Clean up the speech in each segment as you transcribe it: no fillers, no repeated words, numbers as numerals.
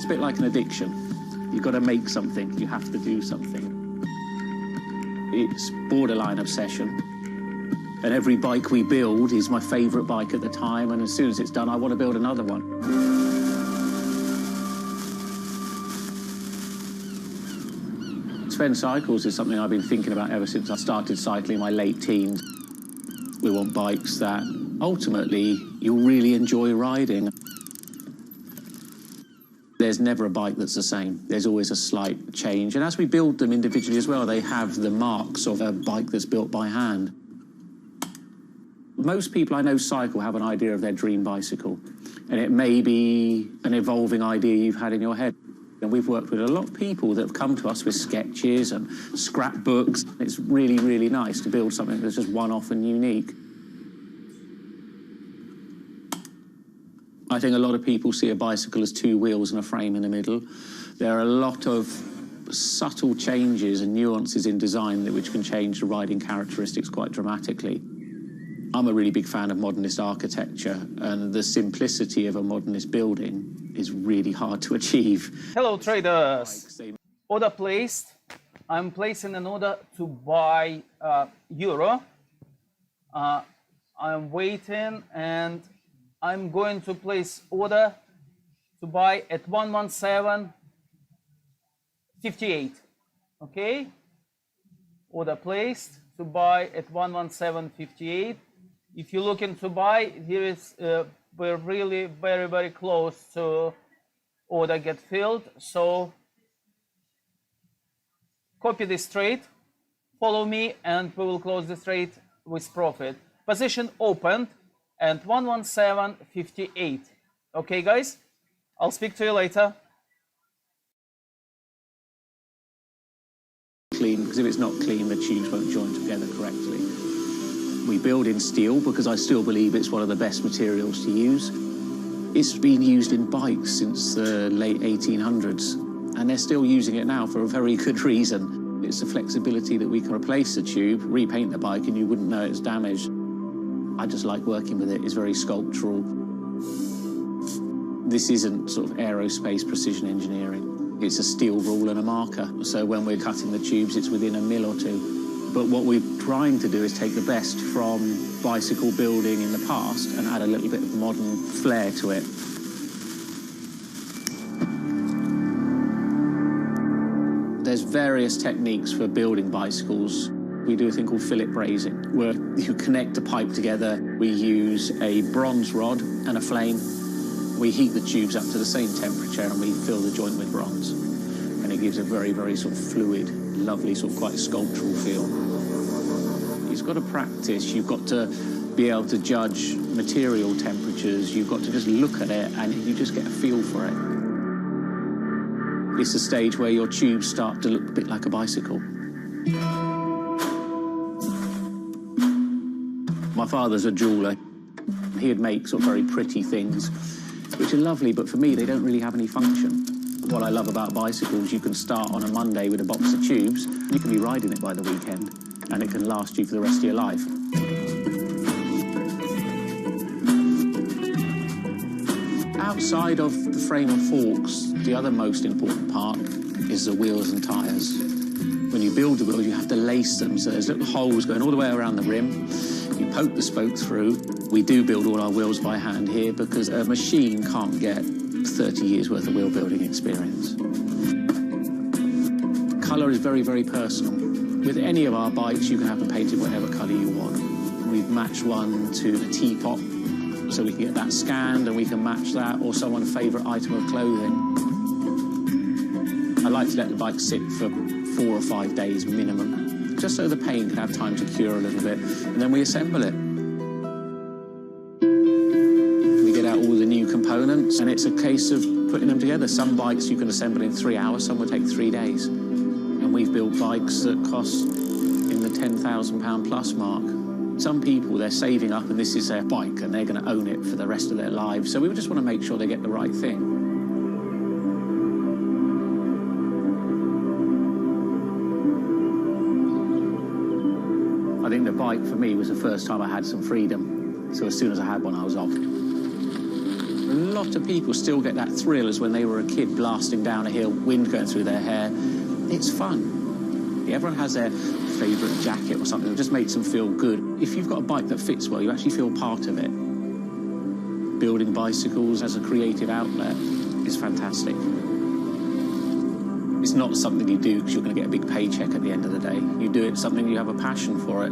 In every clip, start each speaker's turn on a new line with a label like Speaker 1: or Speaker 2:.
Speaker 1: a bit like an addiction. You've got to make something. You have to do something. It's borderline obsession. And every bike we build is my favourite bike at the time, and as soon as it's done, I want to build another one. Sven Cycles is something I've been thinking about ever since I started cycling in my late teens. We want bikes that ultimately you'll really enjoy riding. There's never a bike that's the same. There's always a slight change. And as we build them individually as well, they have the marks of a bike that's built by hand. Most people I know cycle have an idea of their dream bicycle, and it may be an evolving idea you've had in your head. And we've worked with a lot of people that have come to us with sketches and scrapbooks. It's really, really nice to build something that's just one-off and unique. I think a lot of people see a bicycle as two wheels and a frame in the middle. There are a lot of subtle changes and nuances in design which can change the riding characteristics quite dramatically. I'm a really big fan of modernist architecture, and the simplicity of a modernist building is really hard to achieve.
Speaker 2: Hello traders! Order placed. I'm placing an order to buy euro. I'm waiting, and I'm going to place order to buy at 117.58. Okay? Order placed to buy at 117.58. If you're looking to buy, here is we're really very, very close to order get filled. So copy this trade, follow me, and we will close this trade with profit. Position opened at 117.58. Okay, guys, I'll speak to you later.
Speaker 1: Clean, because if it's not clean, the tubes won't join together correctly. We build in steel because I still believe it's one of the best materials to use. It's been used in bikes since the late 1800s, and they're still using it now for a very good reason. It's the flexibility that we can replace the tube, repaint the bike, and you wouldn't know it's damaged. I just like working with it. It's very sculptural. This isn't sort of aerospace precision engineering. It's a steel rule and a marker. So when we're cutting the tubes, it's within a mil or two. But what we're trying to do is take the best from bicycle building in the past and add a little bit of modern flair to it. There's various techniques for building bicycles. We do a thing called fillet brazing, where you connect a pipe together. We use a bronze rod and a flame. We heat the tubes up to the same temperature, and we fill the joint with bronze. And it gives a very, very sort of fluid, lovely, sort of quite sculptural feel. You've got to practice. You've got to be able to judge material temperatures. You've got to just look at it, and you just get a feel for it. It's a stage where your tubes start to look a bit like a bicycle. My father's a jeweller. He'd make sort of very pretty things, which are lovely, but for me, they don't really have any function. What I love about bicycles, you can start on a Monday with a box of tubes, and you can be riding it by the weekend, and it can last you for the rest of your life. Outside of the frame and forks, the other most important part is the wheels and tyres. When you build the wheels, you have to lace them, so there's little holes going all the way around the rim. You poke the spoke through. We do build all our wheels by hand here because a machine can't get 30 years worth of wheel building experience. Colour is very, very personal. With any of our bikes, you can have them painted whatever colour you want. We've matched one to a teapot, so we can get that scanned and we can match that, or someone's favourite item of clothing. I like to let the bike sit for 4 or 5 days minimum, just so the paint can have time to cure a little bit, and then we assemble it. We get out all the new components, and it's a case of putting them together. Some bikes you can assemble in 3 hours, some will take 3 days. And we've built bikes that cost in the £10,000 plus mark. Some people, they're saving up and this is their bike and they're going to own it for the rest of their lives. So we just want to make sure they get the right thing. I think the bike for me was the first time I had some freedom. So as soon as I had one, I was off. The lot of people still get that thrill as when they were a kid blasting down a hill, wind going through their hair. It's fun. Everyone has their favourite jacket or something that just makes them feel good. If you've got a bike that fits well, you actually feel part of it. Building bicycles as a creative outlet is fantastic. It's not something you do because you're going to get a big paycheck at the end of the day. You do it something you have a passion for it.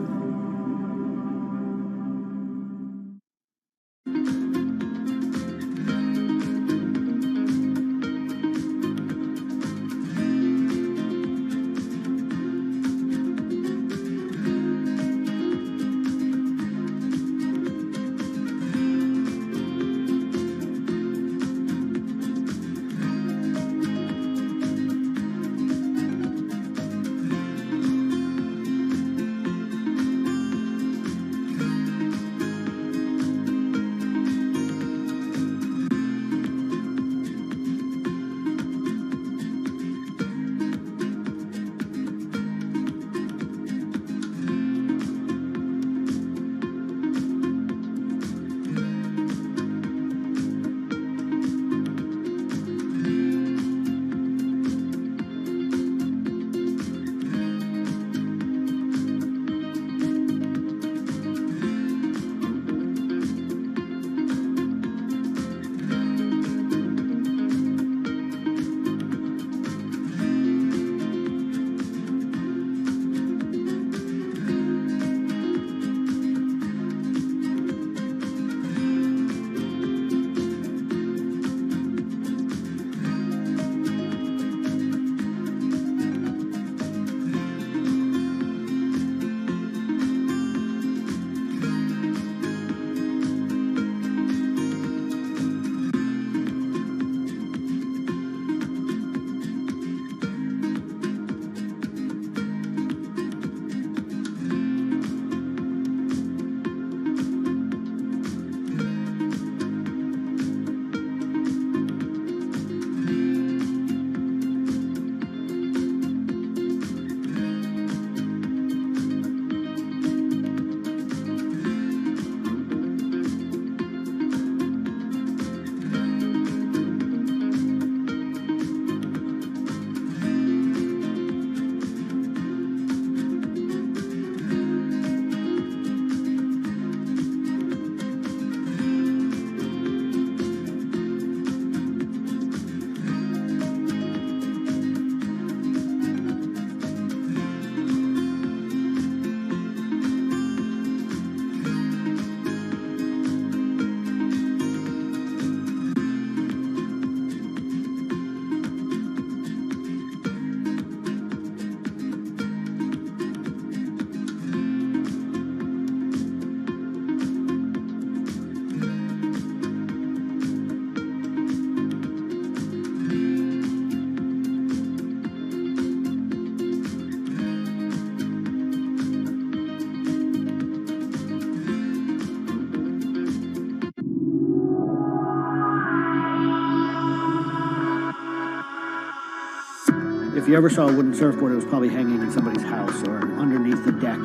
Speaker 3: If you ever saw a wooden surfboard, it was probably hanging in somebody's house or underneath the deck.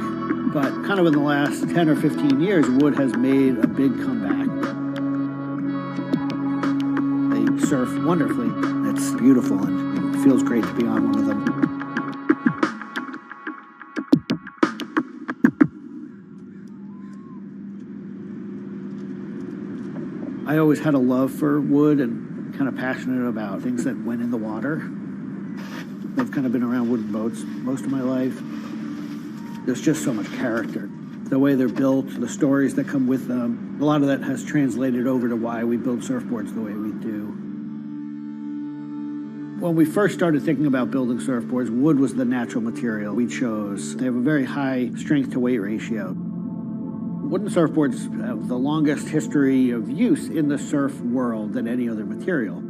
Speaker 3: But kind of in the last 10 or 15 years, wood has made a big comeback. They surf wonderfully. It's beautiful and it feels great to be on one of them. I always had a love for wood and kind of passionate about things that went in the water. I've kind of been around wooden boats most of my life. There's just so much character. The way they're built, the stories that come with them, a lot of that has translated over to why we build surfboards the way we do. When we first started thinking about building surfboards, wood was the natural material we chose. They have a very high strength to weight ratio. Wooden surfboards have the longest history of use in the surf world than any other material.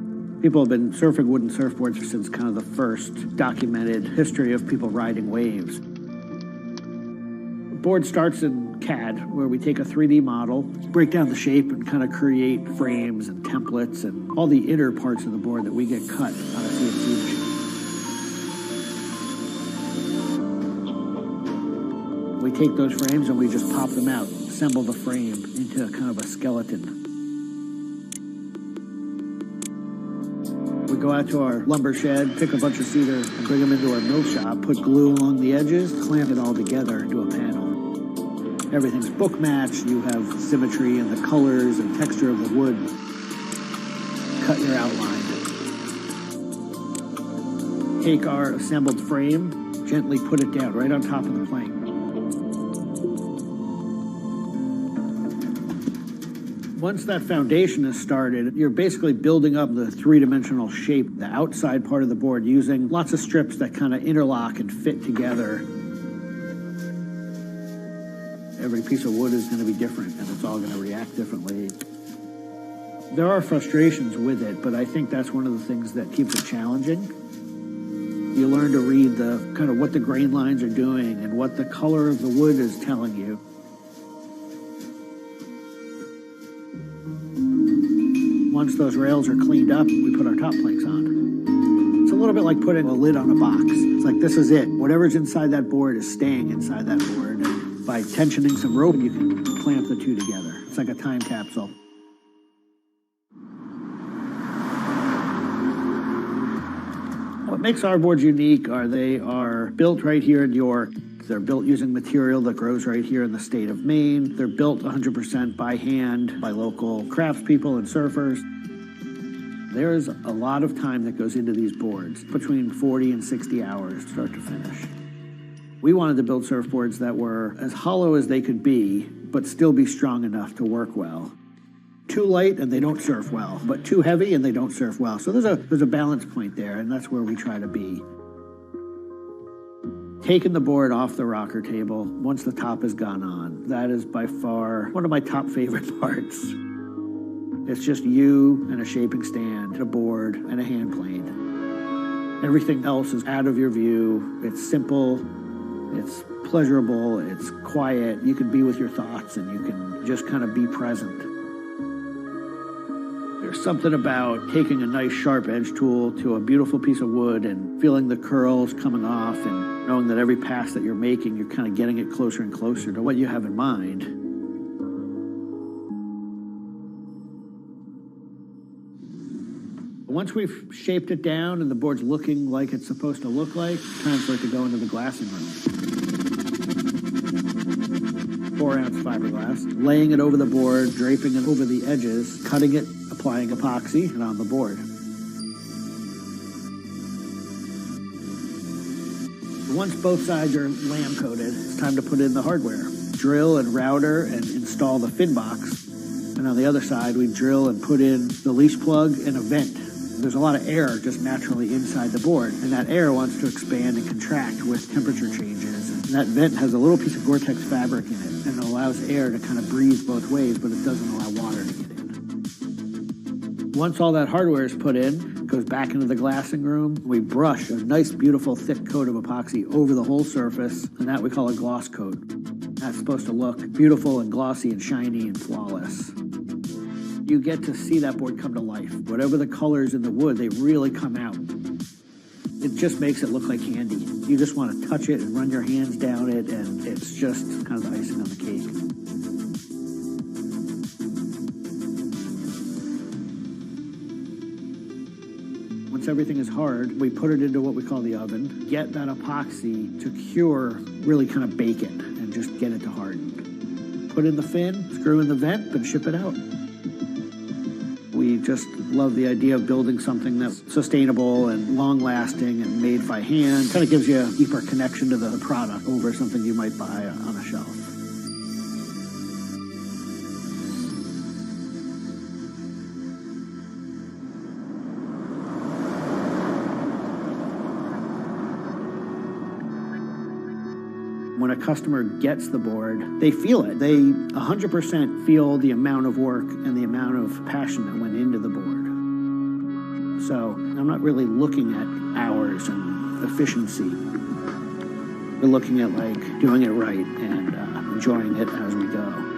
Speaker 3: People have been surfing wooden surfboards since kind of the first documented history of people riding waves. The board starts in CAD, where we take a 3D model, break down the shape, and kind of create frames and templates and all the inner parts of the board that we get cut on a CNC machine. We take those frames and we just pop them out, assemble the frame into kind of a skeleton. We go out to our lumber shed, pick a bunch of cedar, and bring them into our mill shop, put glue along the edges, clamp it all together into a panel. Everything's book matched. You have symmetry in the colors and texture of the wood. Cut your outline. Take our assembled frame, gently put it down right on top of the plank. Once that foundation is started, you're basically building up the three-dimensional shape, the outside part of the board, using lots of strips that kind of interlock and fit together. Every piece of wood is going to be different, and it's all going to react differently. There are frustrations with it, but I think that's one of the things that keeps it challenging. You learn to read the kind of what the grain lines are doing and what the color of the wood is telling you. Once those rails are cleaned up, we put our top planks on. It's a little bit like putting a lid on a box. It's like, this is it. Whatever's inside that board is staying inside that board. And by tensioning some rope, you can clamp the two together. It's like a time capsule. What makes our boards unique are they are built right here in York. They're built using material that grows right here in the state of Maine. They're built 100% by hand by local craftspeople and surfers. There's a lot of time that goes into these boards, between 40 and 60 hours start to finish. We wanted to build surfboards that were as hollow as they could be, but still be strong enough to work well. Too light and they don't surf well, but too heavy and they don't surf well. So there's a balance point there, and that's where we try to be. Taking the board off the rocker table once the top has gone on, that is by far one of my top favorite parts. It's just you and a shaping stand, a board, and a hand plane. Everything else is out of your view. It's simple, it's pleasurable, it's quiet. You can be with your thoughts and you can just kind of be present. There's something about taking a nice sharp edge tool to a beautiful piece of wood and feeling the curls coming off and knowing that every pass that you're making, you're kind of getting it closer and closer to what you have in mind. Once we've shaped it down and the board's looking like it's supposed to look like, time for it to go into the glassing room. 4-ounce fiberglass, laying it over the board, draping it over the edges, cutting it, applying epoxy, and on the board. Once both sides are lamb coated, it's time to put in the hardware. Drill and router and install the fin box. And on the other side, we drill and put in the leash plug and a vent. There's a lot of air just naturally inside the board, and that air wants to expand and contract with temperature changes. And that vent has a little piece of Gore-Tex fabric in it, and it allows air to kind of breathe both ways, but it doesn't allow water to get in. Once all that hardware is put in, it goes back into the glassing room. We brush a nice, beautiful, thick coat of epoxy over the whole surface, and that we call a gloss coat. That's supposed to look beautiful and glossy and shiny and flawless. You get to see that board come to life. Whatever the colors in the wood, they really come out. It just makes it look like candy. You just want to touch it and run your hands down it, and it's just kind of the icing on the cake. Once everything is hard, we put it into what we call the oven, get that epoxy to cure, really kind of bake it, and just get it to harden. Put in the fin, screw in the vent, and ship it out. We just love the idea of building something that's sustainable and long-lasting and made by hand. Kind of gives you a deeper connection to the product over something you might buy on a shelf. When a customer gets the board, they feel it. They 100% feel the amount of work and the amount of passion that went into the board. So I'm not really looking at hours and efficiency. We're looking at like doing it right and enjoying it as we go.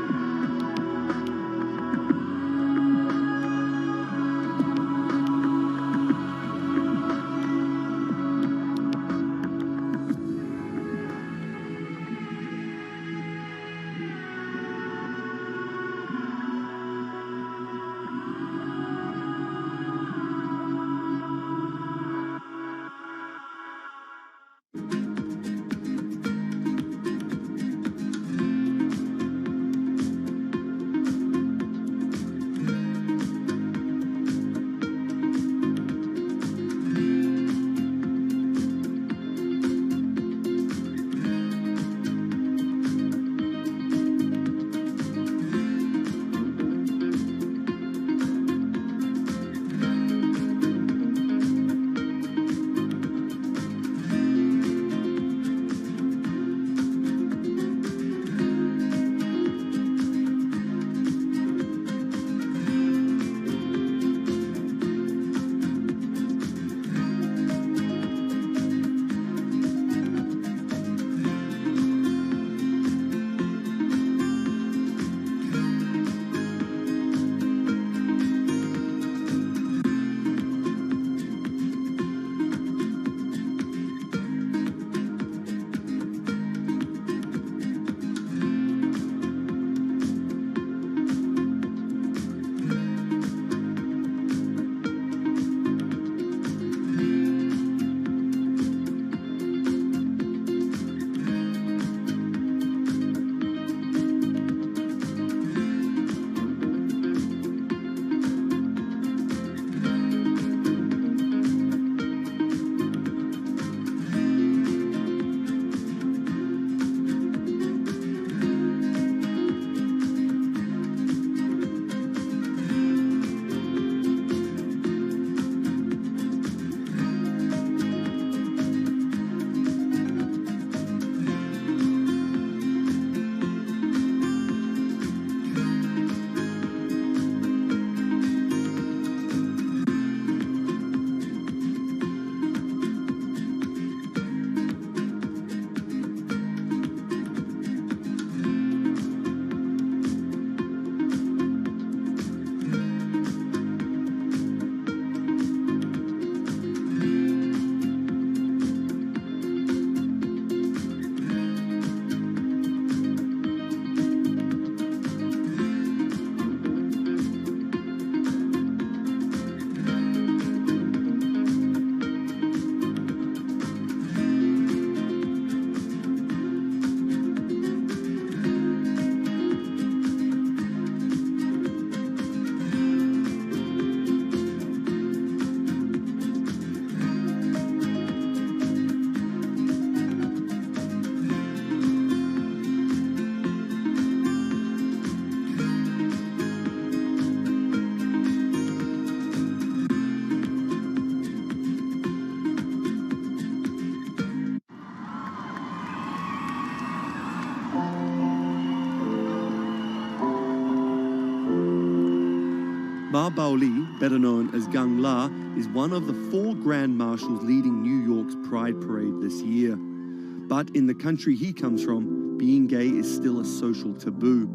Speaker 4: Ma Baoli, better known as Gang La, is one of the 4 Grand Marshals leading New York's Pride Parade this year. But in the country he comes from, being gay is still a social taboo.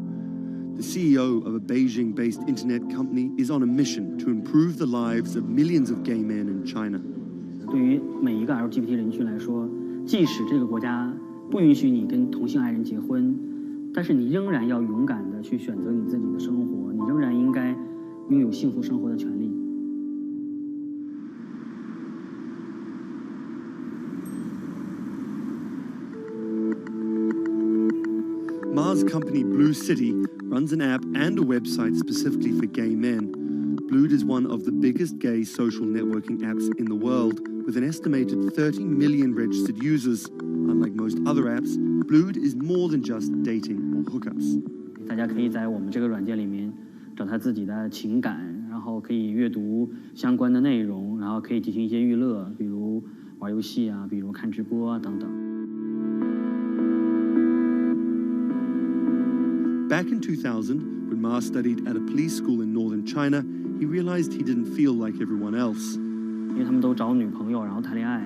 Speaker 4: The CEO of a Beijing-based internet company is on a mission to improve the lives of millions of gay men in China.
Speaker 5: 对于每一个 LGBT 人群来说，即使这个国家不允许你跟同性爱人结婚，但是你仍然要勇敢地去选择你自己的生活，你仍然应该拥有幸福生活的权利。
Speaker 4: Ma's company Blue City runs an app and a website specifically for gay men. Blued is one of the biggest gay social networking apps in the world, with an estimated 30 million registered users. Unlike most other apps, Blued is more than just dating or hookups.
Speaker 5: 大家可以在我们这个软件里面找他自己的情感，然后可以阅读相关的内容，然后可以进行一些娱乐，比如玩游戏啊，比如看直播啊等等。
Speaker 4: Back in 2000, when Ma studied at a police school in northern China, he realized he didn't feel like everyone else.
Speaker 5: 因为他们都找女朋友，然后谈恋爱，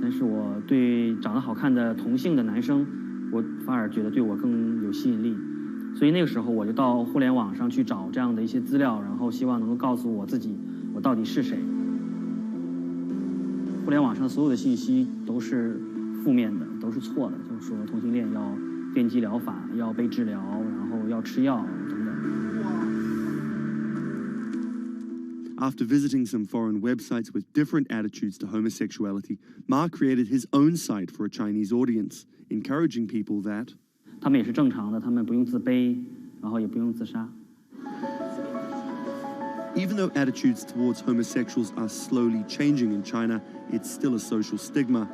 Speaker 5: 但是我对长得好看的同性的男生，我反而觉得对我更有吸引力。所以那个时候我就到互联网上去找这样的一些资料，然后希望能够告诉我自己我到底是谁。互联网上所有的信息都是负面的，都是错的，就是说同性恋要电击疗法，要被治疗，然后要吃药等等。
Speaker 4: After visiting some foreign websites with different attitudes to homosexuality, Ma created his own site for a Chinese audience, encouraging people that
Speaker 5: 他们也是正常的，他们不用自卑，然后也不用自杀。
Speaker 4: even though attitudes towards homosexuals are slowly changing in China, it's still a social stigma.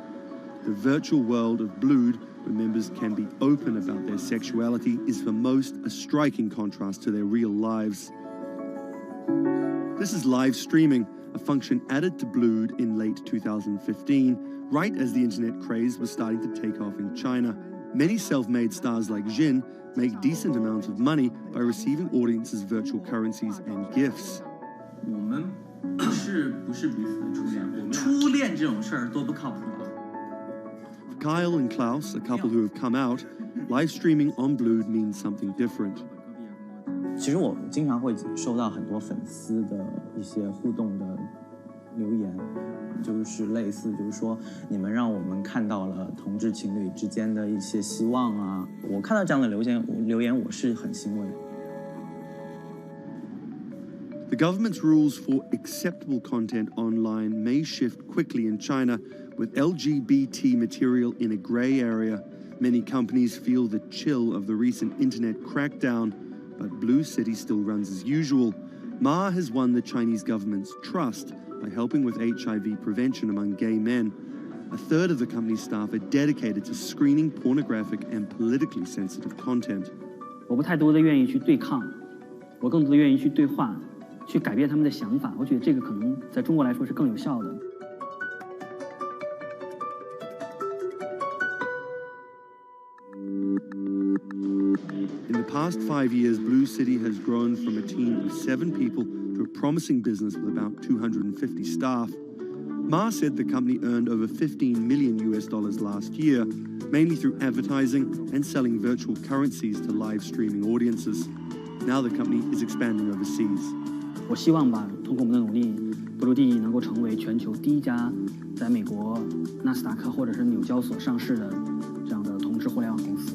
Speaker 4: The virtual world of Blued, where members can be open about their sexuality, is for most a striking contrast to their real lives. This is live streaming, a function added to Blued in late 2015, right as the internet craze was starting to take off in China. Many self-made stars like Jin make decent amounts of money by receiving audiences virtual currencies and gifts.
Speaker 6: 我们不是彼此的初恋，我们初恋这种事儿多不靠谱啊。
Speaker 4: For Kyle and Klaus, a couple who have come out, live streaming on Blued means something different.
Speaker 7: 其实我经常会收到很多粉丝的一些互动的留言，就是类似就是说你们让我们看到了同志情侣之间的一些希望啊，我看到这样的留言我是很欣慰。
Speaker 4: The government's rules for acceptable content online may shift quickly in China, with LGBT material in a grey area. Many companies feel the chill of the recent internet crackdown, but Blue City still runs as usual. Ma has won the Chinese government's trust by helping with HIV prevention among gay men. A third of the company's staff are dedicated to screening pornographic and politically sensitive content.
Speaker 5: 我不太多的愿意去对抗，我更多的愿意去对话，去改变他们的想法。我觉得这个可能在中国来说是更有效的。
Speaker 4: In the past 5 years, Blue City has grown from a team of 7 people to a promising business with about 250 staff. Ma said the company earned over $15 million last year, mainly through advertising and selling virtual currencies to live streaming audiences. Now the company is expanding overseas.
Speaker 5: 我希望吧，通过我们的努力，布鲁蒂能够成为全球第一家在美国纳斯达克或者是纽交所上市的这样的同志互联网公司。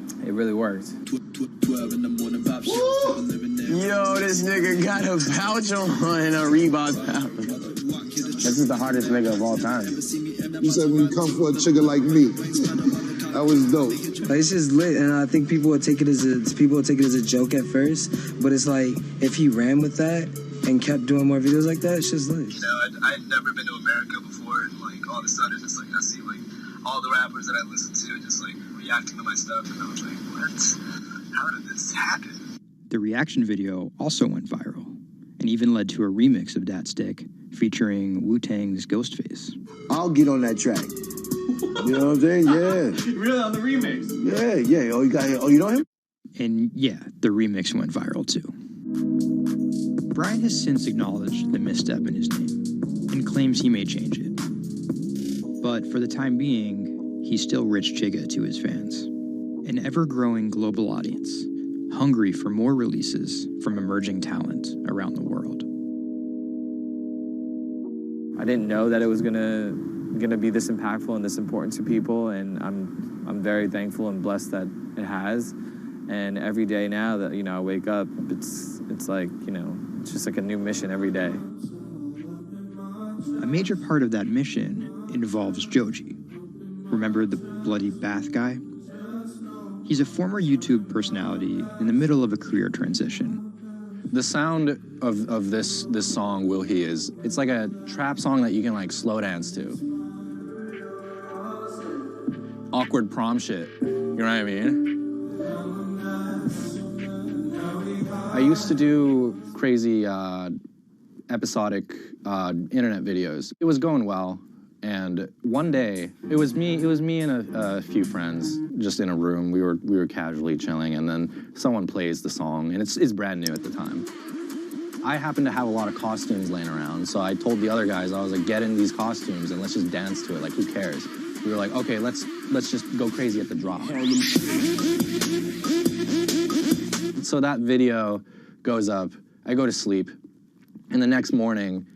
Speaker 8: it really worked.
Speaker 9: 12 in the morning, pop shit.
Speaker 8: Yo, this nigga got a pouch on and a Reebok pouch. This is the hardest nigga of all time.
Speaker 10: You said when you come for a chigga like me. That was dope.
Speaker 11: Like, it's just lit, and I think people would take it as a joke at first, but it's like if he ran with that and kept doing more videos like that, it's just lit.
Speaker 12: You know, I'd never been to America before, and like all of a sudden, it's like I see like all the rappers that I listen to just like reacting to my stuff, and I was like, what? How did this happen?
Speaker 13: The reaction video also went viral and even led to a remix of Dat Stick featuring Wu-Tang's Ghostface.
Speaker 10: I'll get on that track. You know what I'm saying? Yeah.
Speaker 6: Really, on the remix?
Speaker 10: Yeah. Oh, you know him?
Speaker 13: And yeah, the remix went viral too. Brian has since acknowledged the misstep in his name and claims he may change it. But for the time being, he's still Rich Chigga to his fans. An ever-growing global audience, hungry for more releases from emerging talent around the world.
Speaker 8: I didn't know that it was gonna be this impactful and this important to people, and I'm very thankful and blessed that it has. And every day now that I wake up, it's like it's just like a new mission every day.
Speaker 13: A major part of that mission involves Joji. Remember the bloody bath guy? He's a former YouTube personality in the middle of a career transition.
Speaker 14: The sound of this song, Will He, it's like a trap song that you can like slow dance to. Awkward prom shit, you know what I mean? I used to do crazy episodic internet videos. It was going well, and one day it was me and a few friends just in a room. We were casually chilling, and then someone plays the song, and it's brand new at the time. I happened to have a lot of costumes laying around, so I told the other guys, I was like, get in these costumes and let's just dance to it. Like, who cares? We were like, okay, let's just go crazy at the drop. So that video goes up. I go to sleep, and the next morning,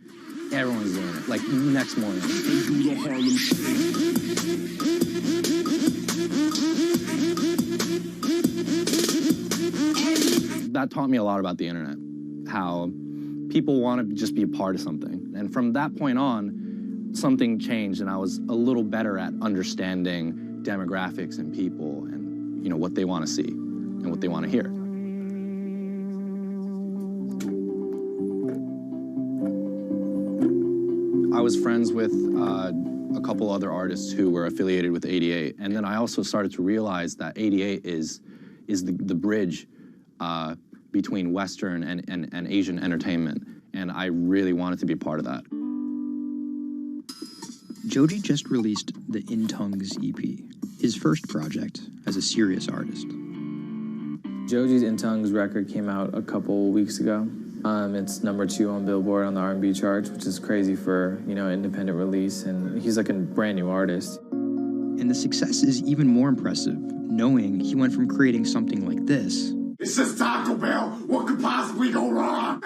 Speaker 14: everyone's doing it. Like, next morning. That taught me a lot about the internet, how people want to just be a part of something. And from that point on, something changed, and I was a little better at understanding demographics and people and, what they want to see and what they want to hear. I was friends with a couple other artists who were affiliated with 88, and then I also started to realize that 88 is the bridge between Western and Asian entertainment, and I really wanted to be part of that.
Speaker 13: Joji just released the In Tongues EP, his first project as a serious artist.
Speaker 8: Joji's In Tongues record came out a couple weeks ago. It's #2 on Billboard on the R&B charts, which is crazy for, independent release, and he's like a brand new artist.
Speaker 13: And the success is even more impressive, knowing he went from creating something like this.
Speaker 10: It's just Taco Bell. What could possibly go wrong?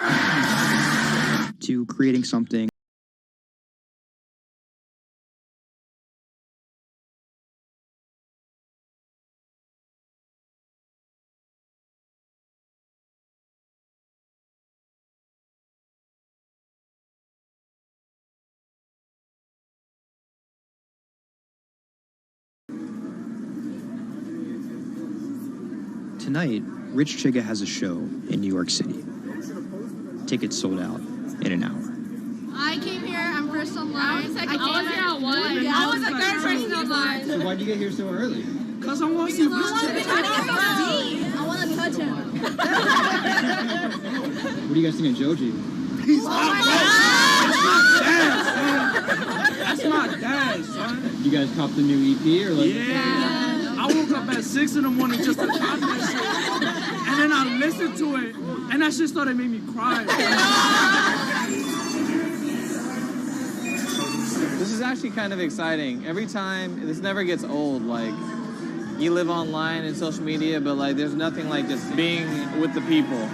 Speaker 13: To creating something Tonight, Rich Chigga has a show in New York City. Tickets sold out in an hour.
Speaker 15: I came here, I'm first online. I was here at 1. I was the third person online.
Speaker 6: So why'd you get here so early?
Speaker 15: Because I want to see Rich Chigga. I want to touch him.
Speaker 6: What do you guys think of Joji?
Speaker 15: He's
Speaker 6: That's my dad, son. You guys cop the new EP or like?
Speaker 16: Yeah. I woke up at 6 in the morning just to cop that shit. And then I listened to it, and that shit started making me cry.
Speaker 8: This is actually kind of exciting. Every time, this never gets old. Like, you live online and social media, but like, there's nothing like just being with the people.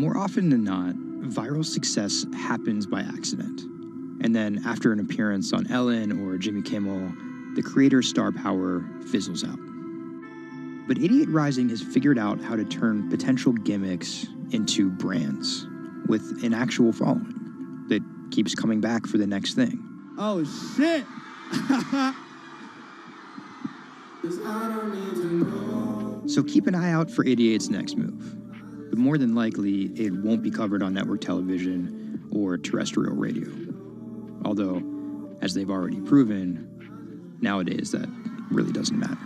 Speaker 13: More often than not, viral success happens by accident. And then after an appearance on Ellen or Jimmy Kimmel, the creator's star power fizzles out. But Idiot Rising has figured out how to turn potential gimmicks into brands with an actual following that keeps coming back for the next thing.
Speaker 4: Oh, shit!
Speaker 13: So keep an eye out for Idiot's next move. But more than likely, it won't be covered on network television or terrestrial radio. Although, as they've already proven, nowadays that really doesn't matter.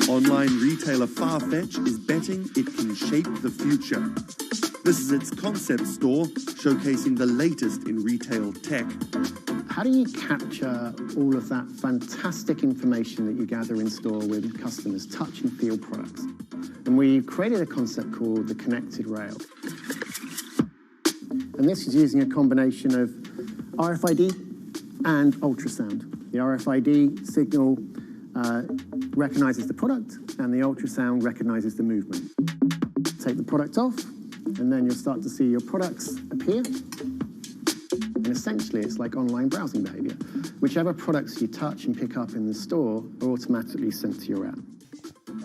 Speaker 4: Online retailer Farfetch is betting it can shape the future. This is its concept store, showcasing the latest in retail tech.
Speaker 3: How do you capture all of that fantastic information that you gather in store with customers, touch and feel products? And we created a concept called the connected rail. And this is using a combination of RFID and ultrasound. The RFID signal recognizes the product, and the ultrasound recognizes the movement. Take the product off, and then you'll start to see your products appear. And essentially, it's like online browsing behavior. Whichever products you touch and pick up in the store are automatically sent to your app.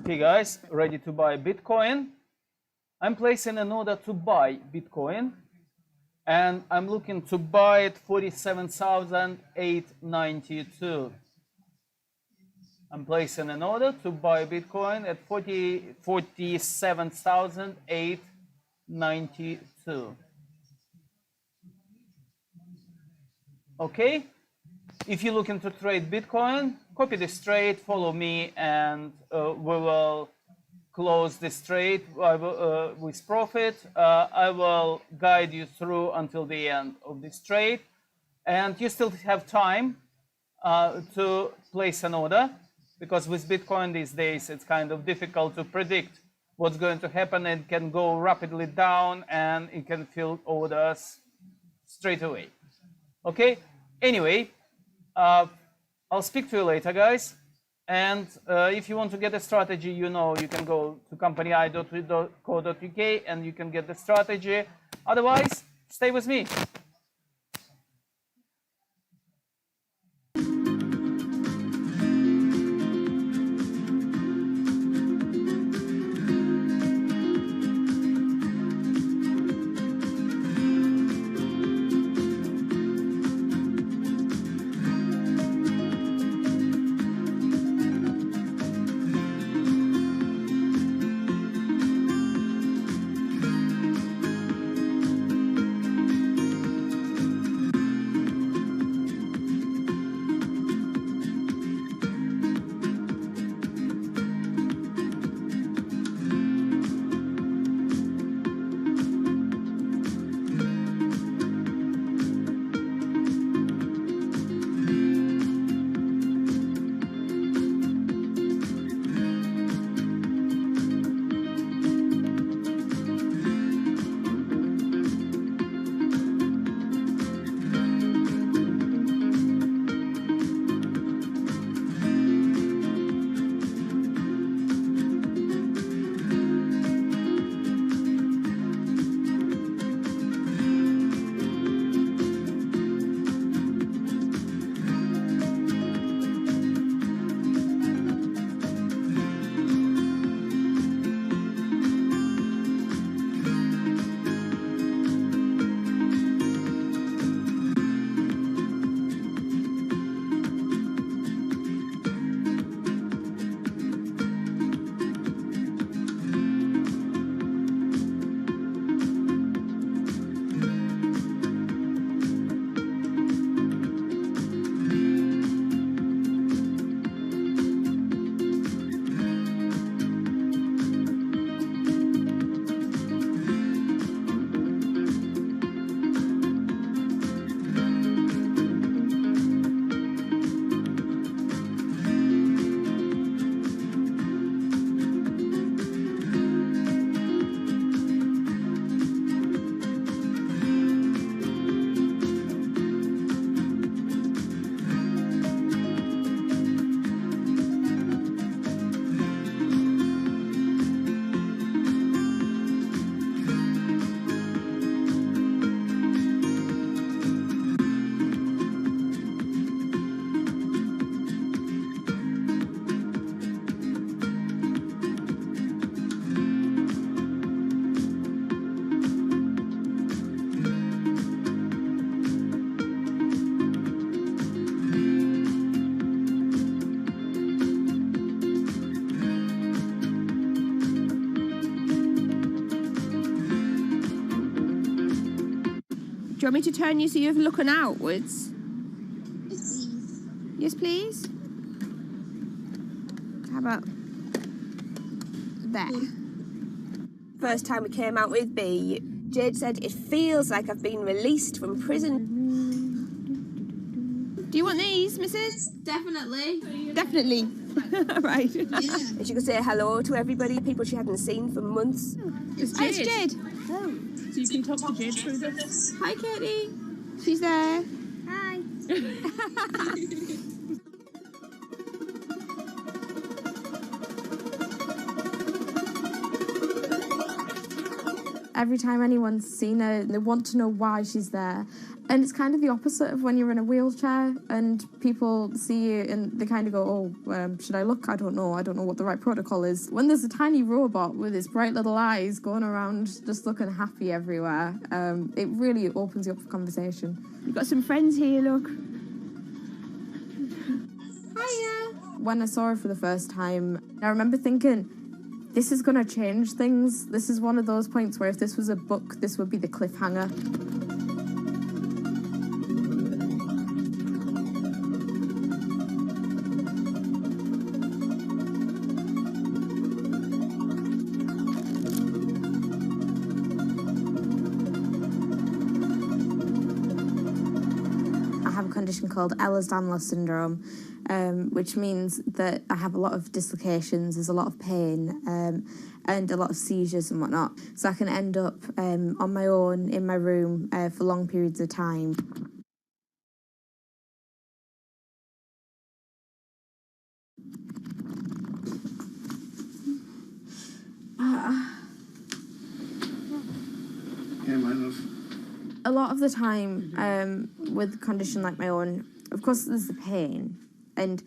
Speaker 2: Okay, guys, ready to buy Bitcoin? I'm placing an order to buy Bitcoin, and I'm looking to buy it 47,892. I'm placing an order to buy Bitcoin at 47,892. Okay? If you're looking to trade Bitcoin, copy this trade, follow me, and we will close this trade with profit. I will guide you through until the end of this trade, and you still have time to place an order, because with Bitcoin these days it's kind of difficult to predict what's going to happen. It can go rapidly down and it can fill orders straight away. Okay, anyway, I'll speak to you later, guys. And if you want to get a strategy, you know, you can go to companyi.co.uk and you can get the strategy. Otherwise, stay with me.
Speaker 17: Do you want me to turn you so you're looking outwards? Yes, please. How about there? First time we came out with B, Jade said, "It feels like I've been released from prison." Do you want these, Mrs.?
Speaker 15: Definitely.
Speaker 17: Definitely. Right. Yeah. And she could say hello to everybody, people she hadn't seen for months.
Speaker 15: It's
Speaker 17: Jade. It's Jade.
Speaker 15: Oh. So you can talk to Jade through this.
Speaker 17: Hi, Katie. She's there.
Speaker 15: Hi.
Speaker 18: Every time anyone's seen her, they want to know why she's there. And it's kind of the opposite of when you're in a wheelchair and people see you and they kind of go, oh, should I look? I don't know what the right protocol is. When there's a tiny robot with its bright little eyes going around just looking happy everywhere, it really opens you up for conversation.
Speaker 17: You've got some friends here, look.
Speaker 18: Hiya. When I saw her for the first time, I remember thinking, this is going to change things. This is one of those points where if this was a book, this would be the cliffhanger. condition called Ehlers-Danlos syndrome, which means that I have a lot of dislocations, there's a lot of pain, and a lot of seizures and whatnot. So I can end up on my own in my room for long periods of time.
Speaker 10: Yeah, my love.
Speaker 18: A lot of the time, with a condition like my own, of course there's the pain, and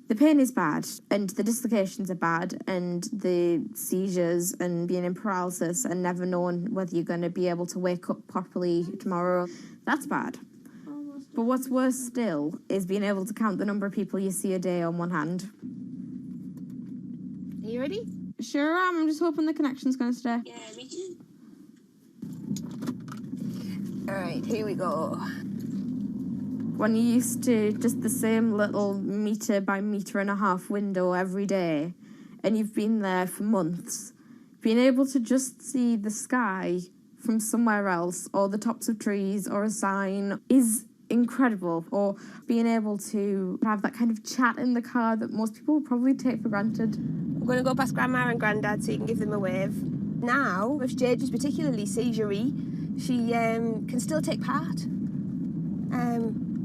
Speaker 18: the pain is bad, and the dislocations are bad, and the seizures and being in paralysis and never knowing whether you're going to be able to wake up properly tomorrow, that's bad. But what's worse still is being able to count the number of people you see a day on one hand.
Speaker 17: Are you ready?
Speaker 18: Sure am, I'm just hoping the connection's going to stay.
Speaker 17: Yeah, me too. Alright, here we go.
Speaker 18: When you're used to just the same little metre by metre and a half window every day, and you've been there for months, being able to just see the sky from somewhere else, or the tops of trees, or a sign, is incredible. Or being able to have that kind of chat in the car that most people would probably take for granted.
Speaker 17: I'm going to go past Grandma and Grandad so you can give them a wave. Now, if Jade is particularly seizure-y, she can still take part.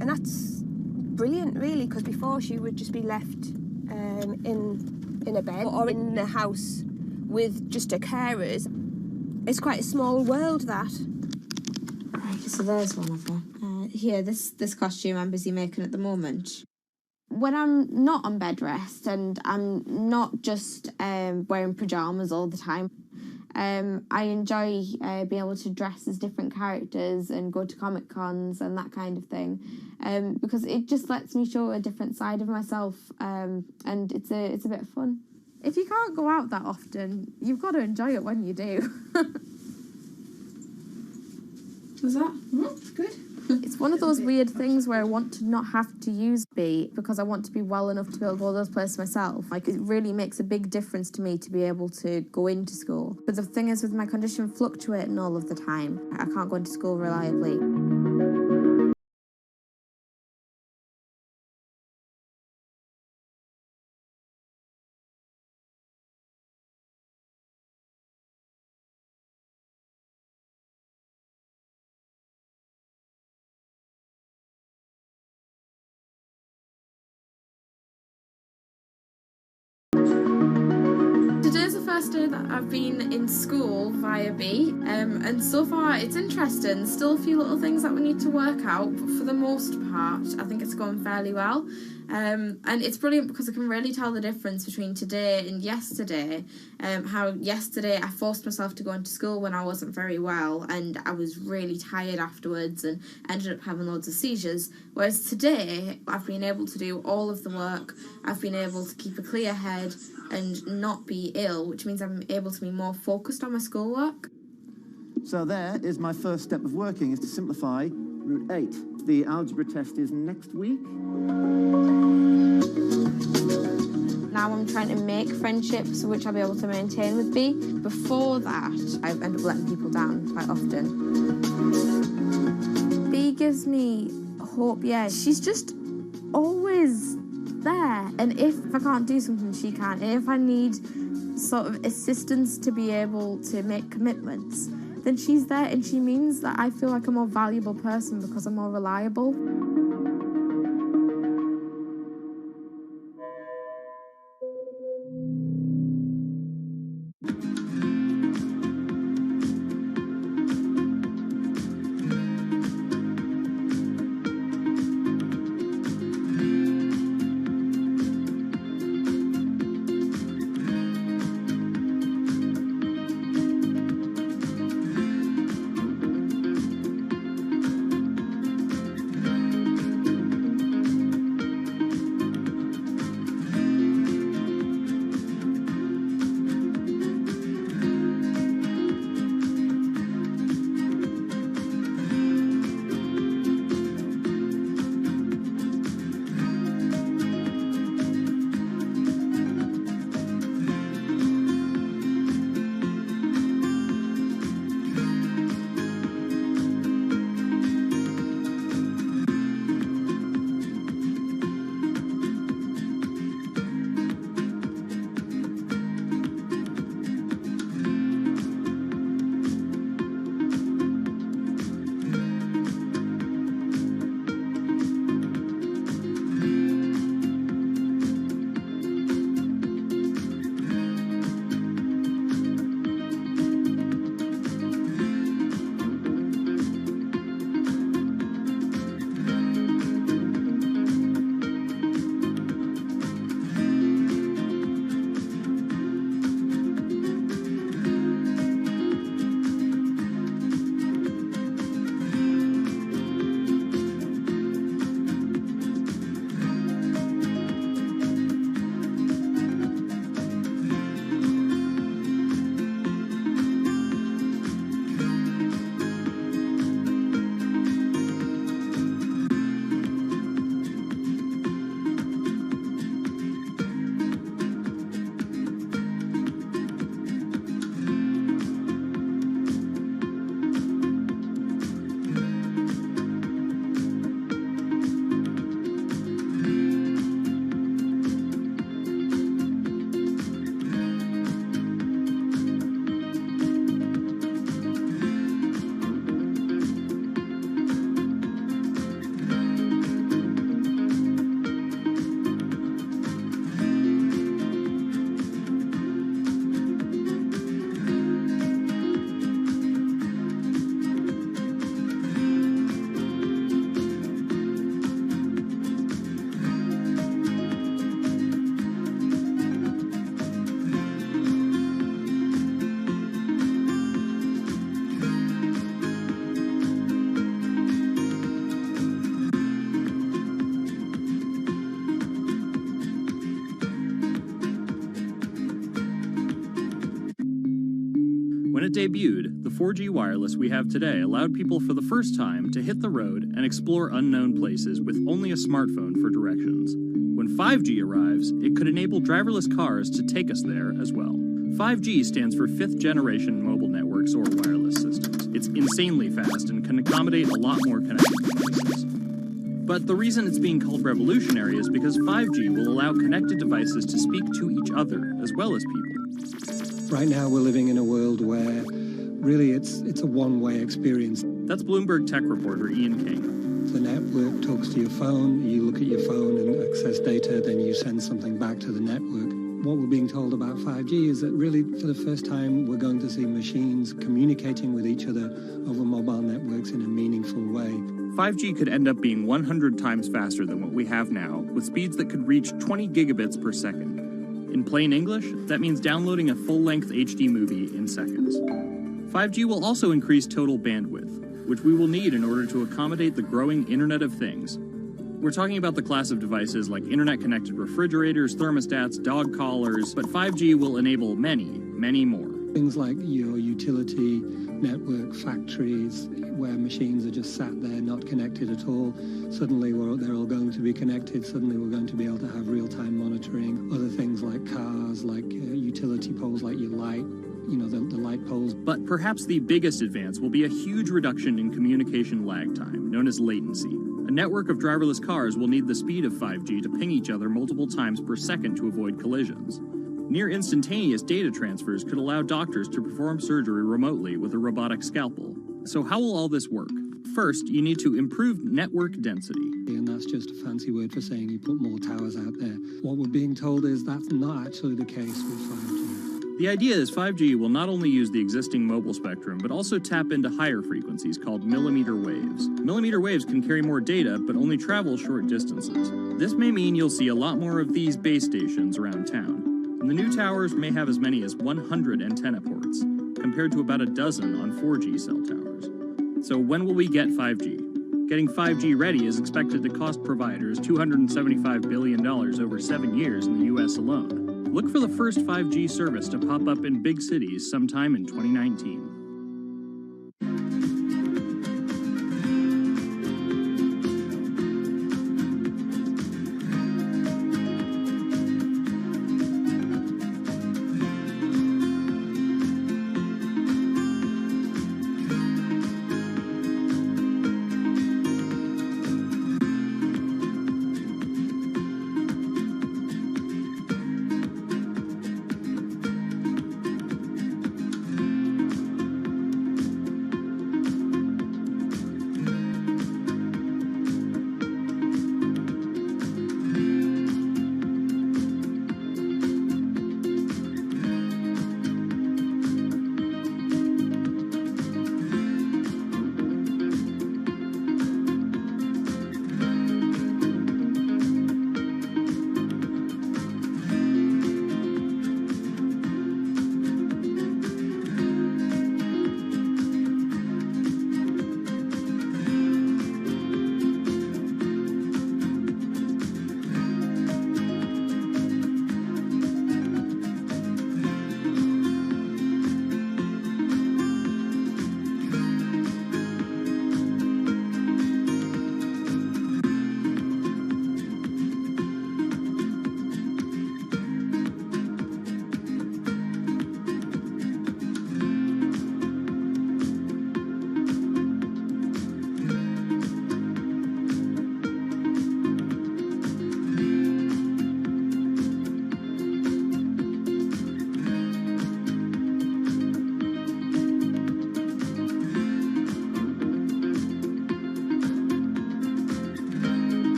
Speaker 17: And that's brilliant, really, because before she would just be left in a bed or in the house with just her carers. It's quite a small world, that.
Speaker 18: Right, so there's one of them. Here, this costume I'm busy making at the moment. When I'm not on bed rest and I'm not just wearing pyjamas all the time, I enjoy being able to dress as different characters and go to Comic Cons and that kind of thing, because it just lets me show a different side of myself, and it's a bit of fun. If you can't go out that often, you've got to enjoy it when you do. Was that? Good. It's one of those weird things where I want to not have to use B because I want to be well enough to be able to go to those places myself. Like, it really makes a big difference to me to be able to go into school. But the thing is, with my condition fluctuating all of the time, I can't go into school reliably. Today's the first day that I've been in school via B, and so far it's interesting. Still a few little things that we need to work out, but for the most part I think it's going fairly well. And it's brilliant because I can really tell the difference between today and yesterday. How yesterday I forced myself to go into school when I wasn't very well, and I was really tired afterwards and ended up having loads of seizures. Whereas today I've been able to do all of the work, I've been able to keep a clear head and not be ill, which means I'm able to be more focused on my schoolwork.
Speaker 19: So there is my first step of working, is to simplify root 8. The algebra test is next week.
Speaker 18: Now I'm trying to make friendships which I'll be able to maintain with B. Before that, I end up letting people down quite often. B gives me hope, yeah. She's just always there. And if I can't do something, she can. And if I need sort of assistance to be able to make commitments, then she's there, and she means that I feel like a more valuable person because I'm more reliable.
Speaker 20: debuted, the 4G wireless we have today allowed people for the first time to hit the road and explore unknown places with only a smartphone for directions. When 5G arrives, it could enable driverless cars to take us there as well. 5G stands for fifth generation mobile networks or wireless systems. It's insanely fast and can accommodate a lot more connected devices. But the reason it's being called revolutionary is because 5G will allow connected devices to speak to each other as well as people.
Speaker 21: Right now we're living in a world where really it's a one-way experience.
Speaker 20: That's Bloomberg tech reporter Ian King.
Speaker 21: The network talks to your phone, you look at your phone and access data, then you send something back to the network. What we're being told about 5G is that really for the first time we're going to see machines communicating with each other over mobile networks in a meaningful way.
Speaker 20: 5G could end up being 100 times faster than what we have now, with speeds that could reach 20 gigabits per second. In plain English, that means downloading a full-length HD movie in seconds. 5G will also increase total bandwidth, which we will need in order to accommodate the growing Internet of Things. We're talking about the class of devices like internet-connected refrigerators, thermostats, dog collars, but 5G will enable many, many more.
Speaker 21: Things like your utility network, factories, where machines are just sat there not connected at all. Suddenly they're all going to be connected. Suddenly we're going to be able to have real-time monitoring. Other things like cars, like utility poles, like your light, the light poles.
Speaker 20: But perhaps the biggest advance will be a huge reduction in communication lag time, known as latency. A network of driverless cars will need the speed of 5G to ping each other multiple times per second to avoid collisions. Near instantaneous data transfers could allow doctors to perform surgery remotely with a robotic scalpel. So how will all this work? First, you need to improve network density.
Speaker 21: And that's just a fancy word for saying you put more towers out there. What we're being told is that's not actually the case with 5G.
Speaker 20: The idea is 5G will not only use the existing mobile spectrum, but also tap into higher frequencies called millimeter waves. Millimeter waves can carry more data, but only travel short distances. This may mean you'll see a lot more of these base stations around town. And the new towers may have as many as 100 antenna ports, compared to about a dozen on 4G cell towers. So when will we get 5G? Getting 5G ready is expected to cost providers $275 billion over 7 years in the US alone. Look for the first 5G service to pop up in big cities sometime in 2019.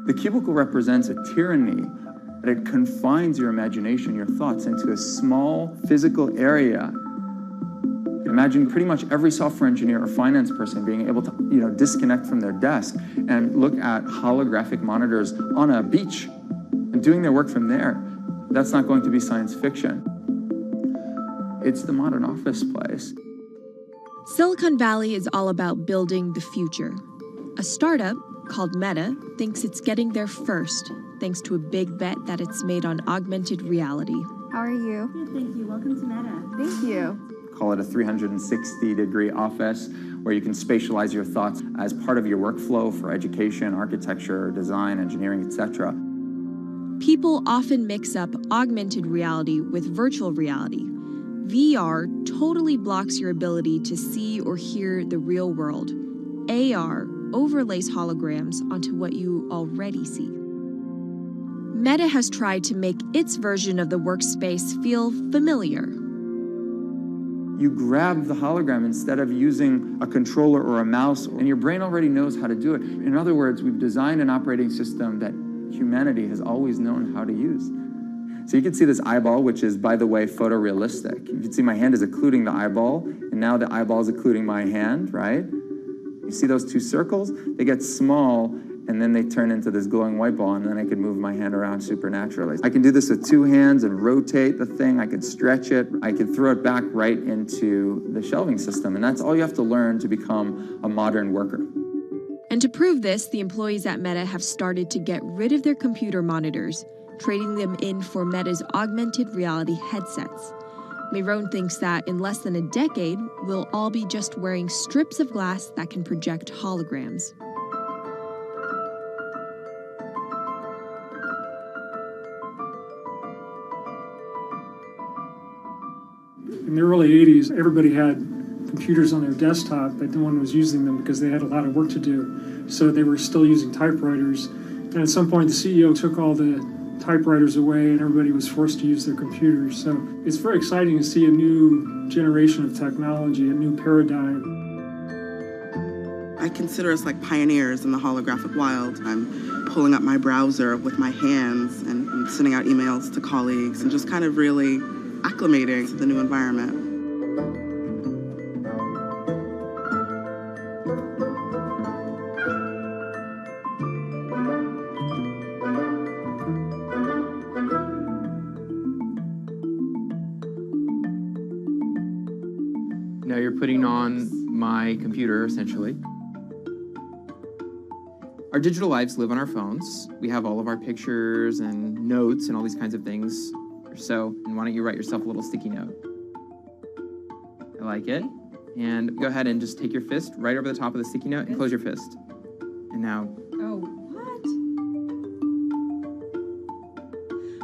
Speaker 1: The cubicle represents a tyranny, but it confines your imagination, your thoughts, into a small physical area. Imagine pretty much every software engineer or finance person being able to, disconnect from their desk and look at holographic monitors on a beach and doing their work from there. That's not going to be science fiction. It's the modern office place.
Speaker 22: Silicon Valley is all about building the future. A startup called Meta thinks it's getting there first, thanks to a big bet that it's made on augmented reality.
Speaker 18: How are you?
Speaker 23: Good, thank you. Welcome to Meta.
Speaker 18: Thank you.
Speaker 1: Call it a 360-degree office where you can spatialize your thoughts as part of your workflow for education, architecture, design, engineering, etc.
Speaker 22: People often mix up augmented reality with virtual reality. VR totally blocks your ability to see or hear the real world. AR overlays holograms onto what you already see. Meta has tried to make its version of the workspace feel familiar.
Speaker 1: You grab the hologram instead of using a controller or a mouse, and your brain already knows how to do it. In other words, we've designed an operating system that humanity has always known how to use. So you can see this eyeball, which is, by the way, photorealistic. You can see my hand is occluding the eyeball, and now the eyeball is occluding my hand, right? You see those two circles? They get small, and then they turn into this glowing white ball, and then I can move my hand around supernaturally. I can do this with two hands and rotate the thing. I can stretch it. I can throw it back right into the shelving system, and that's all you have to learn to become a modern worker.
Speaker 22: And to prove this, the employees at Meta have started to get rid of their computer monitors, trading them in for Meta's augmented reality headsets. Myron thinks that in less than a decade, we'll all be just wearing strips of glass that can project holograms.
Speaker 24: In the early 80s, everybody had computers on their desktop, but no one was using them because they had a lot of work to do. So they were still using typewriters. And at some point, the CEO took all the typewriters away and everybody was forced to use their computers. So it's very exciting to see a new generation of technology, a new paradigm.
Speaker 25: I consider us like pioneers in the holographic wild. I'm pulling up my browser with my hands and sending out emails to colleagues and just kind of really acclimating to the new environment.
Speaker 26: Now you're putting on my computer, essentially. Our digital lives live on our phones. We have all of our pictures and notes and all these kinds of things. So, and why don't you write yourself a little sticky note? I like it. And go ahead and just take your fist right over the top of the sticky note and close your fist. And now...
Speaker 22: Oh, what?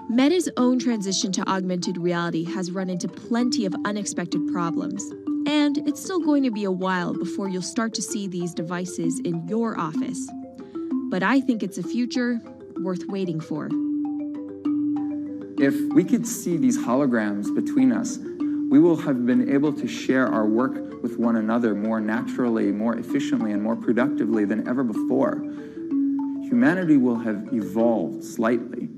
Speaker 22: Meta's own transition to augmented reality has run into plenty of unexpected problems. And it's still going to be a while before you'll start to see these devices in your office. But I think it's a future worth waiting for.
Speaker 1: If we could see these holograms between us, we will have been able to share our work with one another more naturally, more efficiently, and more productively than ever before. Humanity will have evolved slightly.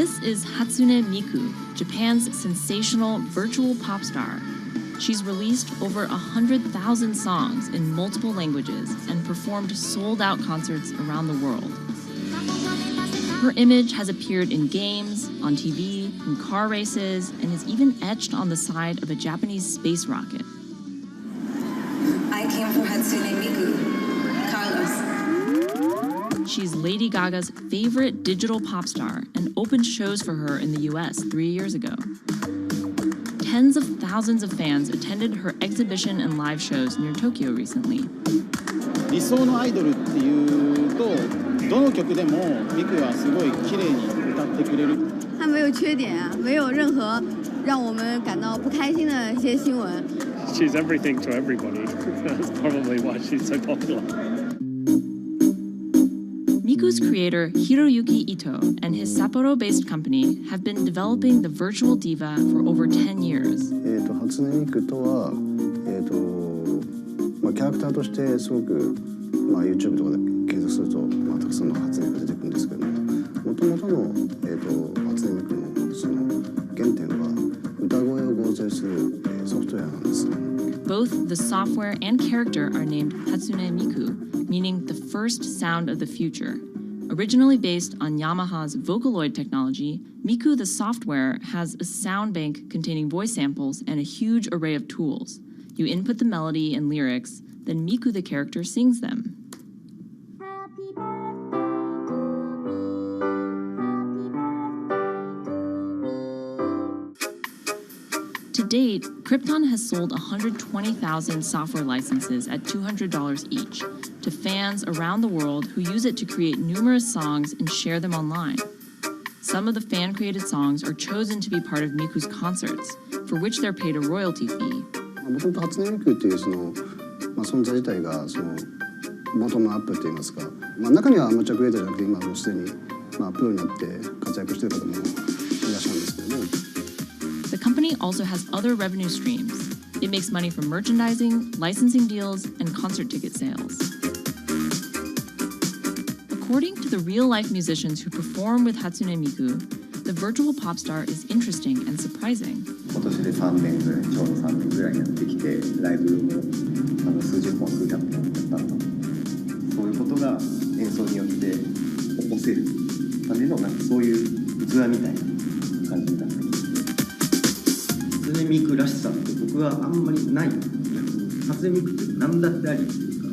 Speaker 5: This is Hatsune Miku, Japan's sensational virtual pop star. She's released over 100,000 songs in multiple languages and performed sold-out concerts around the world. Her image has appeared in games, on TV, in car races, and is even etched on the side of a Japanese space rocket.
Speaker 7: I came for Hatsune Miku, Carlos.
Speaker 5: She's Lady Gaga's favorite digital pop star and opened shows for her in the US 3 years ago. Tens of thousands of fans attended her exhibition and live shows near Tokyo recently.
Speaker 9: 理想のアイドルっていうとどの曲でもミクはすごい綺麗に歌ってくれる。
Speaker 15: 他没有缺点啊，没有任何让我们感到不开心的一些新闻。
Speaker 12: She's everything to everybody. That's probably why she's so popular.
Speaker 5: Miku's creator Hiroyuki Ito and his Sapporo-based company have been developing the virtual diva for over 10 years.
Speaker 10: 初音ミクとはキャラクターとしてすごくYouTube とかで検索するとたくさんの初音ミクが出てくるんですけども、元々の初音ミクのその原点は歌声を合成するソフトウェアなんです。
Speaker 5: Both the software and character are named Hatsune Miku, meaning the first sound of the future. Originally based on Yamaha's Vocaloid technology, Miku the software has a sound bank containing voice samples and a huge array of tools. You input the melody and lyrics, then Miku the character sings them. To date, Krypton has sold 120,000 software licenses at $200 each to fans around the world who use it to create numerous songs and share them online. Some of the fan-created songs are chosen to be part of Miku's concerts, for which they're paid a royalty fee.
Speaker 10: もともと初音ミクっていう存在自体がボトムアップって言いますか、中にはアマチュアクリエイターじゃなくて今もうすでにプロになって活躍している方もいらっしゃるんですけども。
Speaker 5: The company also has other revenue streams. It makes money from merchandising, licensing deals, and concert ticket sales. According to the real-life musicians who perform with Hatsune Miku, the virtual pop star is interesting and surprising.
Speaker 11: 今年で3年ぐらい、ちょうど3年ぐらいやってきて、ライブも数十本、数百本やったの。そういうことが演奏によって起こせるためのそういう器みたいな感じになっています。初音ミクらしさって僕はあんまりない。初音ミクって何だってありっていうか。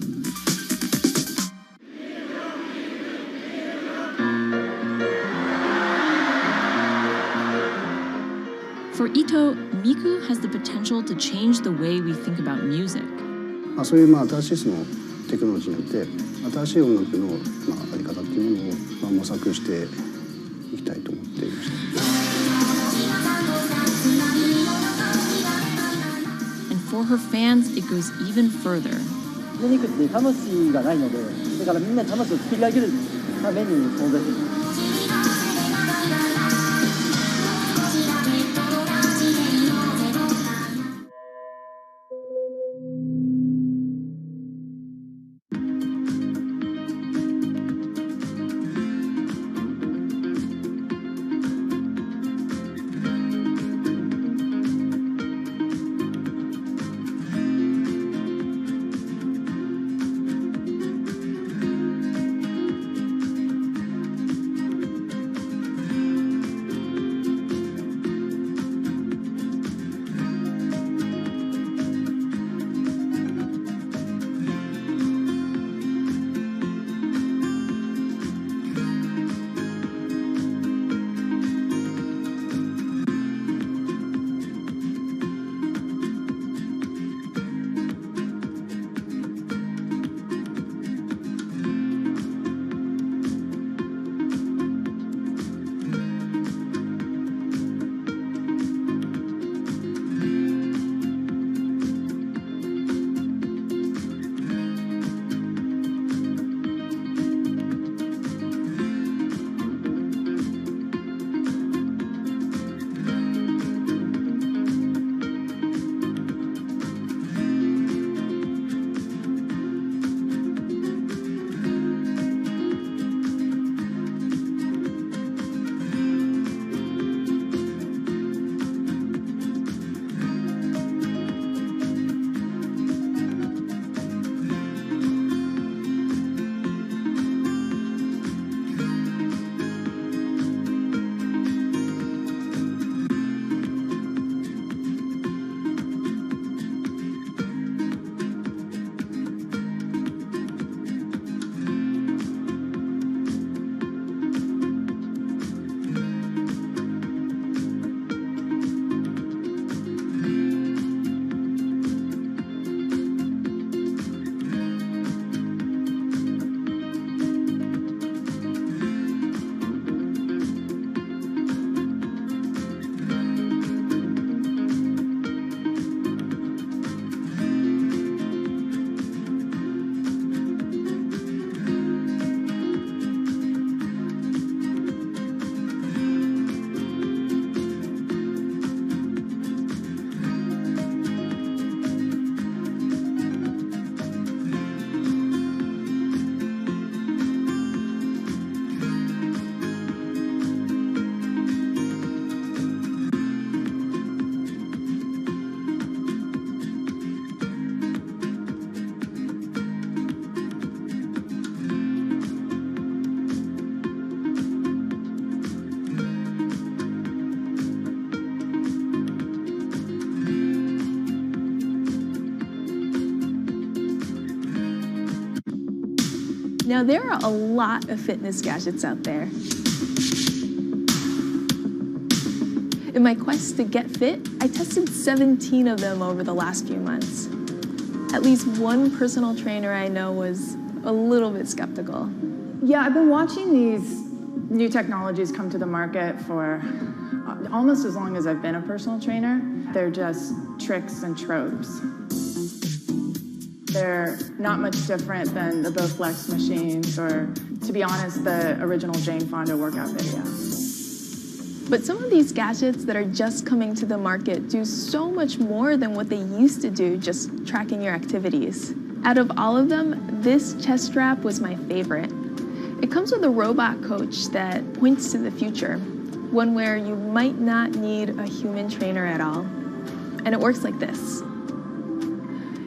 Speaker 5: For Ito, Miku has the potential to change the way we think about music.
Speaker 10: そういう新しいテクノロジーによって新しい音楽のあり方っていうものを模索していきたいと思っていました。
Speaker 5: And for her fans, it goes even further.
Speaker 14: ミクって魂がないので、だからみんな魂を作り上げるために存在している。
Speaker 4: Now, there are a lot of fitness gadgets out there. In my quest to get fit, I tested 17 of them over the last few months. At least one personal trainer I know was a little bit skeptical.
Speaker 6: Yeah, I've been watching these new technologies come to the market for almost as long as I've been a personal trainer. They're just tricks and tropes. They're not much different than the Bowflex machines or, to be honest, the original Jane Fonda workout video.
Speaker 4: But some of these gadgets that are just coming to the market do so much more than what they used to do, just tracking your activities. Out of all of them, this chest strap was my favorite. It comes with a robot coach that points to the future, one where you might not need a human trainer at all. And it works like this.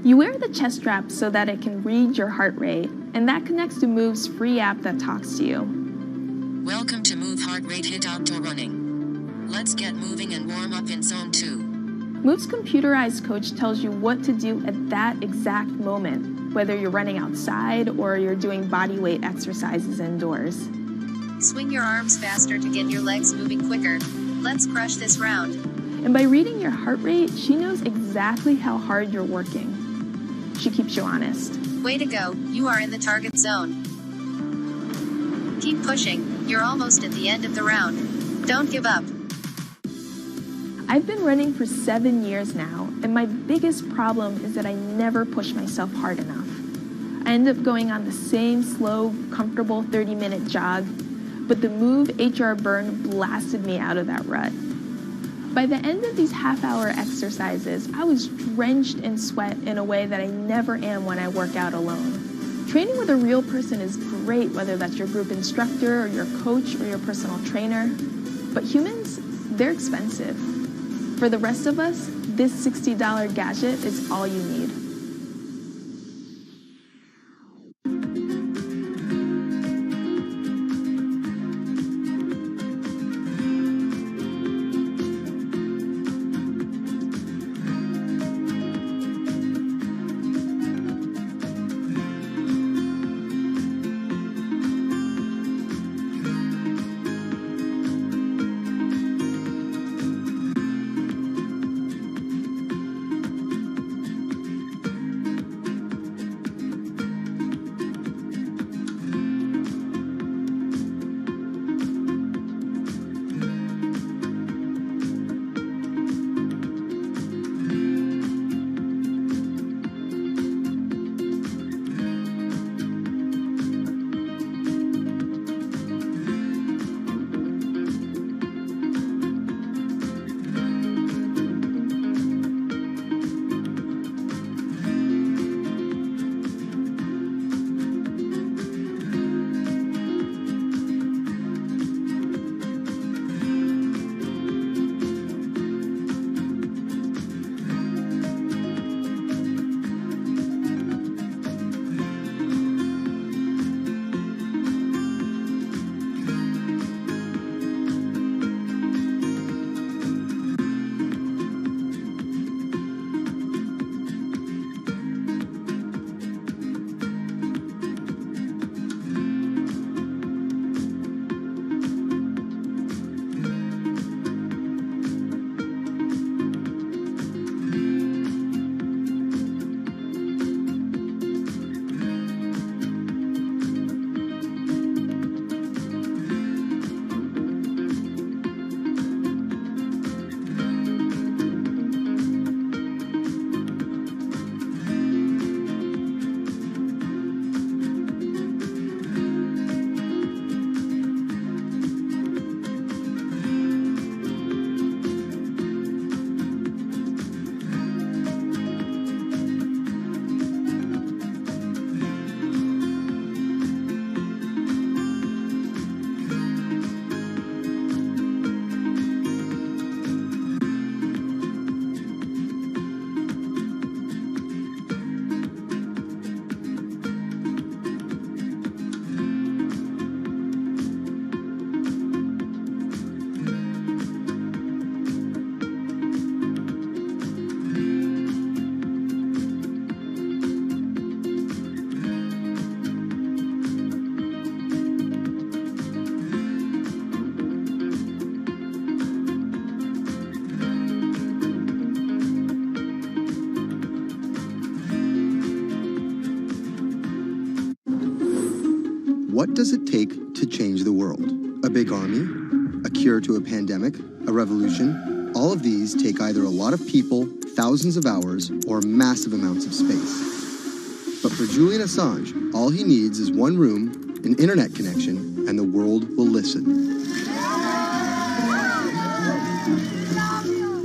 Speaker 4: You wear the chest strap so that it can read your heart rate, and that connects to Move's free app that talks to you.
Speaker 7: Welcome to Move Heart Rate Hit Outdoor Running. Let's get moving and warm up in Zone 2.
Speaker 4: Move's computerized coach tells you what to do at that exact moment, whether you're running outside or you're doing body weight exercises indoors.
Speaker 7: Swing your arms faster to get your legs moving quicker. Let's crush this round.
Speaker 4: And by reading your heart rate, she knows exactly how hard you're working. She keeps you honest.
Speaker 7: Way to go, you are in the target zone. Keep pushing, you're almost at the end of the round. Don't give up.
Speaker 4: I've been running for 7 years now, and my biggest problem is that I never push myself hard enough. I end up going on the same slow, comfortable 30-minute jog, but the Move HR Burn blasted me out of that rut. By the end of these half-hour exercises, I was drenched in sweat in a way that I never am when I work out alone. Training with a real person is great, whether that's your group instructor or your coach or your personal trainer. But humans, they're expensive. For the rest of us, this $60 gadget is all you need.
Speaker 2: does it take to change the world? A big army? A cure to a pandemic? A revolution? All of these take either a lot of people, thousands of hours, or massive amounts of space. But for Julian Assange, all he needs is one room, an internet connection, and the world will listen.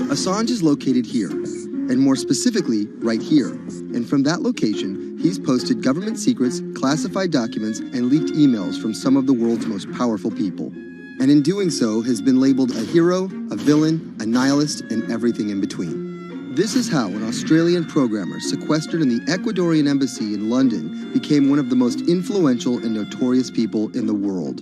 Speaker 2: Assange is located here, and more specifically, right here. And from that location, he's posted government secrets, classified documents, and leaked emails from some of the world's most powerful people. And in doing so, has been labeled a hero, a villain, a nihilist, and everything in between. This is how an Australian programmer sequestered in the Ecuadorian embassy in London became one of the most influential and notorious people in the world.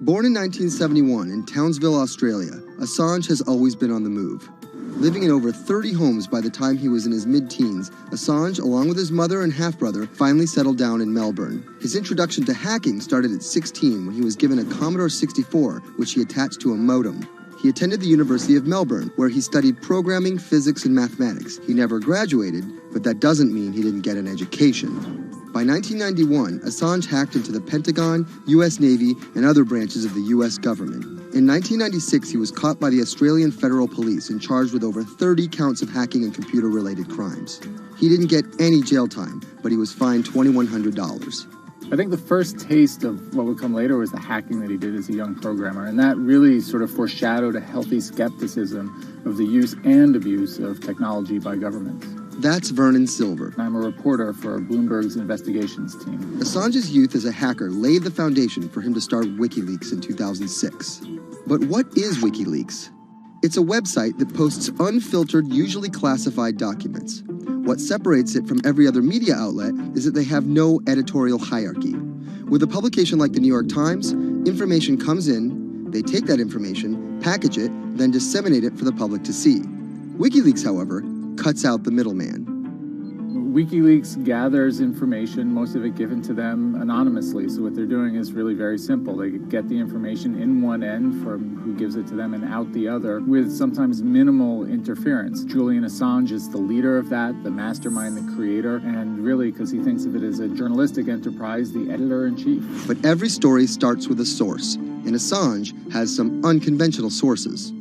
Speaker 2: Born in 1971 in Townsville, Australia, Assange has always been on the move. Living in over 30 homes by the time he was in his mid-teens, Assange, along with his mother and half-brother, finally settled down in Melbourne. His introduction to hacking started at 16 when he was given a Commodore 64, which he attached to a modem. He attended the University of Melbourne, where he studied programming, physics, and mathematics. He never graduated, but that doesn't mean he didn't get an education. By 1991, Assange hacked into the Pentagon, U.S. Navy, and other branches of the U.S. government. In 1996, he was caught by the Australian Federal Police and charged with over 30 counts of hacking and computer-related crimes. He didn't get any jail time, but he was fined $2,100.
Speaker 3: I think the first taste of what would come later was the hacking that he did as a young programmer, and that really sort of foreshadowed a healthy skepticism of the use and abuse of technology by governments.
Speaker 2: That's Vernon Silver.
Speaker 3: I'm a reporter for Bloomberg's investigations team.
Speaker 2: Assange's youth as a hacker laid the foundation for him to start WikiLeaks in 2006. But what is WikiLeaks? It's a website that posts unfiltered, usually classified documents. What separates it from every other media outlet is that they have no editorial hierarchy. With a publication like the New York Times, information comes in, they take that information, package it, then disseminate it for the public to see. WikiLeaks, however, cuts out the middleman.
Speaker 3: WikiLeaks gathers information, most of it given to them anonymously. So what they're doing is really very simple. They get the information in one end from who gives it to them and out the other with sometimes minimal interference. Julian Assange is the leader of that, the mastermind, the creator, and really, because he thinks of it as a journalistic enterprise, the editor-in-chief.
Speaker 2: But every story starts with a source, and Assange has some unconventional sources.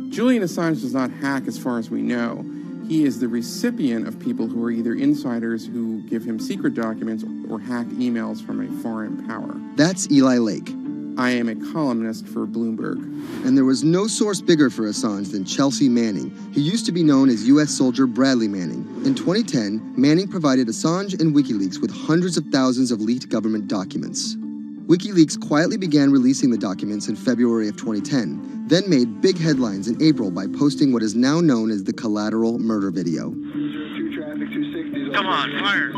Speaker 13: Julian Assange does not hack as far as we know. He is the recipient of people who are either insiders who give him secret documents or hacked emails from a foreign power.
Speaker 2: That's Eli Lake.
Speaker 13: I am a columnist for Bloomberg.
Speaker 2: And there was no source bigger for Assange than Chelsea Manning. He used to be known as U.S. soldier Bradley Manning. In 2010, Manning provided Assange and WikiLeaks with hundreds of thousands of leaked government documents. WikiLeaks quietly began releasing the documents in February of 2010, then made big headlines in April by posting what is now known as the collateral murder video.
Speaker 3: Come on, fire!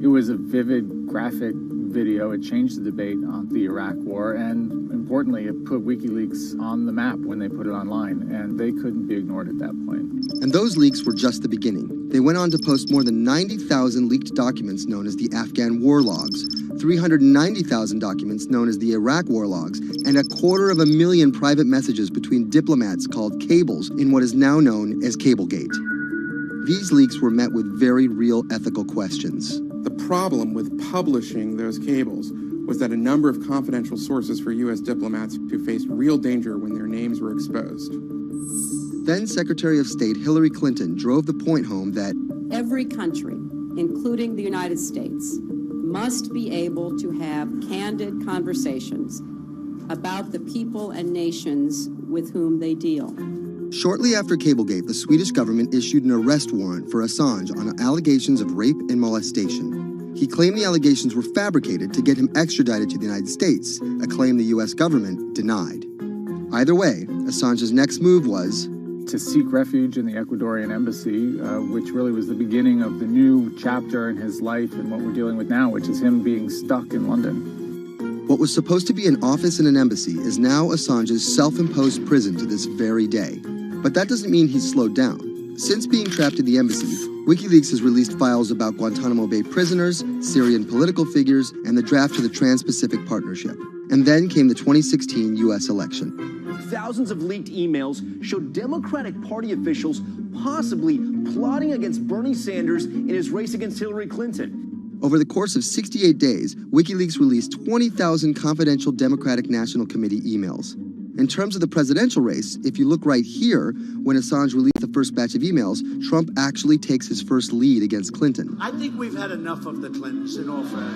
Speaker 3: It was a vivid, graphic video. It changed the debate on the Iraq War, and importantly, it put WikiLeaks on the map when they put it online, and they couldn't be ignored at that point.
Speaker 2: And those leaks were just the beginning. They went on to post more than 90,000 leaked documents known as the Afghan war logs, 390,000 documents known as the Iraq war logs, and 250,000 private messages between diplomats called cables in what is now known as Cablegate. These leaks were met with very real ethical questions.
Speaker 13: The problem with publishing those cables was that a number of confidential sources for U.S. diplomats who faced real danger when their names were exposed.
Speaker 2: Then Secretary of State Hillary Clinton drove the point home that
Speaker 8: every country, including the United States, must be able to have candid conversations about the people and nations with whom they deal.
Speaker 2: Shortly after Cablegate, the Swedish government issued an arrest warrant for Assange on allegations of rape and molestation. He claimed the allegations were fabricated to get him extradited to the United States, a claim the U.S. government denied. Either way, Assange's next move was
Speaker 3: to seek refuge in the Ecuadorian embassy, which really was the beginning of the new chapter in his life and what we're dealing with now, which is him being stuck in London.
Speaker 2: What was supposed to be an office in an embassy is now Assange's self-imposed prison to this very day. But that doesn't mean he's slowed down. Since being trapped in the embassy, WikiLeaks has released files about Guantanamo Bay prisoners, Syrian political figures, and the draft to the Trans-Pacific Partnership. And then came the 2016 U.S. election.
Speaker 16: Thousands of leaked emails showed Democratic Party officials possibly plotting against Bernie Sanders in his race against Hillary Clinton.
Speaker 2: Over the course of 68 days, WikiLeaks released 20,000 confidential Democratic National Committee emails. In terms of the presidential race, if you look right here, when Assange released the first batch of emails, Trump actually takes his first lead against Clinton.
Speaker 17: I think we've had enough of the Clintons, in all fairness.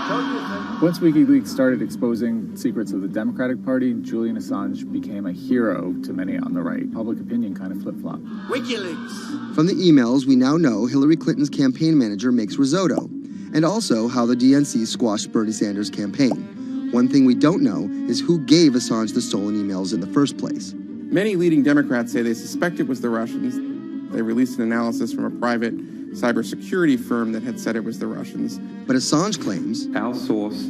Speaker 17: Don't you think?
Speaker 3: Once WikiLeaks started exposing secrets of the Democratic Party, Julian Assange became a hero to many on the right. Public opinion kind of flip-flopped.
Speaker 17: WikiLeaks.
Speaker 2: From the emails, we now know Hillary Clinton's campaign manager makes risotto, and also how the DNC squashed Bernie Sanders' campaign. One thing we don't know is who gave Assange the stolen emails in the first place.
Speaker 13: Many leading Democrats say they suspect it was the Russians. They released an analysis from a private cybersecurity firm that had said it was the Russians.
Speaker 2: But Assange claims
Speaker 18: our source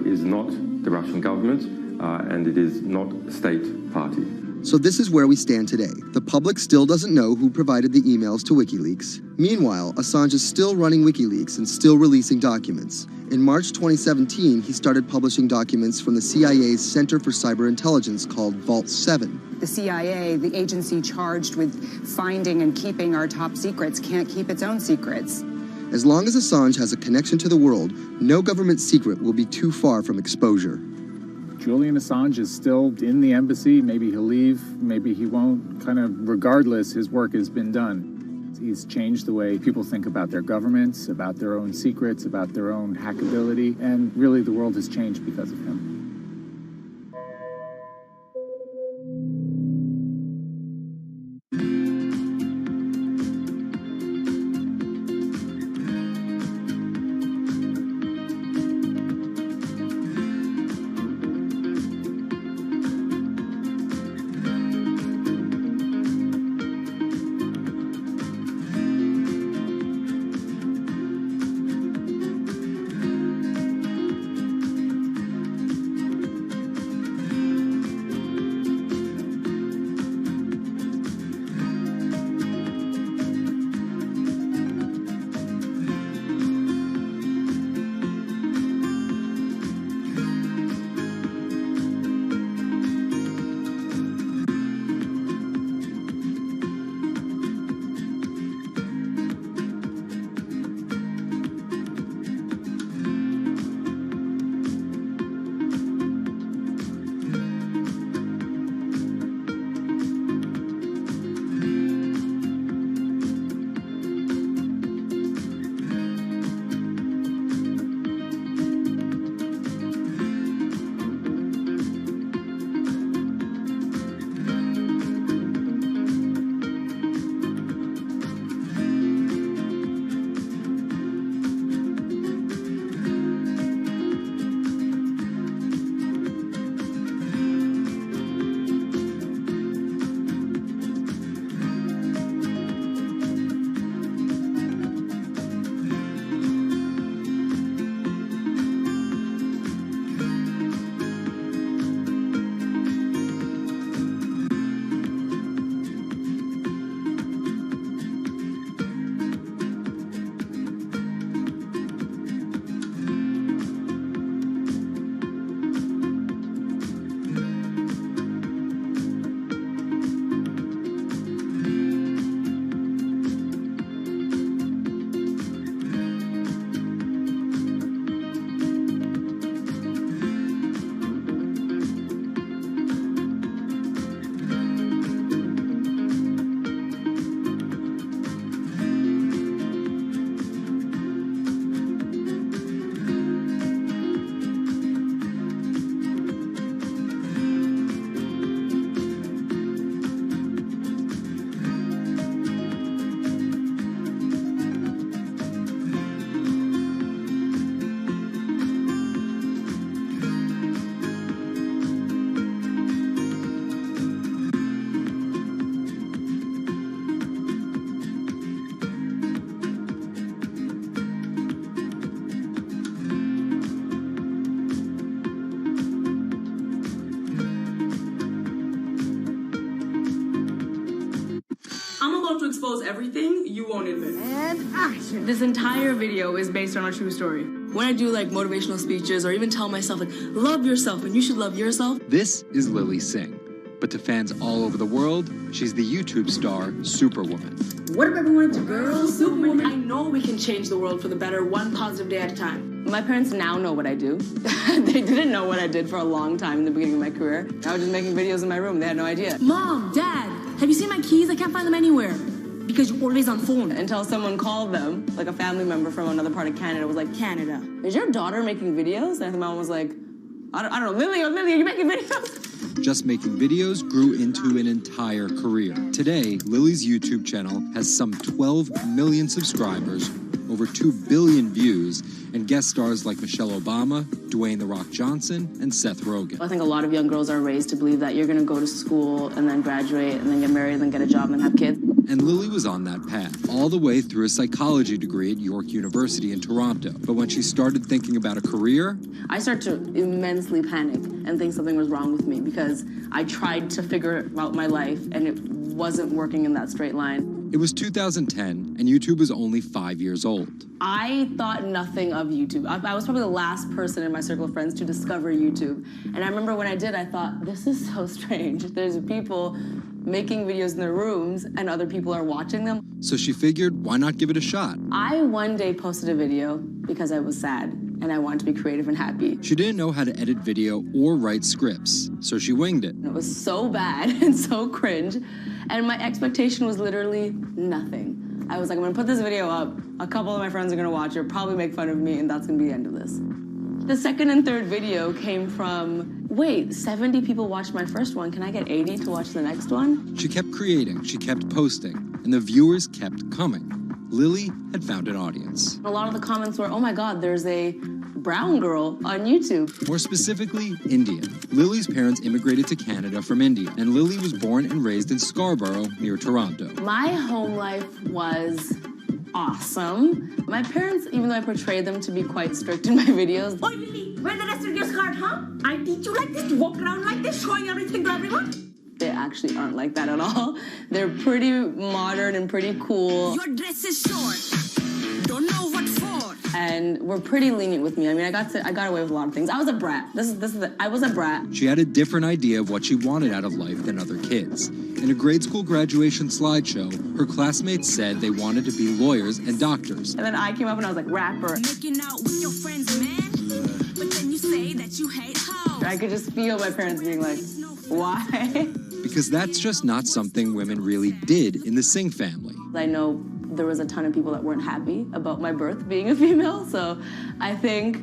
Speaker 18: is not the Russian government, and it is not a state party.
Speaker 2: So this is where we stand today. The public still doesn't know who provided the emails to WikiLeaks. Meanwhile, Assange is still running WikiLeaks and still releasing documents. In March 2017, he started publishing documents from the CIA's Center for Cyber Intelligence called Vault 7.
Speaker 19: The CIA, the agency charged with finding and keeping our top secrets, can't keep its own secrets.
Speaker 2: As long as Assange has a connection to the world, no government secret will be too far from exposure.
Speaker 3: Julian Assange is still in the embassy. Maybe he'll leave, maybe he won't. Kind of regardless, his work has been done. He's changed the way people think about their governments, about their own secrets, about their own hackability, and really the world has changed because of him.
Speaker 20: to expose everything you won't admit. And action. This entire video is based on a true story. When I do like motivational speeches or even tell myself like, love yourself and you should love yourself.
Speaker 21: This is Lily Singh, But to fans all over the world, she's the YouTube star Superwoman.
Speaker 20: What up, everyone? It's your girl, Superwoman. I know we can change the world for the better, one positive day at a time.
Speaker 22: My parents now know what I do. They didn't know what I did for a long time in the beginning of my career. I was just making videos in my room. They had no idea.
Speaker 20: Mom, Dad, have you seen my keys? I can't find them anywhere. Because you're always on phone.
Speaker 22: Until someone called them, like a family member from another part of Canada, was like, Canada, is your daughter making videos? And the mom was like, I don't know, Lily, are you making videos?
Speaker 21: Just making videos grew into an entire career. Today, Lily's YouTube channel has some 12 million subscribers, over 2 billion views, and guest stars like Michelle Obama, Dwayne "The Rock" Johnson, and Seth Rogen.
Speaker 22: I think a lot of young girls are raised to believe that you're going to go to school and then graduate and then get married and then get a job and then have kids.
Speaker 21: And Lily was on that path, all the way through a psychology degree at York University in Toronto. But when she started thinking about a career,
Speaker 22: I started to immensely panic and think something was wrong with me because I tried to figure out my life and it wasn't working in that straight line.
Speaker 21: It was 2010, and YouTube was only 5 years old.
Speaker 22: I thought nothing of YouTube. I was probably the last person in my circle of friends to discover YouTube. And I remember when I did, I thought, this is so strange. There's people making videos in their rooms, and other people are watching them.
Speaker 21: So she figured, why not give it a shot?
Speaker 22: I one day posted a video because I was sad, and I wanted to be creative and happy.
Speaker 21: She didn't know how to edit video or write scripts, so she winged it.
Speaker 22: It was so bad and so cringe. And my expectation was literally nothing. I was like, I'm gonna put this video up, a couple of my friends are gonna watch it, probably make fun of me, and that's gonna be the end of this. The second and third video came from, wait, 70 people watched my first one, can I get 80 to watch the next one?
Speaker 21: She kept creating, she kept posting, and the viewers kept coming. Lily had found an audience.
Speaker 22: A lot of the comments were, oh my God, there's a brown girl on YouTube.
Speaker 21: More specifically, Indian. Lily's parents immigrated to Canada from India, and Lily was born and raised in Scarborough, near Toronto.
Speaker 22: My home life was awesome. My parents, even though I portrayed them to be quite strict in my videos.
Speaker 20: Oi, Lily, where the rest of your skirt, huh? I teach you like this, to walk around like this, showing everything to everyone?
Speaker 22: They actually aren't like that at all. They're pretty modern and pretty cool.
Speaker 20: Your dress is short. Don't know what for.
Speaker 22: And were pretty lenient with me. I mean, I got away with a lot of things. I was a brat. I was a brat.
Speaker 21: She had a different idea of what she wanted out of life than other kids. In a grade school graduation slideshow, her classmates said they wanted to be lawyers and doctors.
Speaker 22: And then I came up and I was like, rapper.
Speaker 20: Making out with your friends, man. But then you say that you hate hoes.
Speaker 22: I could just feel my parents being like, why?
Speaker 21: Because that's just not something women really did in the Singh family.
Speaker 22: I know there was a ton of people that weren't happy about my birth being a female, so I think,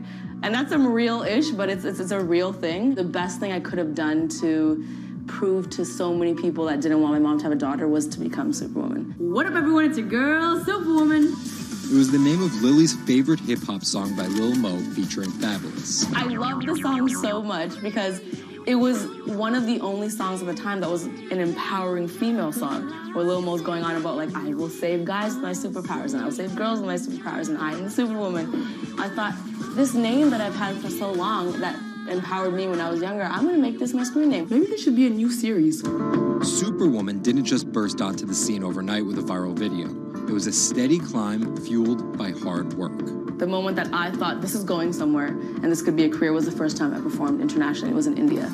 Speaker 22: and that's some real-ish, but it's a real thing. The best thing I could have done to prove to so many people that didn't want my mom to have a daughter was to become Superwoman.
Speaker 20: What up, everyone? It's your girl, Superwoman.
Speaker 21: It was the name of Lily's favorite hip-hop song by Lil Mo featuring Fabulous.
Speaker 22: I love the song so much because it was one of the only songs at the time that was an empowering female song, where Lil Mo's going on about, like, I will save guys with my superpowers, and I will save girls with my superpowers, and I am the Superwoman. I thought, this name that I've had for so long that empowered me when I was younger, I'm gonna make this my screen name. Maybe this should be a new series.
Speaker 21: Superwoman didn't just burst onto the scene overnight with a viral video. It was a steady climb fueled by hard work.
Speaker 22: The moment that I thought this is going somewhere and this could be a career was the first time I performed internationally. It was in India.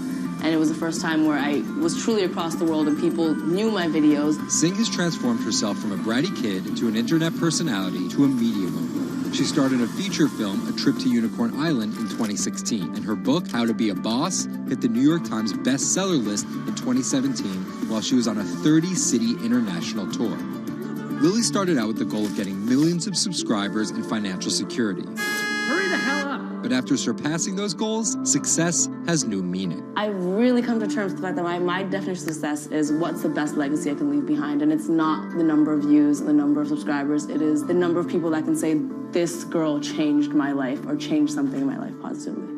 Speaker 22: And it was the first time where I was truly across the world and people knew my videos.
Speaker 21: Singh has transformed herself from a bratty kid to an internet personality to a media mogul. She starred in a feature film, A Trip to Unicorn Island, in 2016. And her book, How to Be a Boss, hit the New York Times bestseller list in 2017 while she was on a 30-city international tour. Lily started out with the goal of getting millions of subscribers and financial security.
Speaker 20: Hurry the hell up!
Speaker 21: But after surpassing those goals, success has new meaning.
Speaker 22: I've really come to terms with the fact that my definition of success is what's the best legacy I can leave behind. And it's not the number of views, the number of subscribers. It is the number of people that can say, this girl changed my life or changed something in my life positively.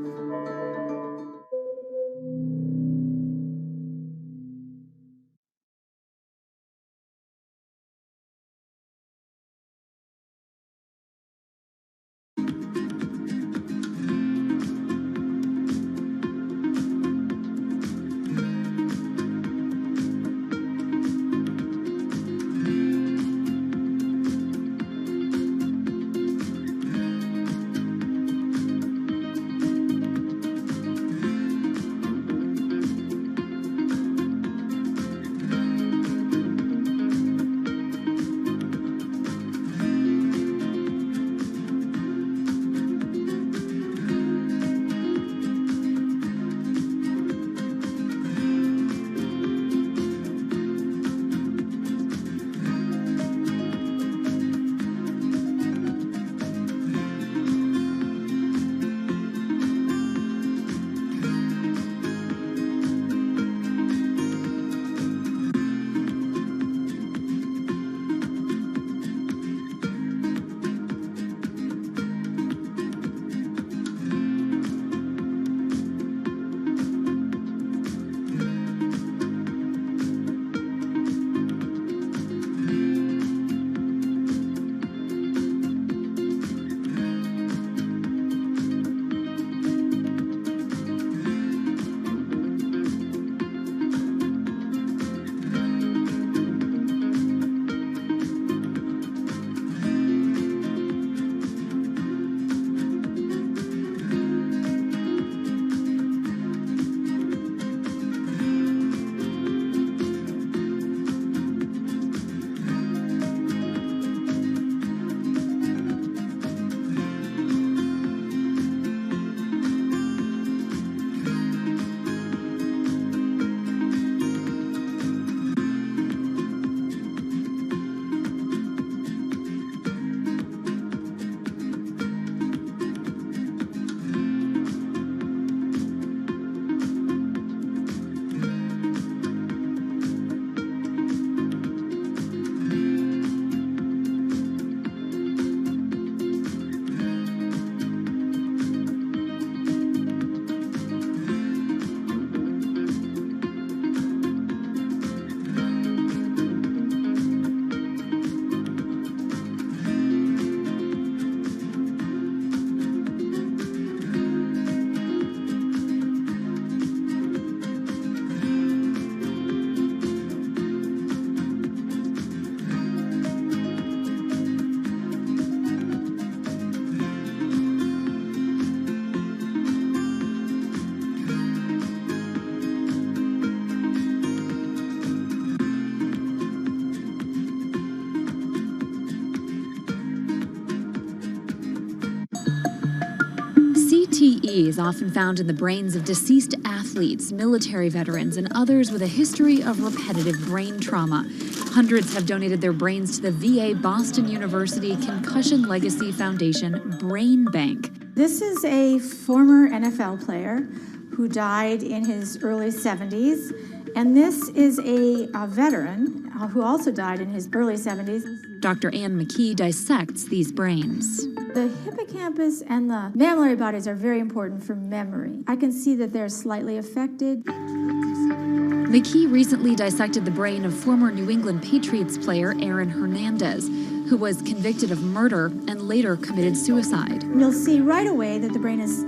Speaker 1: CTE is often found in the brains of deceased athletes, military veterans, and others with a history of repetitive brain trauma. Hundreds have donated their brains to the VA Boston University Concussion Legacy Foundation Brain Bank.
Speaker 9: This is a former NFL player who died in his early 70s, and this is a veteran who also died in his early 70s.
Speaker 1: Dr. Ann McKee dissects these brains.
Speaker 9: The hippocampus and the mammillary bodies are very important for memory. I can see that they're slightly affected.
Speaker 1: McKee recently dissected the brain of former New England Patriots player Aaron Hernandez, who was convicted of murder and later committed suicide.
Speaker 9: You'll see right away that the brain is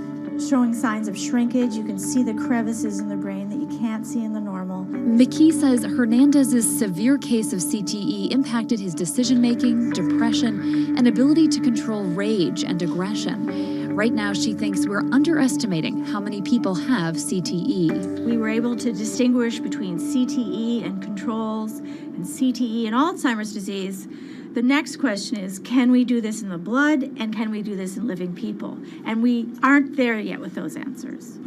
Speaker 9: showing signs of shrinkage. You can see the crevices in the brain that you can't see in the normal.
Speaker 1: McKee says Hernandez's severe case of CTE impacted his decision-making, depression, and ability to control rage and aggression. Right now, she thinks we're underestimating how many people have CTE.
Speaker 9: We were able to distinguish between CTE and controls and CTE and Alzheimer's disease. The next question is, can we do this in the blood, and can we do this in living people? And we aren't there yet with those answers.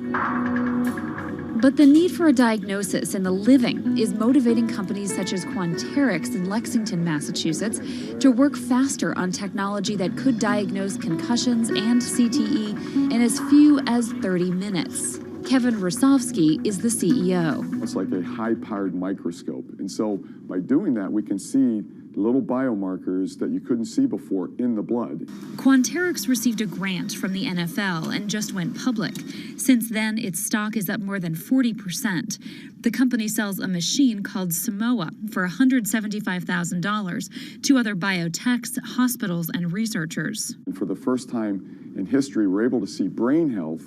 Speaker 1: But the need for a diagnosis in the living is motivating companies such as Quanterix in Lexington, Massachusetts, to work faster on technology that could diagnose concussions and CTE in as few as 30 minutes. Kevin Rosovsky is the CEO.
Speaker 23: It's like a high-powered microscope. And so by doing that, we can see little biomarkers that you couldn't see before in the blood.
Speaker 1: Quanterix received a grant from the NFL and just went public. Since then, its stock is up more than 40%. The company sells a machine called Simoa for $175,000 to other biotechs, hospitals, and researchers.
Speaker 23: And for the first time in history, we're able to see brain health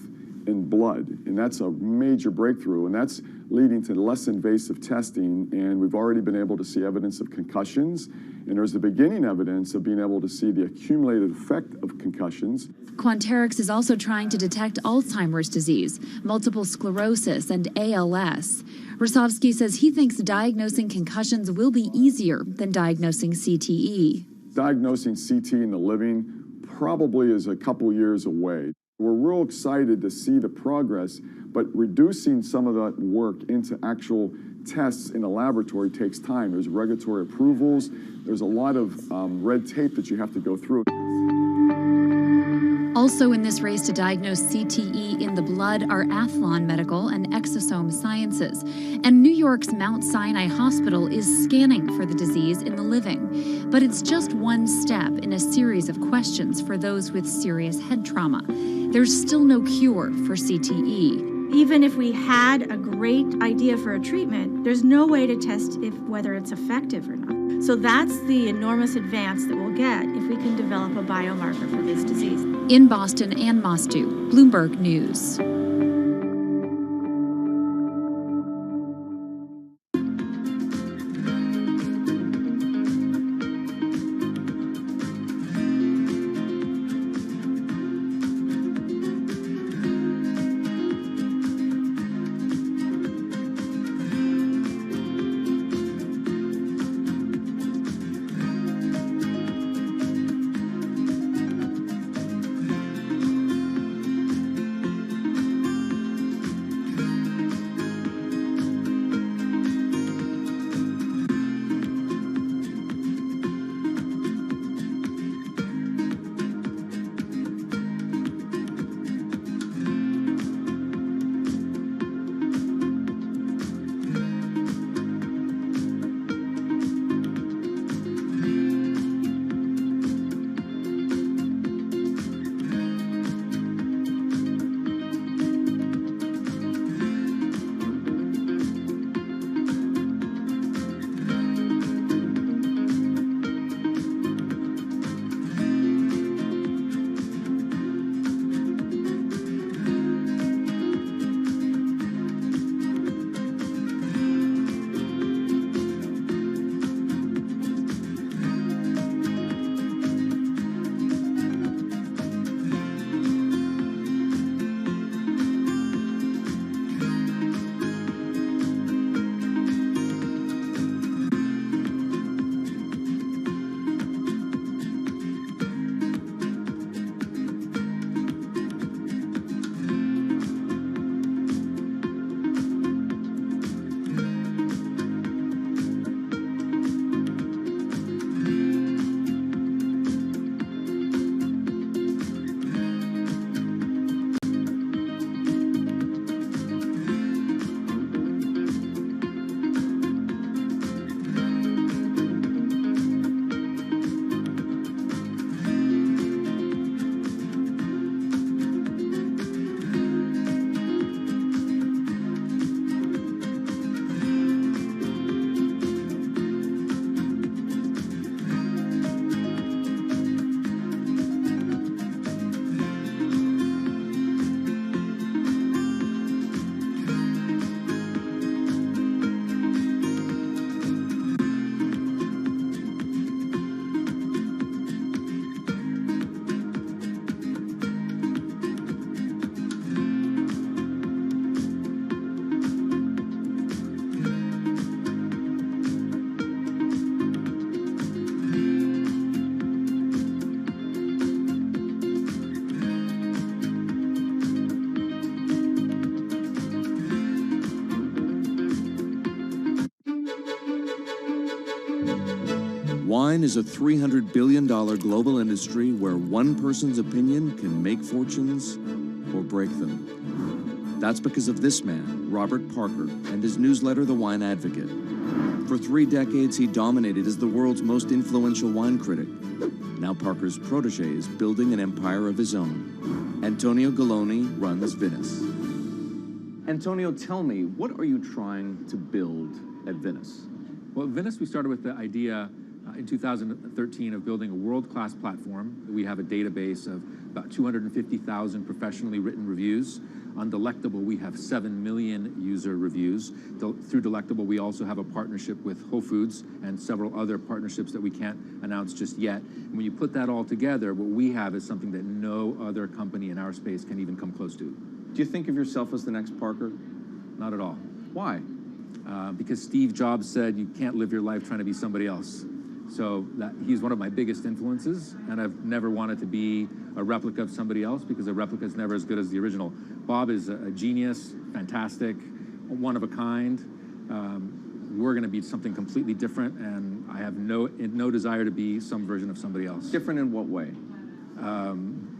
Speaker 23: in blood, and that's a major breakthrough, and that's leading to less invasive testing, and we've already been able to see evidence of concussions, and there's the beginning evidence of being able to see the accumulated effect of concussions.
Speaker 1: Quanterix is also trying to detect Alzheimer's disease, multiple sclerosis, and ALS. Rosovsky says he thinks diagnosing concussions will be easier than diagnosing CTE.
Speaker 23: Diagnosing CT in the living probably is a couple years away. We're real excited to see the progress, but reducing some of that work into actual tests in a laboratory takes time. There's regulatory approvals. There's a lot of red tape that you have to go through.
Speaker 1: Also in this race to diagnose CTE in the blood are Athlon Medical and Exosome Sciences. And New York's Mount Sinai Hospital is scanning for the disease in the living. But it's just one step in a series of questions for those with serious head trauma. There's still no cure for CTE.
Speaker 9: Even if we had a great idea for a treatment, there's no way to test whether it's effective or not. So that's the enormous advance that we'll get if we can develop a biomarker for this disease.
Speaker 1: In Boston, Ann Mostu, Bloomberg News.
Speaker 12: Wine is a $300 billion global industry where one person's opinion can make fortunes or break them. That's because of this man, Robert Parker, and his newsletter, The Wine Advocate. For 3 decades, he dominated as the world's most influential wine critic. Now Parker's protege is building an empire of his own. Antonio Galloni runs Venice.
Speaker 11: Antonio, tell me, what are you trying to build at Venice?
Speaker 3: Well, at Venice, we started with the idea in 2013 of building a world-class platform. We have a database of about 250,000 professionally written reviews. On Delectable, we have 7 million user reviews. Through Delectable, we also have a partnership with Whole Foods and several other partnerships that we can't announce just yet. And when you put that all together, what we have is something that no other company in our space can even come close to.
Speaker 11: Do you think of yourself as the next Parker?
Speaker 3: Not at all.
Speaker 11: Why?
Speaker 3: Because Steve Jobs said you can't live your life trying to be somebody else. So he's one of my biggest influences, and I've never wanted to be a replica of somebody else because a replica is never as good as the original. Bob is a genius, fantastic, one of a kind. We're going to be something completely different, and I have no desire to be some version of somebody else.
Speaker 11: Different in what way?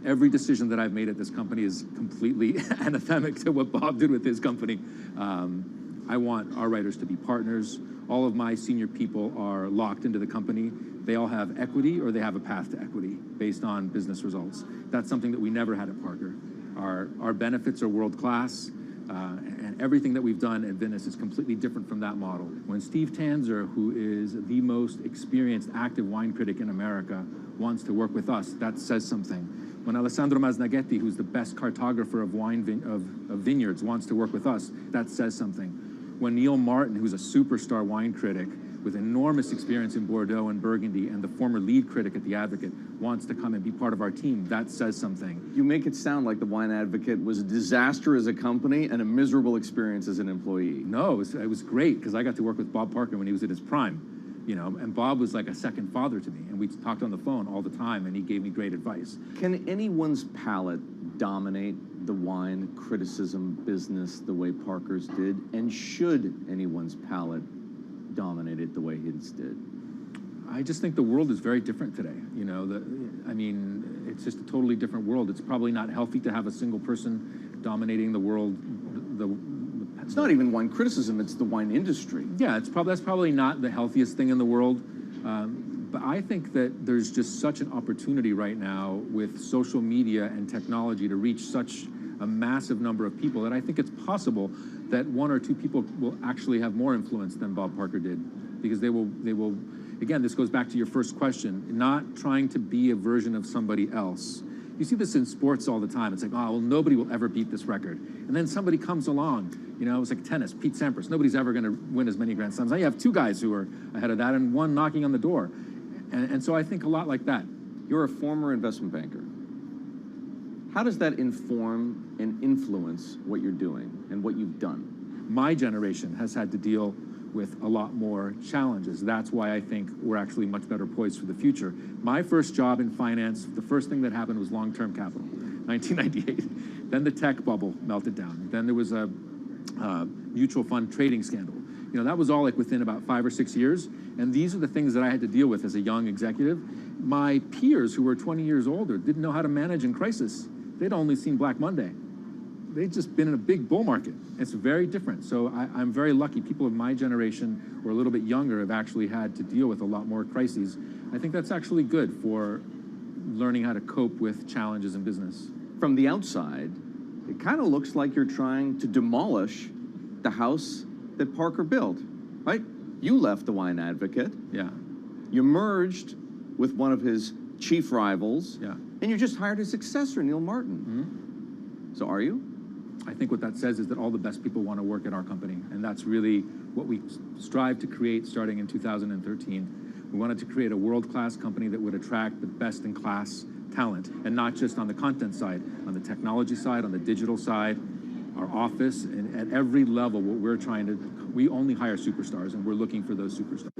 Speaker 3: Every decision that I've made at this company is completely anathemic to what Bob did with his company. I want our writers to be partners. All of my senior people are locked into the company. They all have equity or they have a path to equity based on business results. That's something that we never had at Parker. Our benefits are world-class, and everything that we've done at Venice is completely different from that model. When Steve Tanzer, who is the most experienced active wine critic in America, wants to work with us, that says something. When Alessandro Masnaghetti, who's the best cartographer of vineyards, wants to work with us, that says something. When Neil Martin, who's a superstar wine critic with enormous experience in Bordeaux and Burgundy and the former lead critic at The Advocate, wants to come and be part of our team, that says something.
Speaker 11: You make it sound like The Wine Advocate was a disaster as a company and a miserable experience as an employee.
Speaker 3: No, it was great because I got to work with Bob Parker when he was at his prime, you know, and Bob was like a second father to me, and we talked on the phone all the time, and he gave me great advice.
Speaker 11: Can anyone's palate dominate the wine criticism business the way Parker's did? And should anyone's palate dominate it the way his did?
Speaker 3: I just think the world is very different today. You know, it's just a totally different world. It's probably not healthy to have a single person dominating the world.
Speaker 11: It's not even wine criticism, it's the wine industry.
Speaker 3: Yeah, that's probably not the healthiest thing in the world. But I think that there's just such an opportunity right now with social media and technology to reach such a massive number of people that I think it's possible that 1 or 2 people will actually have more influence than Bob Parker did, because they will, again, this goes back to your first question, not trying to be a version of somebody else. You see this in sports all the time. It's like, oh, well, nobody will ever beat this record. And then somebody comes along, you know, it was like tennis, Pete Sampras. Nobody's ever going to win as many Grand Slams. Now you have 2 guys who are ahead of that and 1 knocking on the door. And so I think a lot like that.
Speaker 11: You're a former investment banker. How does that inform and influence what you're doing and what you've done?
Speaker 3: My generation has had to deal with a lot more challenges. That's why I think we're actually much better poised for the future. My first job in finance, the first thing that happened was long-term capital, 1998. Then the tech bubble melted down. Then there was a mutual fund trading scandal. You know, that was all like within about 5 or 6 years. And these are the things that I had to deal with as a young executive. My peers who were 20 years older didn't know how to manage in crisis. They'd only seen Black Monday. They'd just been in a big bull market. It's very different. So I'm very lucky. People of my generation or a little bit younger have actually had to deal with a lot more crises. I think that's actually good for learning how to cope with challenges in business.
Speaker 11: From the outside, it kind of looks like you're trying to demolish the house that Parker built, right? You left The Wine Advocate.
Speaker 3: Yeah.
Speaker 11: You merged with one of his chief rivals.
Speaker 3: Yeah.
Speaker 11: And you just hired his successor, Neil Martin.
Speaker 3: Mm-hmm.
Speaker 11: So are you?
Speaker 3: I think what that says is that all the best people want to work at our company. And that's really what we strive to create starting in 2013. We wanted to create a world-class company that would attract the best-in-class talent, and not just on the content side, on the technology side, on the digital side, our office, and at every level, what we're trying to, we only hire superstars, and we're looking for those superstars.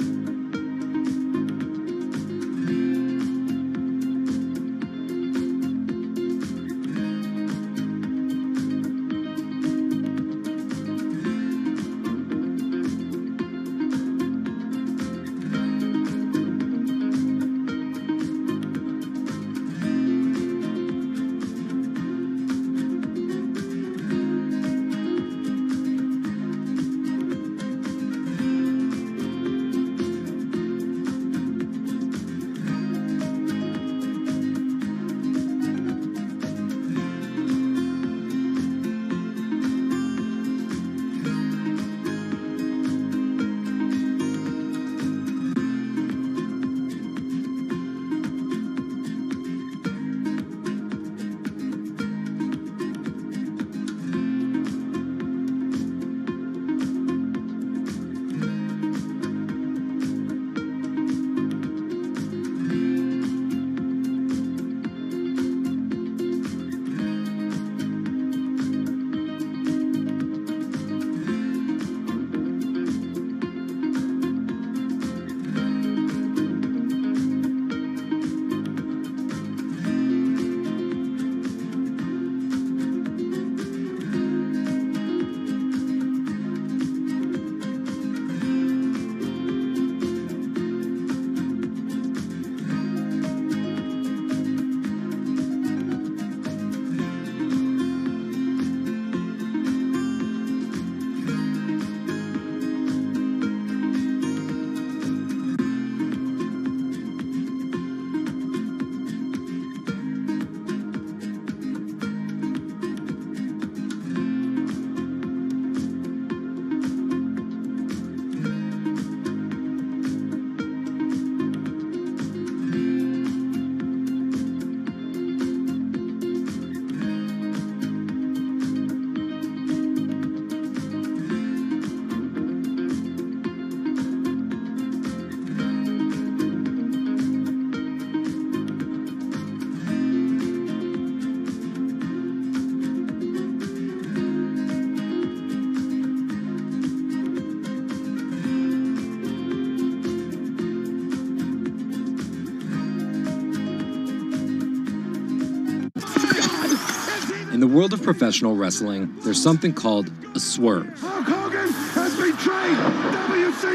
Speaker 21: In the world of professional wrestling, there's something called a swerve.
Speaker 17: Hulk Hogan has betrayed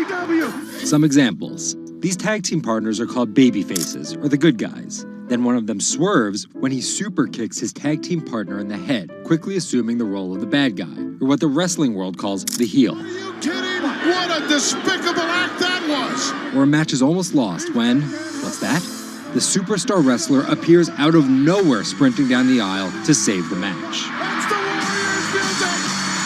Speaker 17: WCW!
Speaker 21: Some examples. These tag team partners are called babyfaces, or the good guys. Then one of them swerves when he super kicks his tag team partner in the head, quickly assuming the role of the bad guy, or what the wrestling world calls the heel.
Speaker 17: Are you kidding? What a despicable act that was!
Speaker 21: Or a match is almost lost when, what's that? The superstar wrestler appears out of nowhere sprinting down the aisle to save the match.
Speaker 17: That's the Warriors music!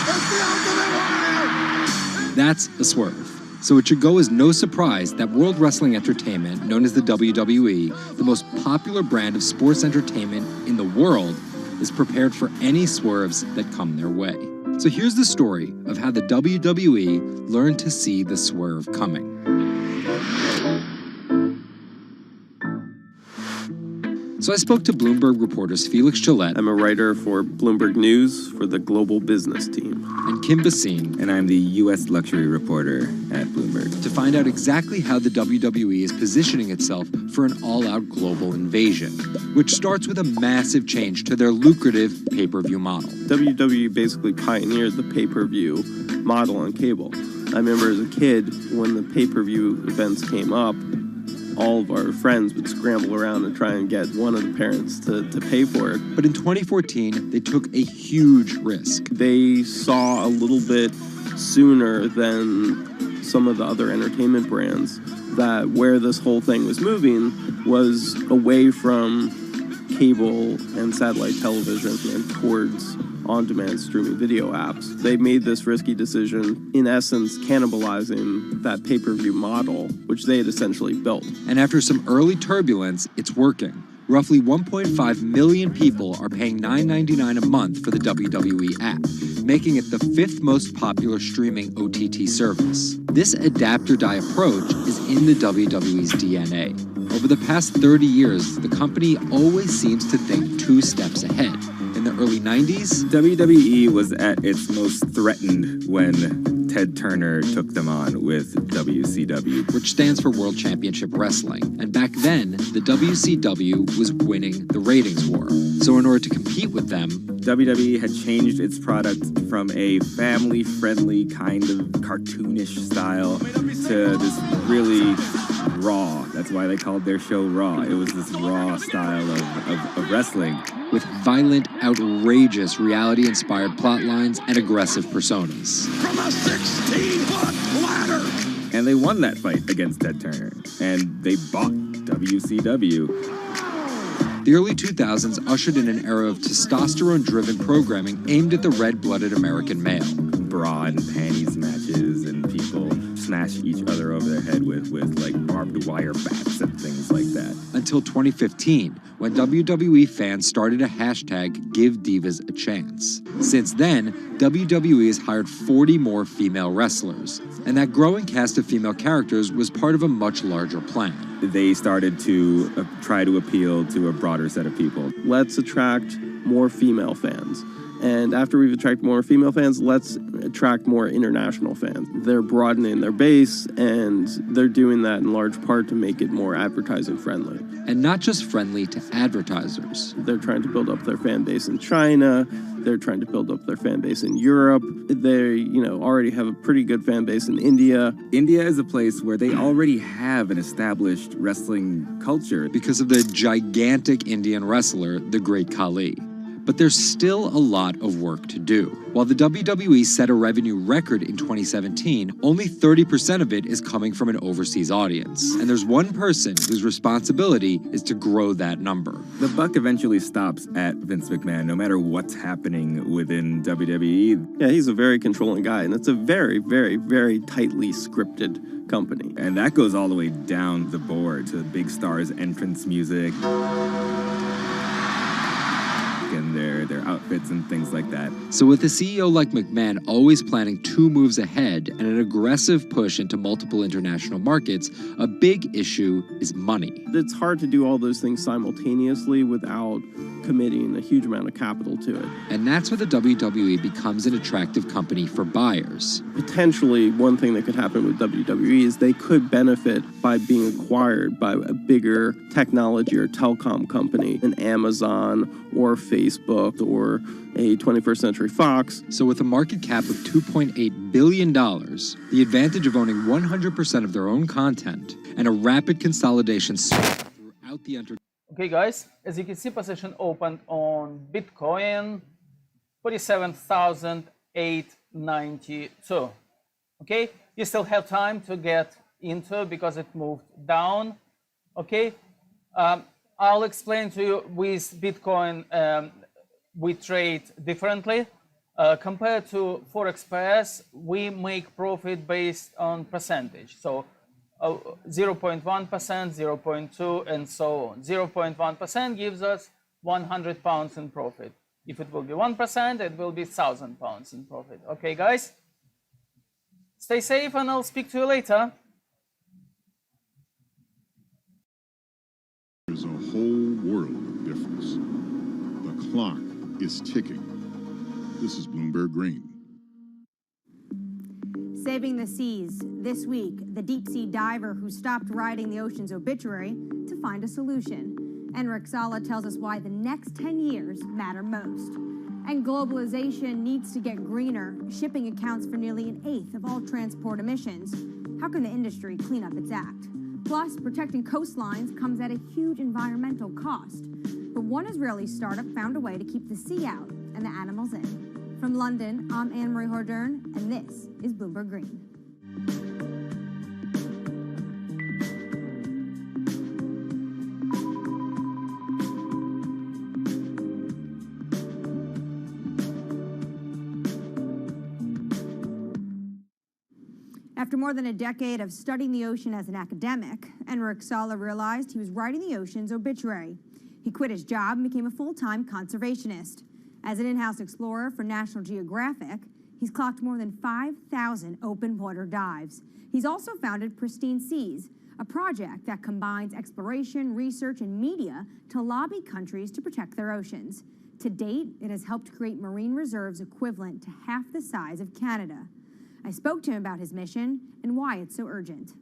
Speaker 17: That's the Ultimate Warrior!
Speaker 21: That's a swerve. So it should go as no surprise that World Wrestling Entertainment, known as the WWE, the most popular brand of sports entertainment in the world, is prepared for any swerves that come their way. So here's the story of how the WWE learned to see the swerve coming. So I spoke to Bloomberg reporters Felix Gillette.
Speaker 5: I'm a writer for Bloomberg News for the global business team.
Speaker 21: And Kim Basine.
Speaker 10: And I'm the U.S. luxury reporter at Bloomberg.
Speaker 21: To find out exactly how the WWE is positioning itself for an all-out global invasion, which starts with a massive change to their lucrative pay-per-view model.
Speaker 5: WWE basically pioneered the pay-per-view model on cable. I remember as a kid, when the pay-per-view events came up, all of our friends would scramble around and try and get one of the parents to pay for it.
Speaker 21: But in 2014, they took a huge risk.
Speaker 5: They saw a little bit sooner than some of the other entertainment brands that where this whole thing was moving was away from cable and satellite television and towards on-demand streaming video apps. They made this risky decision, in essence, cannibalizing that pay-per-view model, which they had essentially built.
Speaker 21: And after some early turbulence, it's working. Roughly 1.5 million people are paying $9.99 a month for the WWE app, making it the 5th most popular streaming OTT service. This adapt-or-die approach is in the WWE's DNA. Over the past 30 years, the company always seems to think 2 steps ahead. In the early 90s,
Speaker 10: WWE was at its most threatened when Ted Turner took them on with WCW,
Speaker 21: which stands for World Championship Wrestling. And back then, the WCW was winning the ratings war. So in order to compete with them,
Speaker 10: WWE had changed its product from a family-friendly kind of cartoonish style to this really raw. That's why they called their show Raw. It was this raw style of wrestling.
Speaker 21: With violent, outrageous, reality-inspired plot lines and aggressive personas.
Speaker 17: From a 16-foot ladder!
Speaker 10: And they won that fight against Ted Turner. And they bought WCW.
Speaker 21: The early 2000s ushered in an era of testosterone-driven programming aimed at the red-blooded American male.
Speaker 10: Bra and panties matches, and people smash each other over their head with like barbed wire bats and things like that.
Speaker 21: Until 2015, when WWE fans started a hashtag Give Divas a Chance. Since then, WWE has hired 40 more female wrestlers, and that growing cast of female characters was part of a much larger plan.
Speaker 10: They started to try to appeal to a broader set of people.
Speaker 5: Let's attract more female fans. And after we've attracted more female fans, let's attract more international fans. They're broadening their base, and they're doing that in large part to make it more advertising friendly.
Speaker 21: And not just friendly to advertisers.
Speaker 5: They're trying to build up their fan base in China. They're trying to build up their fan base in Europe. They, already have a pretty good fan base in India.
Speaker 10: India is a place where they already have an established wrestling culture.
Speaker 21: Because of the gigantic Indian wrestler, the Great Khali. But there's still a lot of work to do. While the WWE set a revenue record in 2017, only 30% of it is coming from an overseas audience. And there's one person whose responsibility is to grow that number.
Speaker 10: The buck eventually stops at Vince McMahon, no matter what's happening within WWE.
Speaker 5: Yeah, he's a very controlling guy, and it's a very, very, very tightly scripted company.
Speaker 10: And that goes all the way down the board to big stars' entrance music. And their outfits and things like that.
Speaker 21: So with a CEO like McMahon always planning 2 moves ahead and an aggressive push into multiple international markets, a big issue is money.
Speaker 5: It's hard to do all those things simultaneously without committing a huge amount of capital to it.
Speaker 21: And that's where the WWE becomes an attractive company for buyers.
Speaker 5: Potentially, one thing that could happen with WWE is they could benefit by being acquired by a bigger technology or telecom company, an Amazon or Facebook Facebook or a 21st Century Fox.
Speaker 21: So with a market cap of $2.8 billion, the advantage of owning 100% of their own content, and a rapid consolidation throughout the entertainment.
Speaker 6: Okay, guys, as you can see, position opened on Bitcoin, 47,892. Okay, you still have time to get into because it moved down. Okay, I'll explain to you with Bitcoin, we trade differently. Compared to Forex pairs, we make profit based on percentage. So 0.1%, 0.2, and so on. 0.1% gives us 100 pounds in profit. If it will be 1%, it will be 1,000 pounds in profit. Okay, guys? Stay safe, and I'll speak to you later.
Speaker 14: There's a whole world of difference. The clock is ticking. This is Bloomberg Green.
Speaker 15: Saving the seas. This week, the deep-sea diver who stopped writing the ocean's obituary to find a solution. Enric Sala tells us why the next 10 years matter most. And globalization needs to get greener. Shipping accounts for nearly an eighth of all transport emissions. How can the industry clean up its act? Plus, protecting coastlines comes at a huge environmental cost. But one Israeli startup found a way to keep the sea out and the animals in. From London, I'm Anne-Marie Hordern, and this is Bloomberg Green. After more than a decade of studying the ocean as an academic, Enric Sala realized he was writing the ocean's obituary. He quit his job and became a full-time conservationist. As an in-house explorer for National Geographic, he's clocked more than 5,000 open water dives. He's also founded Pristine Seas, a project that combines exploration, research, and media to lobby countries to protect their oceans. To date, it has helped create marine reserves equivalent to half the size of Canada. I spoke to him about his mission and why it's so urgent.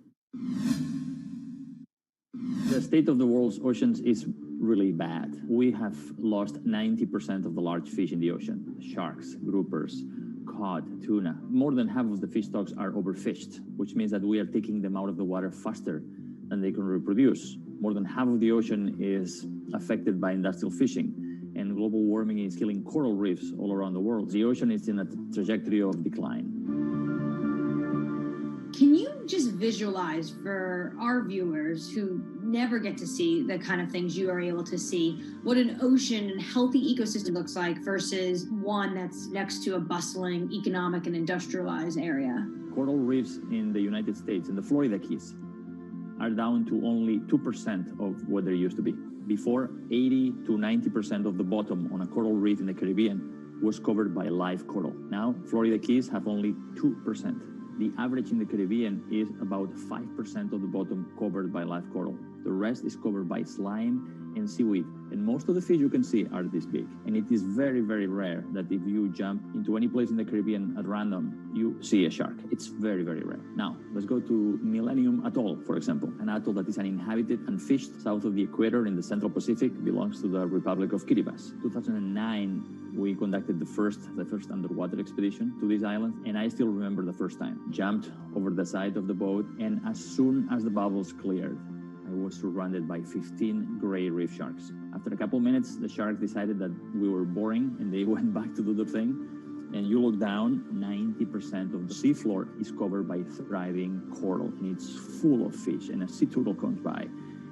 Speaker 24: The state of the world's oceans is really bad. We have lost 90% of the large fish in the ocean. Sharks, groupers, cod, tuna. More than half of the fish stocks are overfished, which means that we are taking them out of the water faster than they can reproduce. More than half of the ocean is affected by industrial fishing, and global warming is killing coral reefs all around the world. The ocean is in a trajectory of decline.
Speaker 25: Can you just visualize for our viewers who never get to see the kind of things you are able to see, what an ocean and healthy ecosystem looks like versus one that's next to a bustling economic and industrialized area?
Speaker 24: Coral reefs in the United States, in the Florida Keys, are down to only 2% of what they used to be. Before, 80 to 90% of the bottom on a coral reef in the Caribbean was covered by live coral. Now, Florida Keys have only 2%. The average in the Caribbean is about 5% of the bottom covered by live coral. The rest is covered by slime and seaweed. And most of the fish you can see are this big. And it is very, very rare that if you jump into any place in the Caribbean at random, you see a shark. It's very, very rare. Now, let's go to Millennium Atoll, for example. An atoll that is uninhabited and fished south of the equator in the Central Pacific, belongs to the Republic of Kiribati. 2009, we conducted the first underwater expedition to this island, and I still remember the first time. Jumped over the side of the boat, and as soon as the bubbles cleared, I was surrounded by 15 gray reef sharks. After a couple minutes, the sharks decided that we were boring, and they went back to do their thing. And you look down, 90% of the seafloor is covered by thriving coral, and it's full of fish, and a sea turtle comes by.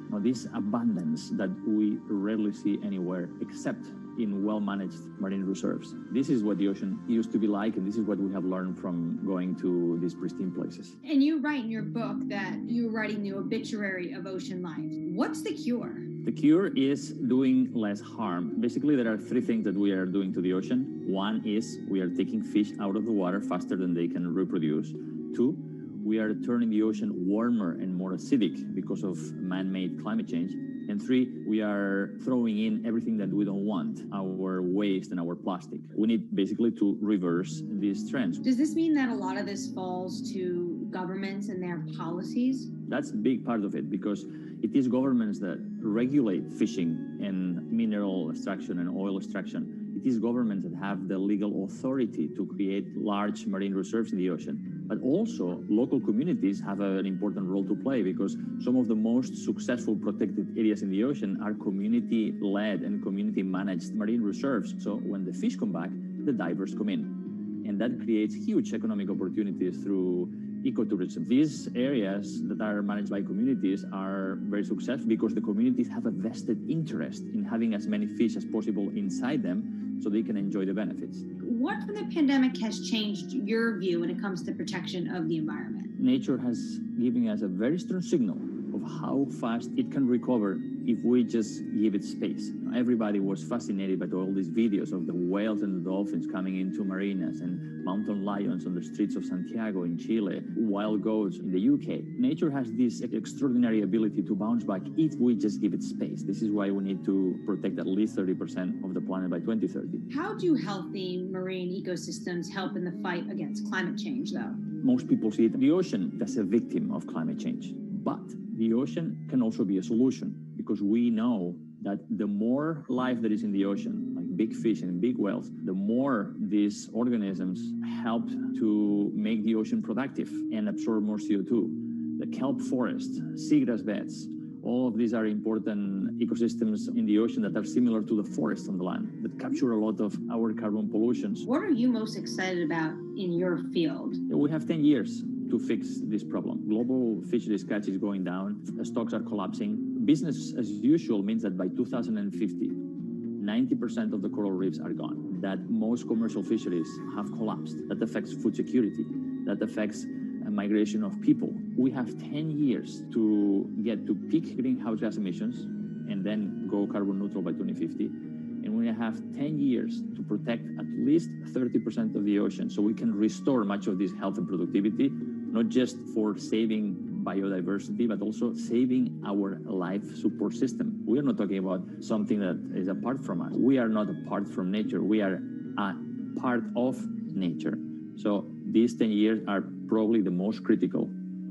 Speaker 24: Now, this abundance that we rarely see anywhere except in well-managed marine reserves. This is what the ocean used to be like, and this is what we have learned from going to these pristine places.
Speaker 25: And you write in your book that you're writing the obituary of ocean life. What's the cure?
Speaker 24: The cure is doing less harm. Basically, there are three things that we are doing to the ocean. One is we are taking fish out of the water faster than they can reproduce. Two, we are turning the ocean warmer and more acidic because of man-made climate change. And three, we are throwing in everything that we don't want, our waste and our plastic. We need basically to reverse these trends.
Speaker 25: Does this mean that a lot of this falls to governments and their policies?
Speaker 24: That's a big part of it, because it is governments that regulate fishing and mineral extraction and oil extraction. It is governments that have the legal authority to create large marine reserves in the ocean. But also, local communities have an important role to play because some of the most successful protected areas in the ocean are community-led and community-managed marine reserves. So when the fish come back, the divers come in. And that creates huge economic opportunities through ecotourism. These areas that are managed by communities are very successful because the communities have a vested interest in having as many fish as possible inside them so they can enjoy the benefits.
Speaker 25: What from the pandemic has changed your view when it comes to protection of the environment?
Speaker 24: Nature has given us a very strong signal of how fast it can recover if we just give it space. Everybody was fascinated by all these videos of the whales and the dolphins coming into marinas and mountain lions on the streets of Santiago in Chile, wild goats in the UK. Nature has this extraordinary ability to bounce back if we just give it space. This is why we need to protect at least 30% of the planet by 2030.
Speaker 25: How do healthy marine ecosystems help in the fight against climate change, though?
Speaker 24: Most people see the ocean as a victim of climate change, but the ocean can also be a solution because we know that the more life that is in the ocean, like big fish and big whales, the more these organisms help to make the ocean productive and absorb more CO2. The kelp forest, seagrass beds, all of these are important ecosystems in the ocean that are similar to the forest on the land that capture a lot of our carbon pollutions.
Speaker 25: What are you most excited about in your field?
Speaker 24: We have 10 years to fix this problem. Global fisheries catch is going down, stocks are collapsing. Business as usual means that by 2050, 90% of the coral reefs are gone, that most commercial fisheries have collapsed. That affects food security, that affects migration of people. We have 10 years to get to peak greenhouse gas emissions and then go carbon neutral by 2050. And we have 10 years to protect at least 30% of the ocean so we can restore much of this health and productivity, not just for saving biodiversity, but also saving our life support system. We are not talking about something that is apart from us. We are not apart from nature. We are a part of nature. So these 10 years are probably the most critical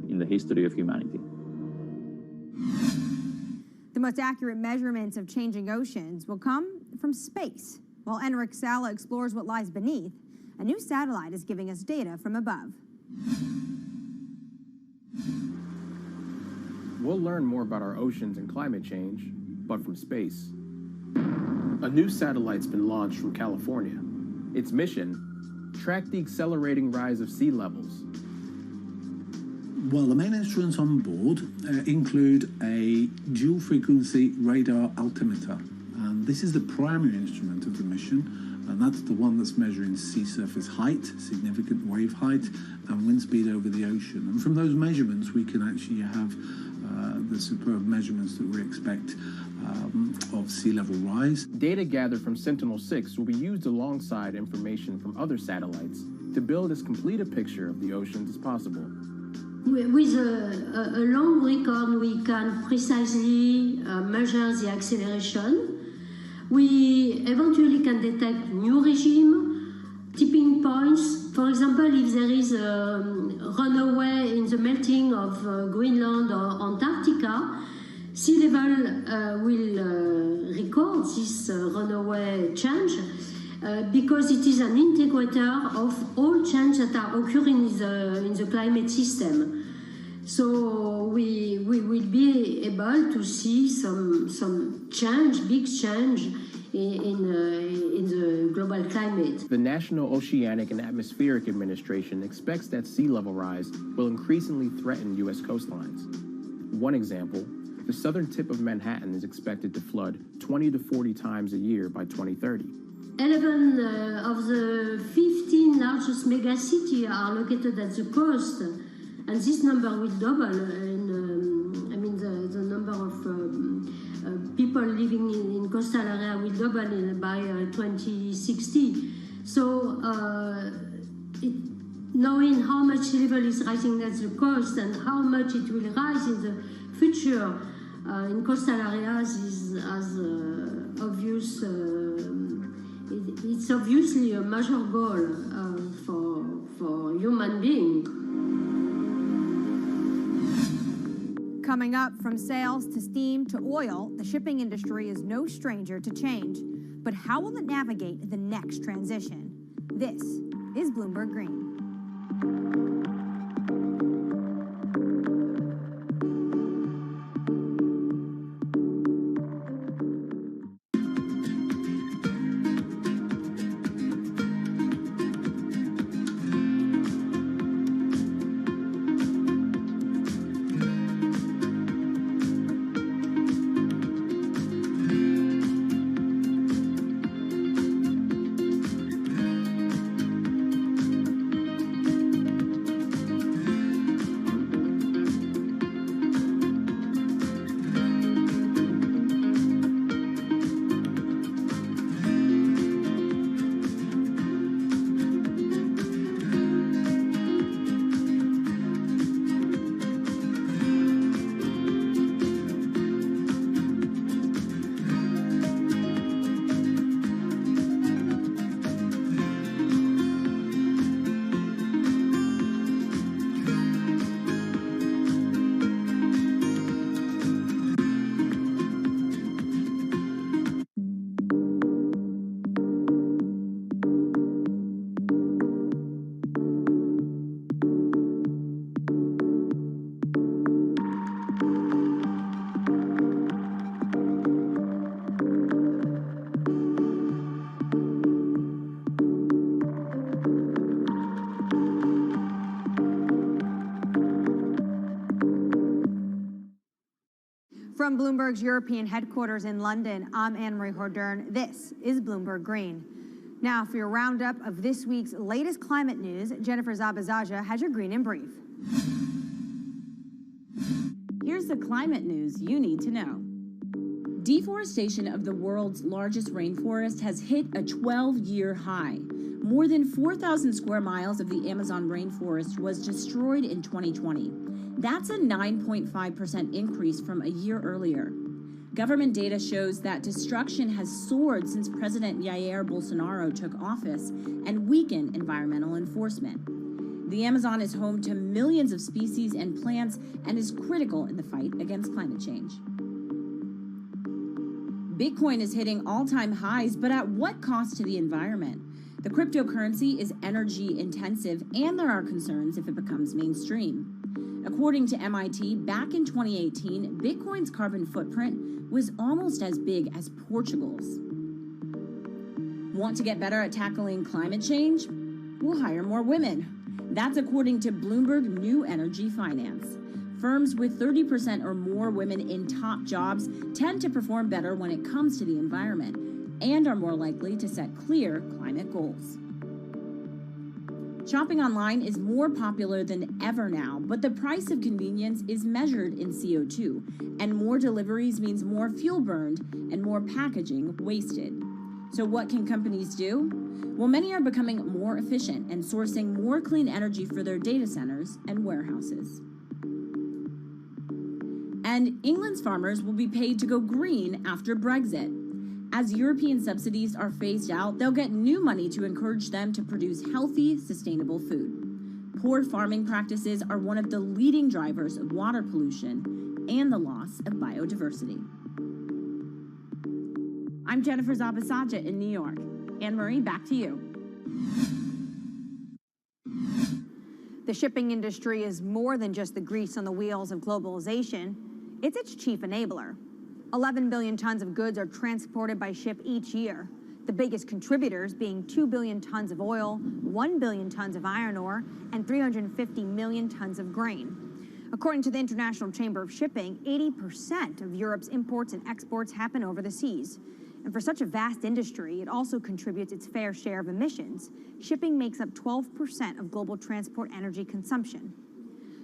Speaker 24: in the history of humanity.
Speaker 15: The most accurate measurements of changing oceans will come from space. While Enric Sala explores what lies beneath, a new satellite is giving us data from above.
Speaker 4: We'll learn more about our oceans and climate change, but from space. A new satellite's been launched from California. Its mission: track the accelerating rise of sea levels.
Speaker 7: Well, the main instruments on board include a dual-frequency radar altimeter. This is the primary instrument of the mission, and that's the one that's measuring sea surface height, significant wave height, and wind speed over the ocean. And from those measurements, we can actually have the superb measurements that we expect of sea level rise.
Speaker 4: Data gathered from Sentinel-6 will be used alongside information from other satellites to build as complete a picture of the oceans as possible.
Speaker 13: With a long record, we can precisely measure the acceleration. We eventually can detect new regime, tipping points. For example, if there is a runaway in the melting of Greenland or Antarctica, sea level will record this runaway change because it is an integrator of all changes that are occurring in the climate system. So we will be able to see some change, big change in the global climate.
Speaker 4: The National Oceanic and Atmospheric Administration expects that sea level rise will increasingly threaten U.S. coastlines. One example, the southern tip of Manhattan is expected to flood 20 to 40 times a year by 2030.
Speaker 13: 11 of the 15 largest megacities are located at the coast, and this number will double. The number of people living in coastal area will double by 2060. So, knowing how much sea level is rising at the coast and how much it will rise in the future in coastal areas is as obvious. It's obviously a major goal for human beings.
Speaker 15: Coming up, from sails to steam to oil, the shipping industry is no stranger to change. But how will it navigate the next transition? This is Bloomberg Green. From Bloomberg's European headquarters in London, I'm Anne-Marie Hordern. This is Bloomberg Green. Now, for your roundup of this week's latest climate news, Jennifer Zabazaja has your Green in Brief.
Speaker 2: Here's the climate news you need to know. Deforestation of the world's largest rainforest has hit a 12-year high. More than 4,000 square miles of the Amazon rainforest was destroyed in 2020. That's a 9.5% increase from a year earlier. Government data shows that destruction has soared since President Jair Bolsonaro took office and weakened environmental enforcement. The Amazon is home to millions of species and plants and is critical in the fight against climate change. Bitcoin is hitting all-time highs, but at what cost to the environment? The cryptocurrency is energy intensive, and there are concerns if it becomes mainstream. According to MIT, back in 2018, Bitcoin's carbon footprint was almost as big as Portugal's. Want to get better at tackling climate change? We'll hire more women. That's according to Bloomberg New Energy Finance. Firms with 30% or more women in top jobs tend to perform better when it comes to the environment and are more likely to set clear climate goals. Shopping online is more popular than ever now, but the price of convenience is measured in CO2, and more deliveries means more fuel burned and more packaging wasted. So what can companies do? Well, many are becoming more efficient and sourcing more clean energy for their data centers and warehouses. And England's farmers will be paid to go green after Brexit. As European subsidies are phased out, they'll get new money to encourage them to produce healthy, sustainable food. Poor farming practices are one of the leading drivers of water pollution and the loss of biodiversity. I'm Jennifer Zabazaja in New York. Anne-Marie, back to you.
Speaker 15: The shipping industry is more than just the grease on the wheels of globalization. It's its chief enabler. 11 billion tons of goods are transported by ship each year, the biggest contributors being 2 billion tons of oil, 1 billion tons of iron ore, and 350 million tons of grain. According to the International Chamber of Shipping, 80% of Europe's imports and exports happen over the seas. And for such a vast industry, it also contributes its fair share of emissions. Shipping makes up 12% of global transport energy consumption.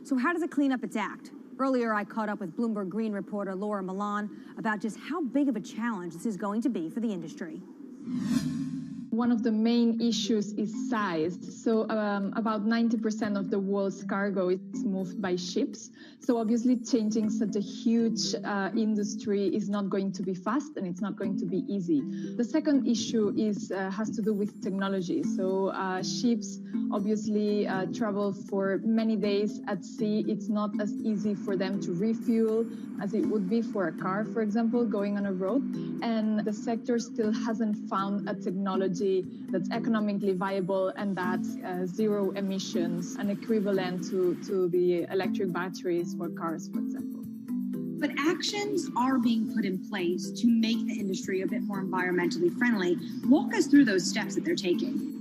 Speaker 15: So how does it clean up its act? Earlier, I caught up with Bloomberg Green reporter Laura Milan about just how big of a challenge this is going to be for the industry.
Speaker 8: One of the main issues is size. So about 90% of the world's cargo is moved by ships. So obviously changing such a huge industry is not going to be fast, and it's not going to be easy. The second issue has to do with technology. So ships obviously travel for many days at sea. It's not as easy for them to refuel as it would be for a car, for example, going on a road. And the sector still hasn't found a technology that's economically viable and that's zero emissions, and equivalent to the electric batteries for cars, for example.
Speaker 25: But actions are being put in place to make the industry a bit more environmentally friendly. Walk us through those steps that they're taking.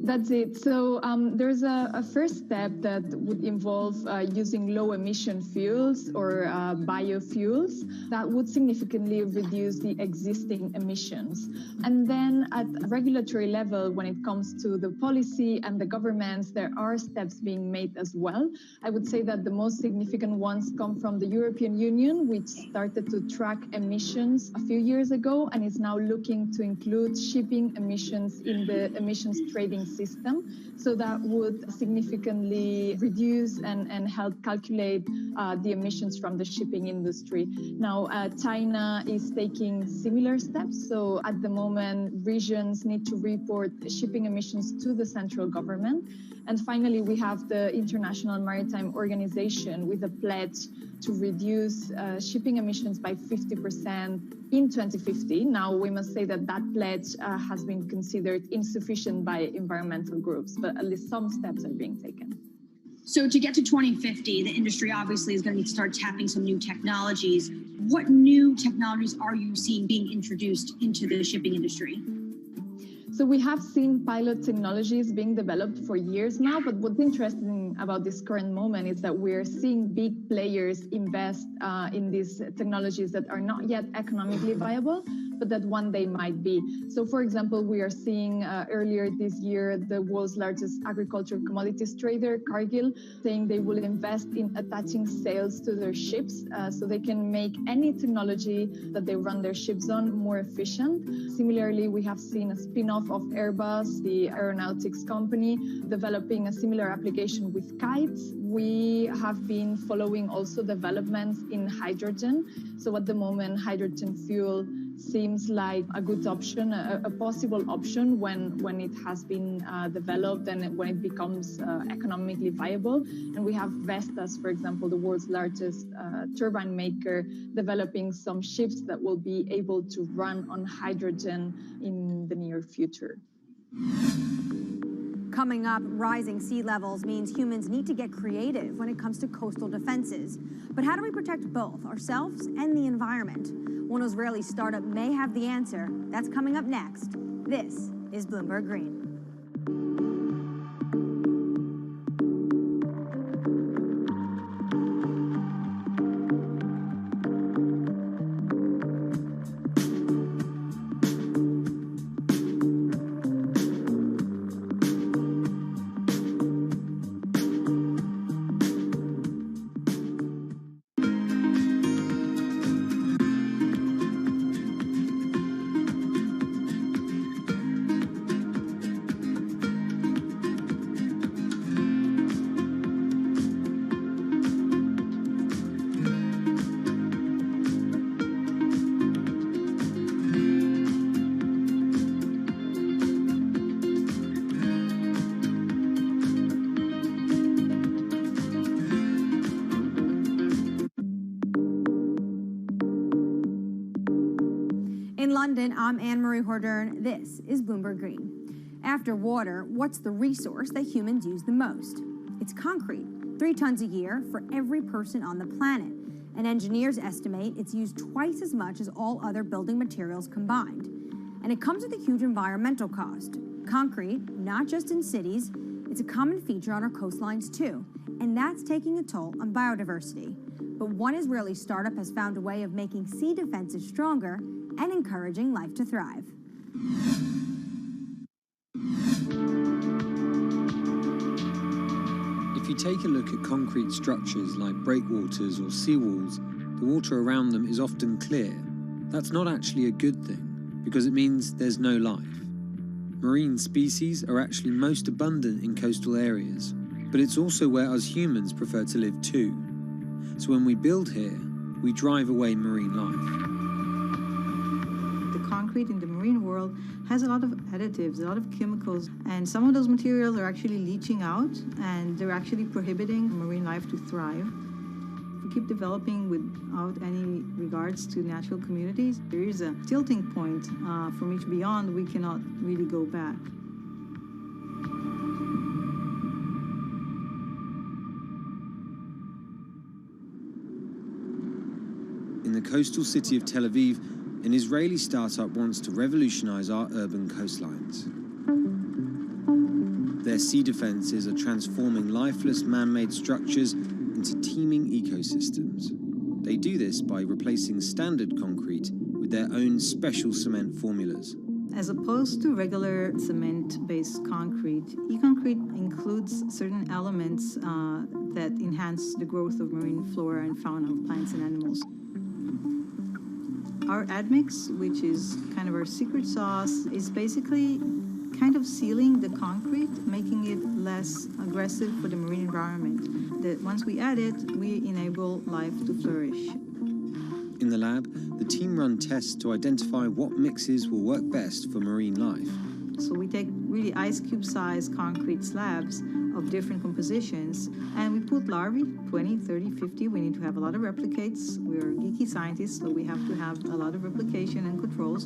Speaker 8: That's it. So there's a first step that would involve using low emission fuels or biofuels that would significantly reduce the existing emissions. And then at regulatory level, when it comes to the policy and the governments, there are steps being made as well. I would say that the most significant ones come from the European Union, which started to track emissions a few years ago and is now looking to include shipping emissions in the emissions trading system. So that would significantly reduce and help calculate the emissions from the shipping industry. Now, China is taking similar steps. So at the moment, regions need to report shipping emissions to the central government. And finally, we have the International Maritime Organization with a pledge to reduce shipping emissions by 50% in 2050. Now, we must say that that pledge has been considered insufficient by environmental groups, but at least some steps are being taken.
Speaker 25: So to get to 2050, the industry obviously is going to need to start tapping some new technologies. What new technologies are you seeing being introduced into the shipping industry?
Speaker 8: So we have seen pilot technologies being developed for years now, but what's interesting about this current moment is that we're seeing big players invest in these technologies that are not yet economically viable, but that one day might be. So for example, we are seeing earlier this year, the world's largest agricultural commodities trader, Cargill, saying they will invest in attaching sails to their ships so they can make any technology that they run their ships on more efficient. Similarly, we have seen a spin-off of Airbus, the aeronautics company, developing a similar application with kites. We have been following also developments in hydrogen. So at the moment, hydrogen fuel seems like a good option, a possible option when it has been developed and when it becomes economically viable. And we have Vestas, for example, the world's largest turbine maker, developing some ships that will be able to run on hydrogen in the near future.
Speaker 15: Coming up, rising sea levels means humans need to get creative when it comes to coastal defenses. But how do we protect both ourselves and the environment? One Israeli startup may have the answer. That's coming up next. This is Bloomberg Green. In London, I'm Anne-Marie Hordern. This is Bloomberg Green. After water, what's the resource that humans use the most? It's concrete, 3 tons a year for every person on the planet. And engineers estimate it's used twice as much as all other building materials combined. And it comes with a huge environmental cost. Concrete, not just in cities, it's a common feature on our coastlines too. And that's taking a toll on biodiversity. But one Israeli startup has found a way of making sea defenses stronger and encouraging life to thrive.
Speaker 16: If you take a look at concrete structures like breakwaters or seawalls, the water around them is often clear. That's not actually a good thing, because it means there's no life.
Speaker 21: Marine species are actually most abundant in coastal areas, but it's also where us humans prefer to live too. So when we build here, we drive away marine life.
Speaker 18: The concrete in the marine world has a lot of additives, a lot of chemicals, and some of those materials are actually leaching out, and they're actually prohibiting marine life to thrive. If we keep developing without any regards to natural communities, there is a tilting point from which beyond we cannot really go back.
Speaker 21: In the coastal city of Tel Aviv, an Israeli startup wants to revolutionize our urban coastlines. Their sea defenses are transforming lifeless man-made structures into teeming ecosystems. They do this by replacing standard concrete with their own special cement formulas.
Speaker 18: As opposed to regular cement-based concrete, e-concrete includes certain elements that enhance the growth of marine flora and fauna of plants and animals. Our admix, which is kind of our secret sauce, is basically kind of sealing the concrete, making it less aggressive for the marine environment. That once we add it, we enable life to flourish.
Speaker 21: In the lab, the team run tests to identify what mixes will work best for marine life.
Speaker 18: So we take really ice cube-sized concrete slabs of different compositions, and we put larvae, 20, 30, 50. We need to have a lot of replicates. We're geeky scientists, so we have to have a lot of replication and controls.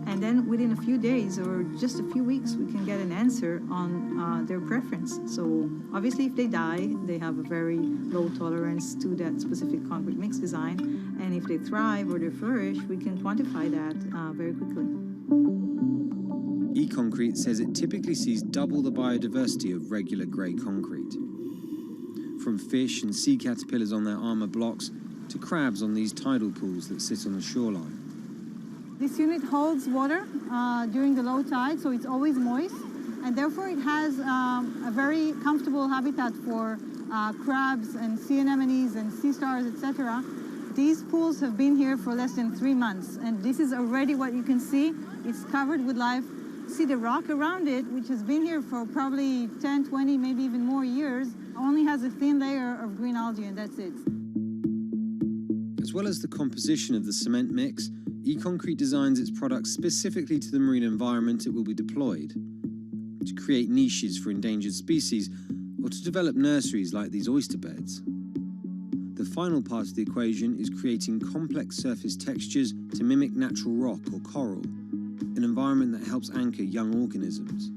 Speaker 18: And then within a few days or just a few weeks, we can get an answer on their preference. So obviously, if they die, they have a very low tolerance to that specific concrete mix design. And if they thrive or they flourish, we can quantify that very quickly.
Speaker 21: E-concrete says it typically sees double the biodiversity of regular grey concrete. From fish and sea caterpillars on their armour blocks to crabs on these tidal pools that sit on the shoreline.
Speaker 19: This unit holds water during the low tide, so it's always moist, and therefore it has a very comfortable habitat for crabs and sea anemones and sea stars, etc. These pools have been here for less than 3 months, and this is already what you can see. It's covered with life. See the rock around it, which has been here for probably 10, 20, maybe even more years, only has a thin layer of green algae, and that's it.
Speaker 21: As well as the composition of the cement mix, e-concrete designs its products specifically to the marine environment it will be deployed, to create niches for endangered species, or to develop nurseries like these oyster beds. The final part of the equation is creating complex surface textures to mimic natural rock or coral, an environment that helps anchor young organisms.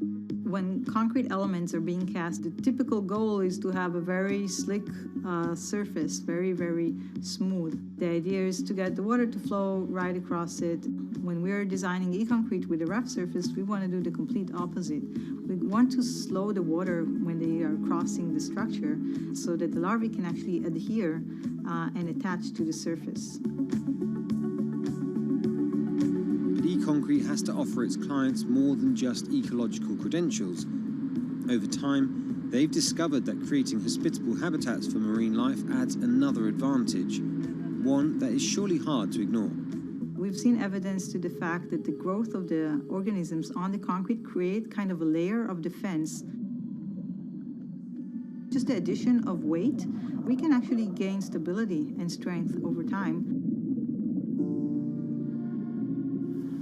Speaker 18: When concrete elements are being cast, the typical goal is to have a very slick surface, very, very smooth. The idea is to get the water to flow right across it. When we're designing e-concrete with a rough surface, we want to do the complete opposite. We want to slow the water when they are crossing the structure so that the larvae can actually adhere and attach to the surface.
Speaker 21: E-concrete has to offer its clients more than just ecological credentials. Over time, they've discovered that creating hospitable habitats for marine life adds another advantage, one that is surely hard to ignore.
Speaker 18: We've seen evidence to the fact that the growth of the organisms on the concrete create kind of a layer of defense. Just the addition of weight, we can actually gain stability and strength over time.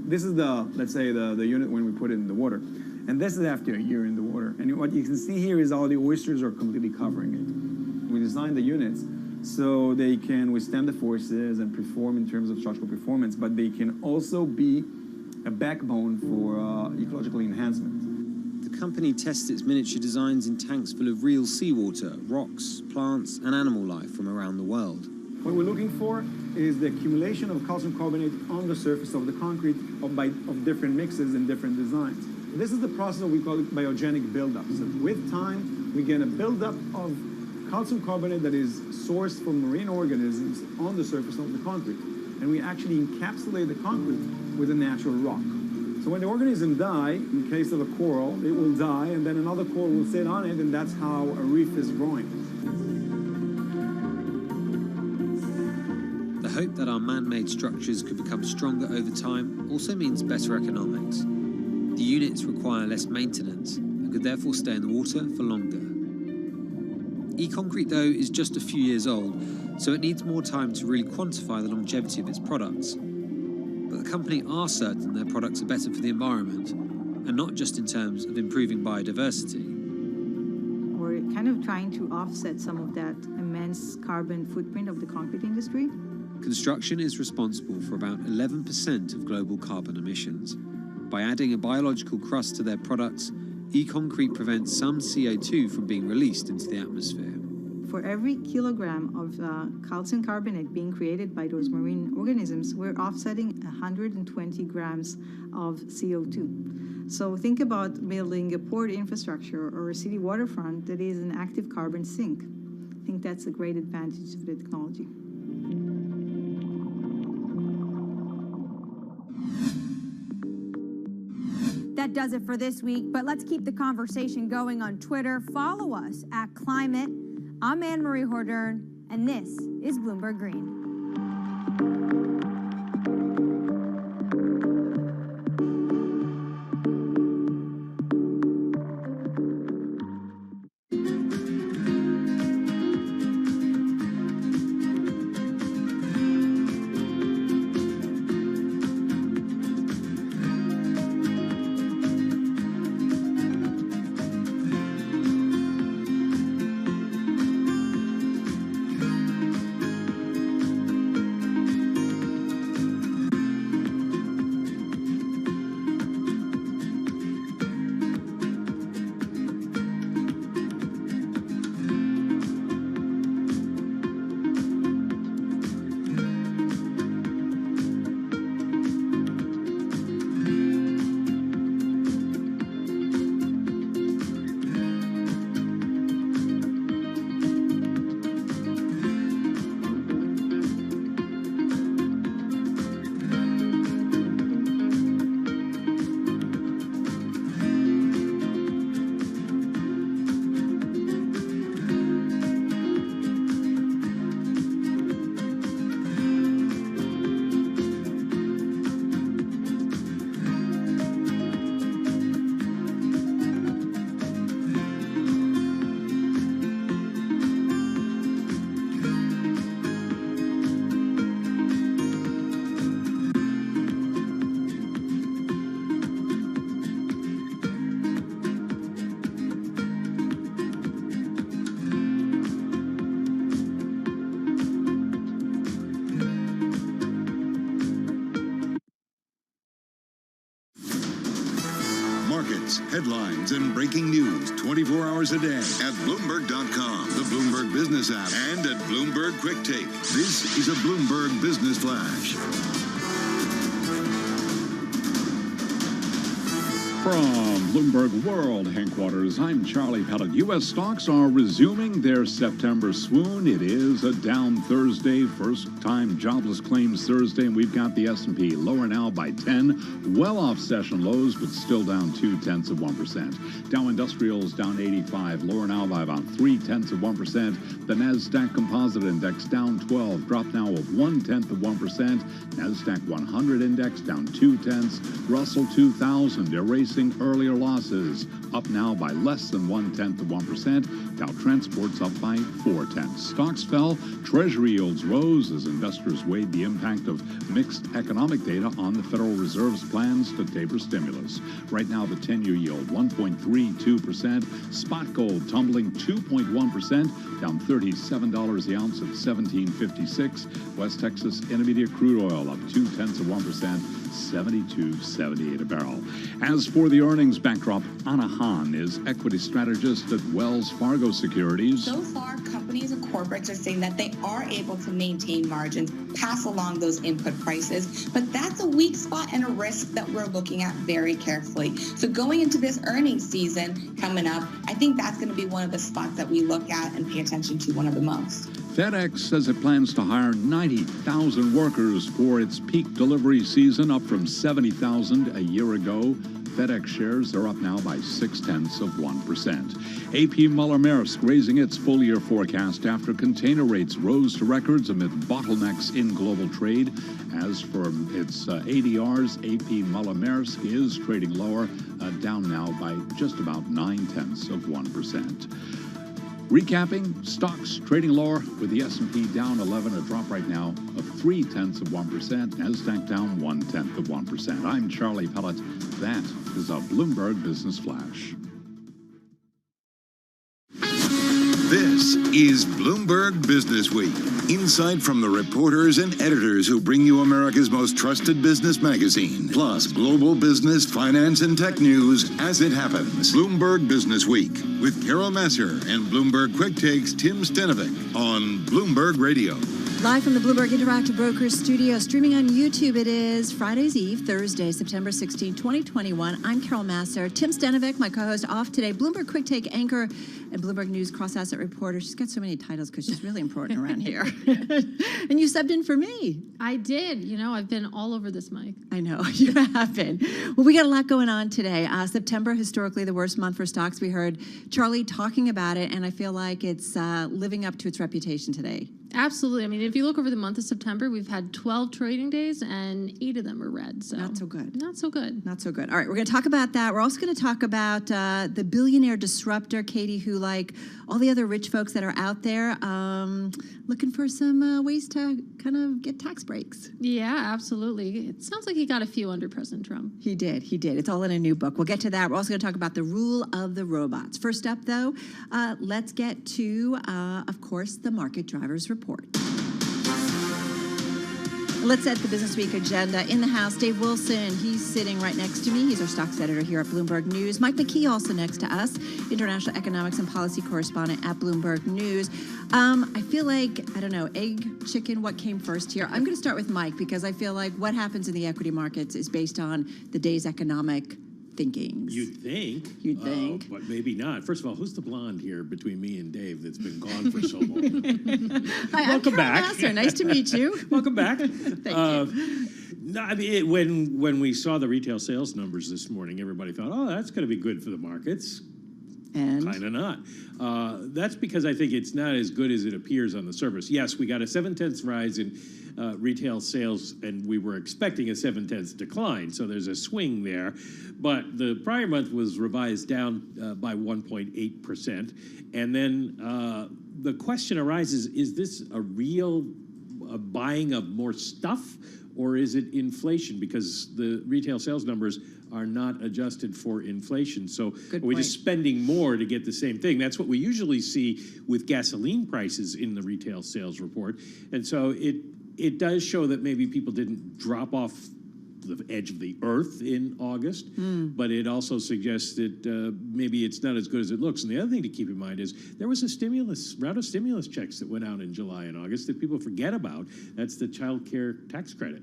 Speaker 20: This is let's say the unit when we put it in the water. And this is after a year in the water. And what you can see here is all the oysters are completely covering it. We designed the units so they can withstand the forces and perform in terms of structural performance, but they can also be a backbone for ecological enhancement.
Speaker 21: The company tests its miniature designs in tanks full of real seawater, rocks, plants, and animal life from around the world.
Speaker 20: What we're looking for is the accumulation of calcium carbonate on the surface of the concrete of different mixes and different designs. This is the process that we call it biogenic buildup. So with time, we get a buildup of calcium carbonate that is sourced from marine organisms on the surface of the concrete. And we actually encapsulate the concrete with a natural rock. So when the organism dies, in case of a coral, it will die, and then another coral will sit on it, and that's how a reef is growing.
Speaker 21: The hope that our man-made structures could become stronger over time also means better economics.
Speaker 16: The units require less maintenance and could therefore stay in the water for longer. E-concrete, though, is just a few years old, so it needs more time to really quantify the longevity of its products. But the company are certain their products are better for the environment, and not just in terms of improving biodiversity.
Speaker 18: We're kind of trying to offset some of that immense carbon footprint of the concrete industry.
Speaker 16: Construction is responsible for about 11% of global carbon emissions. By adding a biological crust to their products, e-concrete prevents some CO2 from being released into the atmosphere.
Speaker 18: For every kilogram of calcium carbonate being created by those marine organisms, we're offsetting 120 grams of CO2. So think about building a port infrastructure or a city waterfront that is an active carbon sink. I think that's a great advantage of the technology.
Speaker 15: That does it for this week, but let's keep the conversation going on Twitter. Follow us at Climate. I'm Anne-Marie Hordern, and this is Bloomberg Green.
Speaker 14: Markets, headlines, and breaking news 24 hours a day at Bloomberg.com, the Bloomberg Business app, and at Bloomberg Quick Take. This is a Bloomberg Business Flash.
Speaker 1: From Bloomberg World headquarters, I'm Charlie Pellet. U.S. stocks are resuming their September swoon. It is a down Thursday, first-time jobless claims Thursday, and we've got the S&P lower now by 10, well off session lows, but still down 0.2%. Dow Industrials down 85, lower now by about 0.3%. The NASDAQ Composite Index down 12, drop now of 0.1%. NASDAQ 100 Index down 0.2. Russell 2000 erasing earlier losses, up now by less than 0.1%. Dow Transport's up by 0.4. Stocks fell, Treasury yields rose as investors weighed the impact of mixed economic data on the Federal Reserve's plans to taper stimulus. Right now, the 10-year yield 1.32%. Spot gold tumbling 2.1%, down $37 the ounce at $17.56. West Texas Intermediate crude oil up 0.2%, $72.78 a barrel. As for the earnings backdrop, Anna Hahn is equity strategist at Wells Fargo Securities.
Speaker 9: So far, companies and corporates are saying that they are able to maintain margins, pass along those input prices, but that's a weak spot and a risk that we're looking at very carefully. So going into this earnings season coming up, I think that's going to be one of the spots that we look at and pay attention to one of the most.
Speaker 1: FedEx says it plans to hire 90,000 workers for its peak delivery season, up from 70,000 a year ago. FedEx shares are up now by 0.6%. AP Muller-Maersk raising its full-year forecast after container rates rose to records amid bottlenecks in global trade. As for its ADRs, AP Muller-Maersk is trading lower, down now by just about 0.9%. Recapping, stocks trading lower with the S&P down 11, a drop right now of 0.3%, Nasdaq down 0.1%. I'm Charlie Pellet. That is a Bloomberg Business Flash.
Speaker 14: This is Bloomberg Business Week. Insight from the reporters and editors who bring you America's most trusted business magazine. Plus, global business, finance, and tech news as it happens. Bloomberg Business Week with Carol Masser and Bloomberg Quick Takes Tim Stenovic on Bloomberg Radio.
Speaker 3: Live from the Bloomberg Interactive Brokers studio, streaming on YouTube. It is Friday's Eve, Thursday, September 16, 2021. I'm Carol Masser. Tim Stenovic, my co-host, off today. Bloomberg Quick Take anchor and Bloomberg News cross-asset reporter. She's got so many titles because she's really important around here. And you subbed in for me.
Speaker 12: I did. You know, I've been all over this mic.
Speaker 3: I know, you have been. Well, we got a lot going on today. September, historically the worst month for stocks. We heard Charlie talking about it, and I feel like it's living up to its reputation today.
Speaker 12: Absolutely. I mean, if you look over the month of September, we've had 12 trading days and 8 of them are red. So
Speaker 3: not so good.
Speaker 12: Not so good.
Speaker 3: Not so good. All right, we're going to talk about that. We're also going to talk about the billionaire disruptor, Katie, who, like all the other rich folks that are out there, looking for some ways to kind of get tax breaks.
Speaker 12: Yeah, absolutely. It sounds like he got a few under President Trump.
Speaker 3: He did. He did. It's all in a new book. We'll get to that. We're also going to talk about the rule of the robots. First up, though, let's get to, of course, the market drivers report. Let's set the Business Week agenda. In the house, Dave Wilson. He's sitting right next to me. He's our stocks editor here at Bloomberg News. Mike McKee also next to us, international economics and policy correspondent at Bloomberg News. I feel like, I don't know, egg, chicken, what came first here? I'm going to start with Mike because I feel like what happens in the equity markets is based on the day's economic thinkings.
Speaker 11: You'd think.
Speaker 3: You'd think.
Speaker 11: But maybe not. First of all, who's the blonde here between me and Dave that's been gone for so long?
Speaker 3: Hi,
Speaker 11: Welcome
Speaker 3: I'm Carol
Speaker 11: back.
Speaker 3: Masser. Nice to meet you.
Speaker 11: Welcome back.
Speaker 3: Thank you.
Speaker 11: No, I mean, when we saw the retail sales numbers this morning, everybody thought, oh, that's going to be good for the markets.
Speaker 3: And?
Speaker 11: Kind of not. That's because I think it's not as good as it appears on the surface. Yes, we got a 0.7 rise in retail sales, and we were expecting a 0.7 decline, so there's a swing there. But the prior month was revised down by 1.8%. And then the question arises, is this a real buying of more stuff, or is it inflation? Because the retail sales numbers are not adjusted for inflation. So we're just spending more to get the same thing. That's what we usually see with gasoline prices in the retail sales report. And so it does show that maybe people didn't drop off the edge of the earth in August, but it also suggests that maybe it's not as good as it looks. And the other thing to keep in mind is there was a round of stimulus checks that went out in July and August that people forget about. That's the child care tax credit.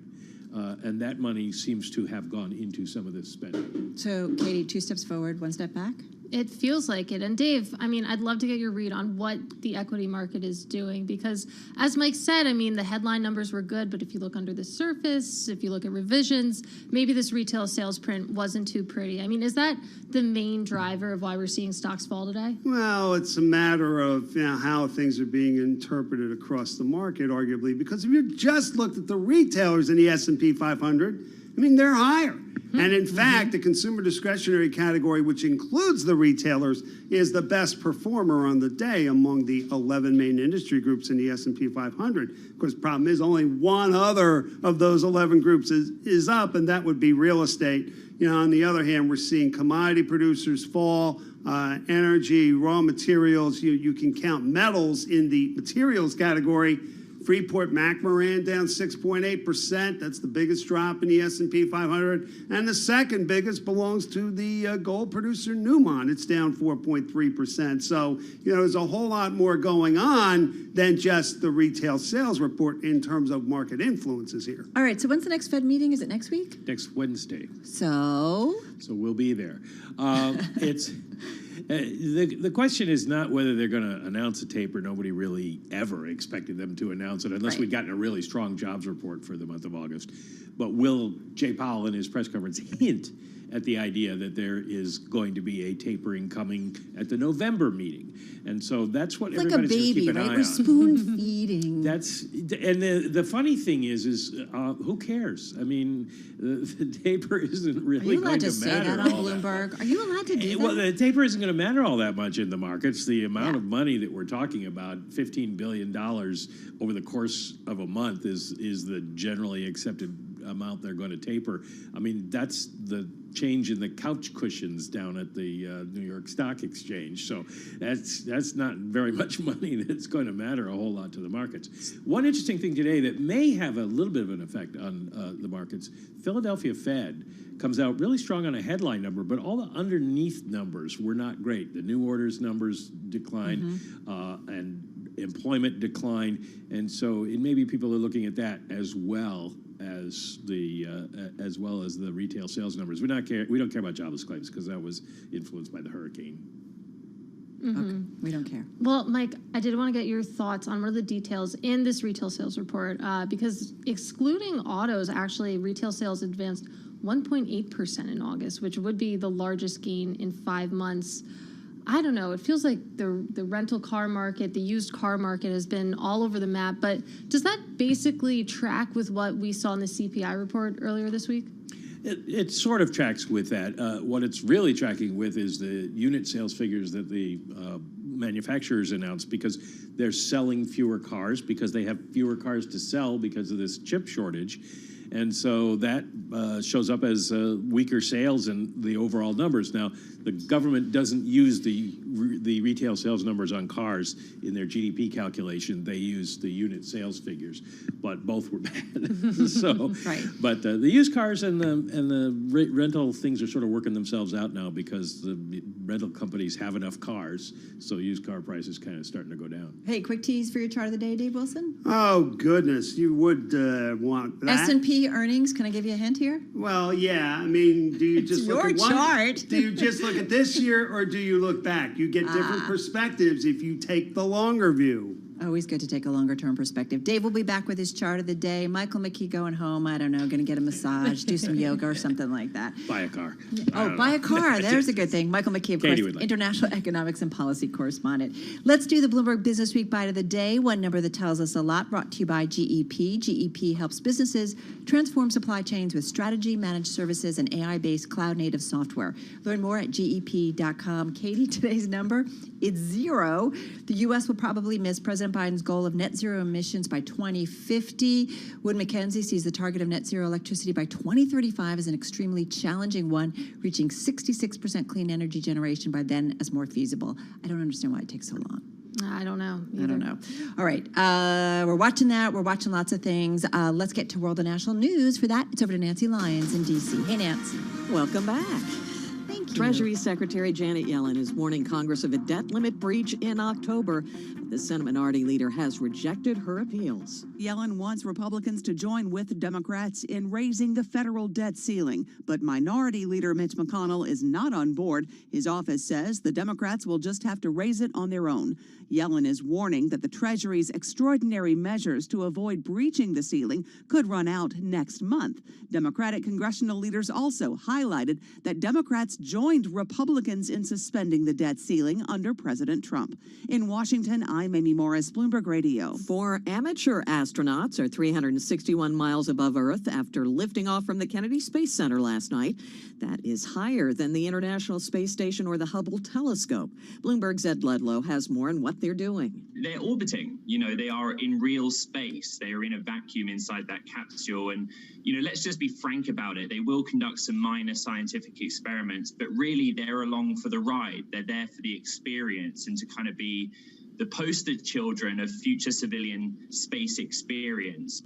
Speaker 11: And that money seems to have gone into some of this spending.
Speaker 3: So, Katie, 2 steps forward, 1 step back?
Speaker 12: It feels like it. And Dave, I mean, I'd love to get your read on what the equity market is doing because, as Mike said, I mean, the headline numbers were good, but if you look under the surface, if you look at revisions, maybe this retail sales print wasn't too pretty. I mean, is that the main driver of why we're seeing stocks fall today?
Speaker 22: Well, it's a matter of how things are being interpreted across the market, arguably, because if you just looked at the retailers in the S&P 500, I mean, they're higher. And in fact, the consumer discretionary category, which includes the retailers, is the best performer on the day among the 11 main industry groups in the S&P 500. Of course, the problem is only one other of those 11 groups is up, and that would be real estate. You know, on the other hand, we're seeing commodity producers fall, energy, raw materials. You can count metals in the materials category. Freeport-McMoran down 6.8%. That's the biggest drop in the S&P 500. And the second biggest belongs to the gold producer Newmont. It's down 4.3%. So, you know, there's a whole lot more going on than just the retail sales report in terms of market influences here.
Speaker 3: All right, so when's the next Fed meeting? Is it next week?
Speaker 11: Next Wednesday.
Speaker 3: So
Speaker 11: we'll be there. It's... The question is not whether they're going to announce a taper. Nobody really ever expected them to announce it unless we'd gotten a really strong jobs report for the month of August. But will Jay Powell in his press conference hint at the idea that there is going to be a tapering coming at the November meeting. And so that's what
Speaker 3: It's like a
Speaker 11: everybody's going to
Speaker 3: baby,
Speaker 11: keep an
Speaker 3: right?
Speaker 11: eye
Speaker 3: We're
Speaker 11: on.
Speaker 3: spoon feeding.
Speaker 11: The funny thing is who cares? I mean, the taper isn't really
Speaker 3: Are you
Speaker 11: going
Speaker 3: allowed to
Speaker 11: to
Speaker 3: say
Speaker 11: matter
Speaker 3: that on
Speaker 11: all that
Speaker 3: Bloomberg?
Speaker 11: much.
Speaker 3: Are you allowed to do that?
Speaker 11: Well, the taper isn't going to matter all that much in the markets. The amount of money that we're talking about, $15 billion over the course of a month, is the generally accepted amount they're going to taper. I mean, that's the change in the couch cushions down at the New York Stock Exchange. So that's not very much money that's going to matter a whole lot to the markets. One interesting thing today that may have a little bit of an effect on the markets, Philadelphia Fed comes out really strong on a headline number, but all the underneath numbers were not great. The new orders numbers declined, and employment declined, and so it may be people are looking at that as well as the retail sales numbers. We don't care about jobless claims because that was influenced by the hurricane.
Speaker 3: Okay, we don't care.
Speaker 12: Well, Mike, I did want to get your thoughts on one of the details in this retail sales report, because excluding autos, actually retail sales advanced 1.8% in August, which would be the largest gain in 5 months. I don't know. It feels like the rental car market, the used car market has been all over the map. But does that basically track with what we saw in the CPI report earlier this week?
Speaker 11: It sort of tracks with that. What it's really tracking with is the unit sales figures that the manufacturers announced, because they're selling fewer cars because they have fewer cars to sell because of this chip shortage. And so that shows up as weaker sales in the overall numbers. Now, the government doesn't use the retail sales numbers on cars in their GDP calculation. They use the unit sales figures, but both were bad. So,
Speaker 3: right.
Speaker 11: But the used cars and the rental things are sort of working themselves out now because the rental companies have enough cars. So used car prices kind of starting to go down.
Speaker 3: Hey, quick tease for your chart of the day, Dave Wilson.
Speaker 22: Oh, goodness. You would want that.
Speaker 3: S&P earnings. Can I give you a hint here?
Speaker 22: Well, yeah. I mean, do you just look at
Speaker 3: your chart.
Speaker 22: Do you just look at this year or do you look back? You get different perspectives if you take the longer view.
Speaker 3: Always good to take a longer term perspective. Dave will be back with his chart of the day. Michael McKee going home. I don't know, going to get a massage, do some yoga or something like that.
Speaker 11: Buy a car.
Speaker 3: Oh, buy a car. There's a good thing. Michael McKee, of course, international economics and policy correspondent. Let's do the Bloomberg Business Week Bite of the Day. One number that tells us a lot, brought to you by GEP. GEP helps businesses transform supply chains with strategy, managed services, and AI-based cloud-native software. Learn more at GEP.com. Katie, today's number, it's 0. The U.S. will probably miss President Biden's goal of net zero emissions by 2050. Wood Mackenzie sees the target of net zero electricity by 2035 as an extremely challenging one, reaching 66% clean energy generation by then as more feasible. I don't understand why it takes so long.
Speaker 12: I don't know.
Speaker 3: I don't know. All right. We're watching that. We're watching lots of things. Let's get to world and national news. For that, it's over to Nancy Lyons in D.C. Hey, Nance.
Speaker 5: Welcome back.
Speaker 3: Thank you.
Speaker 5: Treasury Secretary Janet Yellen is warning Congress of a debt limit breach in October. The Senate Minority Leader has rejected her appeals.
Speaker 6: Yellen wants Republicans to join with Democrats in raising the federal debt ceiling, but Minority Leader Mitch McConnell is not on board. His office says the Democrats will just have to raise it on their own. Yellen is warning that the Treasury's extraordinary measures to avoid breaching the ceiling could run out next month. Democratic congressional leaders also highlighted that Democrats joined Republicans in suspending the debt ceiling under President Trump. In Washington, I'm Amy Morris, Bloomberg Radio.
Speaker 5: 4 amateur astronauts are 361 miles above Earth after lifting off from the Kennedy Space Center last night. That is higher than the International Space Station or the Hubble telescope. Bloomberg's Ed Ledlow has more on what they're doing.
Speaker 10: They're orbiting. They are in real space. They are in a vacuum inside that capsule. And, let's just be frank about it. They will conduct some minor scientific experiments, but really they're along for the ride. They're there for the experience and to kind of be the poster children of future civilian space experience.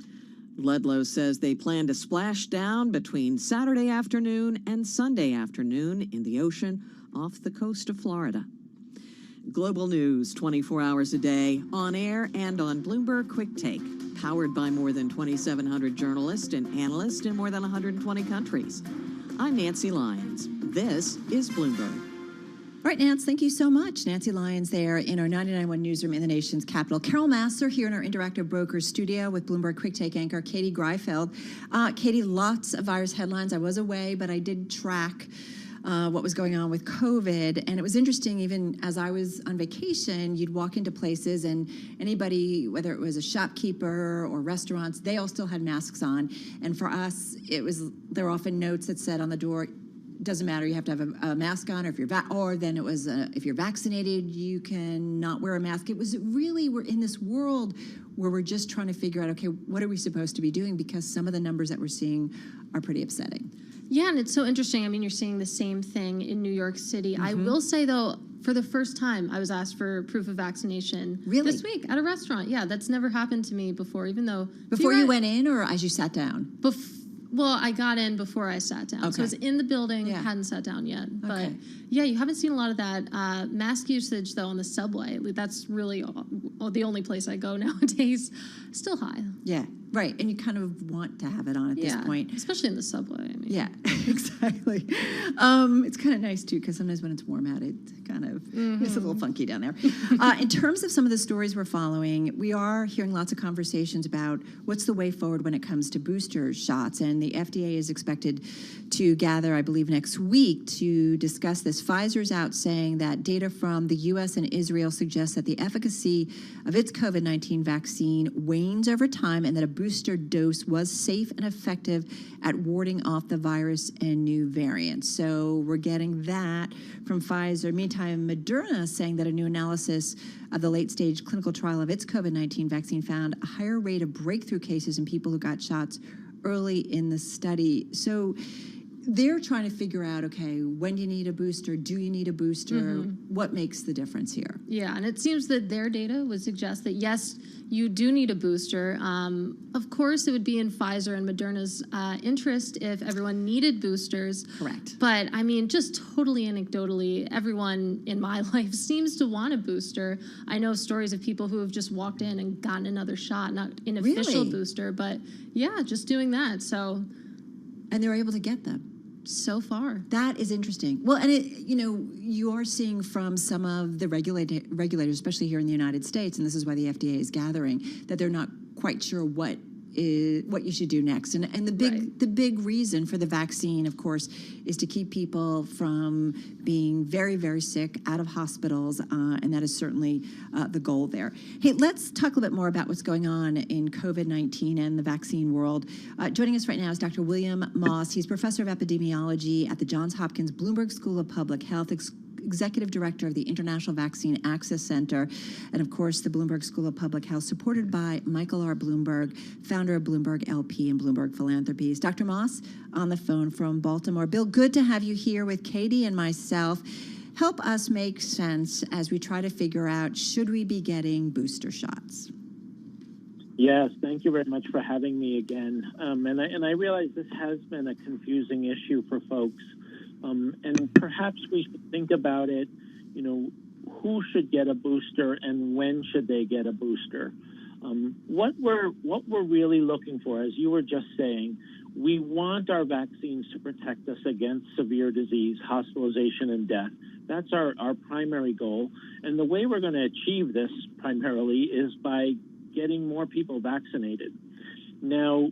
Speaker 5: Ledlow says they plan to splash down between Saturday afternoon and Sunday afternoon in the ocean off the coast of Florida. Global news 24 hours a day, on air and on Bloomberg Quick Take, powered by more than 2,700 journalists and analysts in more than 120 countries. I'm Nancy Lyons. This is Bloomberg.
Speaker 3: All right, Nance, thank you so much. Nancy Lyons there in our 99.1 newsroom in the nation's capital. Carol Massar here in our Interactive Brokers studio with Bloomberg Quick Take anchor Katie Greifeld. Katie, lots of virus headlines. I was away, but I did track what was going on with COVID. And it was interesting, even as I was on vacation, you'd walk into places and anybody, whether it was a shopkeeper or restaurants, they all still had masks on. And for us, there were often notes that said on the door, doesn't matter, you have to have a mask on, or if if you're vaccinated, you can not wear a mask. It was really, we're in this world where we're just trying to figure out, okay, what are we supposed to be doing? Because some of the numbers that we're seeing are pretty upsetting.
Speaker 12: Yeah, and it's so interesting. I mean, you're seeing the same thing in New York City. I will say, though, for the first time, I was asked for proof of vaccination this week at a restaurant. Yeah, that's never happened to me before, even though...
Speaker 3: Before you went in or as you sat down?
Speaker 12: Well, I got in before I sat down. So I was in the building, hadn't sat down yet. But yeah, you haven't seen a lot of that. Mask usage, though, on the subway, that's really the only place I go nowadays. Still high.
Speaker 3: Yeah, right. And you kind of want to have it on at this point.
Speaker 12: Especially in the subway. I mean.
Speaker 3: Yeah, exactly. It's kind of nice, too, because sometimes when it's warm out, it kind of it's a little funky down there. In terms of some of the stories we're following, we are hearing lots of conversations about what's the way forward when it comes to booster shots. And the FDA is expected to gather, I believe, next week to discuss this. Pfizer's out saying that data from the U.S. and Israel suggests that the efficacy of its COVID-19 vaccine wanes over time and that a booster dose was safe and effective at warding off the virus and new variants. So we're getting that from Pfizer. Meantime, Moderna is saying that a new analysis of the late-stage clinical trial of its COVID-19 vaccine found a higher rate of breakthrough cases in people who got shots early in the study. So they're trying to figure out, okay, when do you need a booster? Do you need a booster? What makes the difference here?
Speaker 12: Yeah, and it seems that their data would suggest that, yes, you do need a booster. Of course, it would be in Pfizer and Moderna's interest if everyone needed boosters.
Speaker 3: Correct.
Speaker 12: But, I mean, just totally anecdotally, everyone in my life seems to want a booster. I know stories of people who have just walked in and gotten another shot, not an official booster, but, yeah, just doing that. So,
Speaker 3: and they're able to get them.
Speaker 12: So far.
Speaker 3: That is interesting. Well, and you are seeing from some of the regulators, especially here in the United States, and this is why the FDA is gathering, that they're not quite sure what you should do next. And the big reason for the vaccine, of course, is to keep people from being very, very sick, out of hospitals, and that is certainly the goal there. Hey, let's talk a little bit more about what's going on in COVID-19 and the vaccine world. Joining us right now is Dr. William Moss. He's professor of epidemiology at the Johns Hopkins Bloomberg School of Public Health, Executive Director of the International Vaccine Access Center, and of course the Bloomberg School of Public Health, supported by Michael R. Bloomberg, founder of Bloomberg LP and Bloomberg Philanthropies. Dr. Moss on the phone from Baltimore. Bill, good to have you here with Katie and myself. Help us make sense as we try to figure out, should we be getting booster shots?
Speaker 4: Yes, thank you very much for having me again. And I realize this has been a confusing issue for folks. And perhaps we should think about it, who should get a booster and when should they get a booster? What we're really looking for, as you were just saying, we want our vaccines to protect us against severe disease, hospitalization, and death. That's our primary goal. And the way we're going to achieve this primarily is by getting more people vaccinated. Now,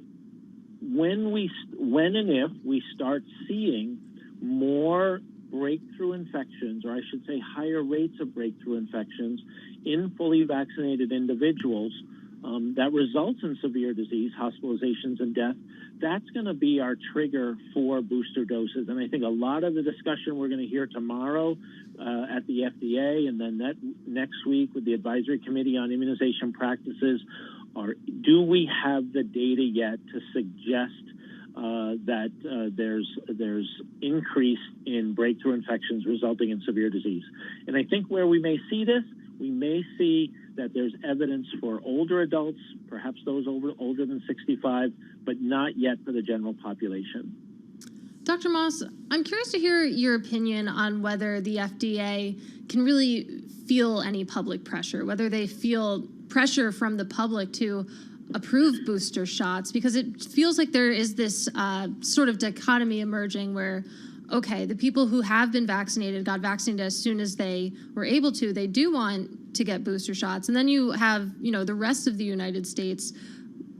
Speaker 4: when and if we start seeing more breakthrough infections, or I should say higher rates of breakthrough infections in fully vaccinated individuals that results in severe disease, hospitalizations, and death, that's going to be our trigger for booster doses. And I think a lot of the discussion we're going to hear tomorrow at the FDA and then next week with the Advisory Committee on Immunization Practices are, do we have the data yet to suggest that there's increase in breakthrough infections resulting in severe disease? And I think where we may see this, we may see that there's evidence for older adults, perhaps those older than 65, but not yet for the general population.
Speaker 12: Dr. Moss, I'm curious to hear your opinion on whether the FDA can really feel any public pressure, whether they feel pressure from the public to approve booster shots, because it feels like there is this sort of dichotomy emerging where okay, the people who have been vaccinated, got vaccinated as soon as they were able to, they do want to get booster shots. And then you have, the rest of the United States,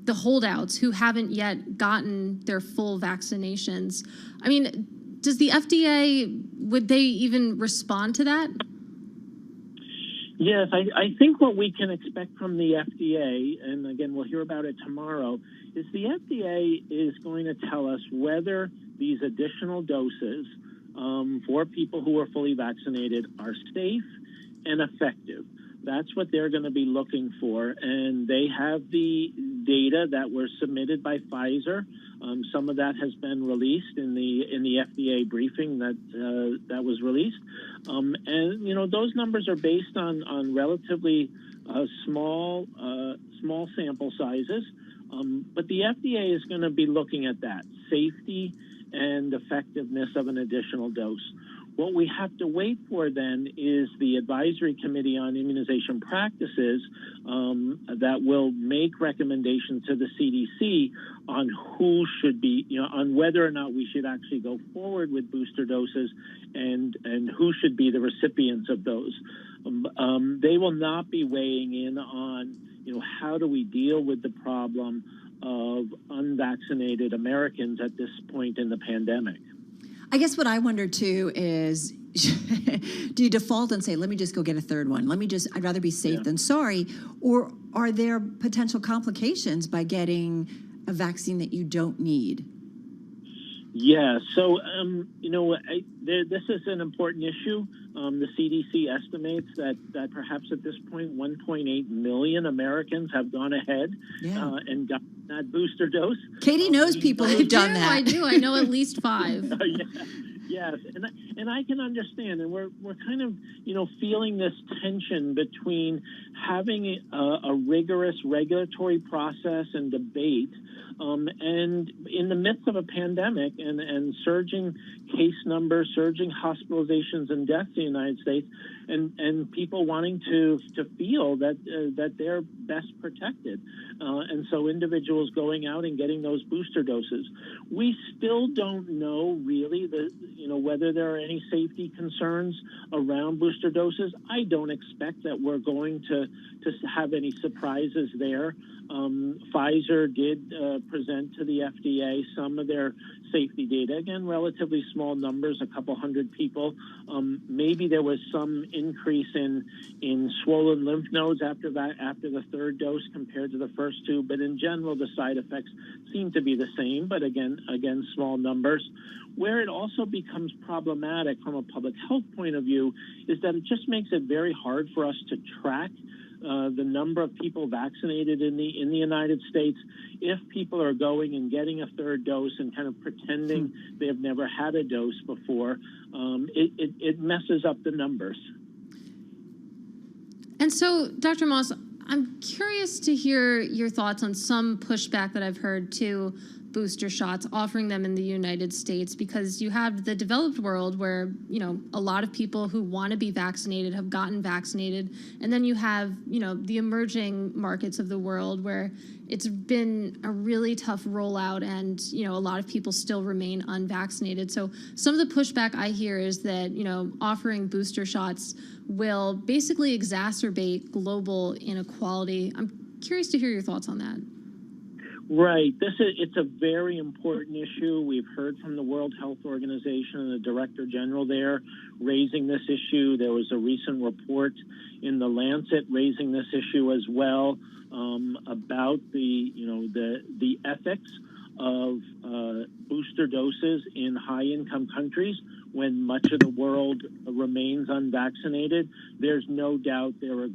Speaker 12: the holdouts who haven't yet gotten their full vaccinations. I mean, does the FDA, would they even respond to that?
Speaker 4: Yes, I think what we can expect from the FDA, and again, we'll hear about it tomorrow, is the FDA is going to tell us whether these additional doses for people who are fully vaccinated are safe and effective. That's what they're going to be looking for, and they have the data that were submitted by Pfizer. Some of that has been released in the FDA briefing that was released, and those numbers are based on relatively small sample sizes. But the FDA is going to be looking at that safety and effectiveness of an additional dose. What we have to wait for then is the Advisory Committee on Immunization Practices that will make recommendations to the CDC on who should be, on whether or not we should actually go forward with booster doses and who should be the recipients of those. They will not be weighing in on, how do we deal with the problem of unvaccinated Americans at this point in the pandemic.
Speaker 3: I guess what I wonder too is, do you default and say, let me just go get a third one? I'd rather be safe than sorry. Or are there potential complications by getting a vaccine that you don't need?
Speaker 4: Yeah, so, this is an important issue. The CDC estimates that perhaps at this point, 1.8 million Americans have gone ahead and got that booster dose.
Speaker 3: Katie knows people who've done that.
Speaker 12: I do. I know at least 5.
Speaker 4: Yes, and I can understand, and we're kind of feeling this tension between having a rigorous regulatory process and debate, and in the midst of a pandemic and surging case numbers, surging hospitalizations and deaths in the United States, and people wanting to feel that they're best protected, and so individuals going out and getting those booster doses. We still don't know really whether there are any safety concerns around booster doses. I don't expect that we're going to have any surprises there. Pfizer did present to the FDA some of their safety data. Again, relatively small numbers, a couple hundred people. Maybe there was some increase in swollen lymph nodes after the third dose compared to the first two, but in general, the side effects seem to be the same, but again, small numbers. Where it also becomes problematic from a public health point of view is that it just makes it very hard for us to track the number of people vaccinated in the United States. If people are going and getting a third dose and kind of pretending they have never had a dose before, it messes up the numbers.
Speaker 12: And so, Dr. Moss, I'm curious to hear your thoughts on some pushback that I've heard to booster shots, offering them in the United States, because you have the developed world where, a lot of people who want to be vaccinated have gotten vaccinated. And then you have, the emerging markets of the world where it's been a really tough rollout and, a lot of people still remain unvaccinated. So some of the pushback I hear is that, offering booster shots will basically exacerbate global inequality. I'm curious to hear your thoughts on that.
Speaker 4: Right. It's a very important issue. We've heard from the World Health Organization and the Director General there raising this issue. There was a recent report in the Lancet raising this issue as well, about the ethics of booster doses in high-income countries when much of the world remains unvaccinated. There's no doubt there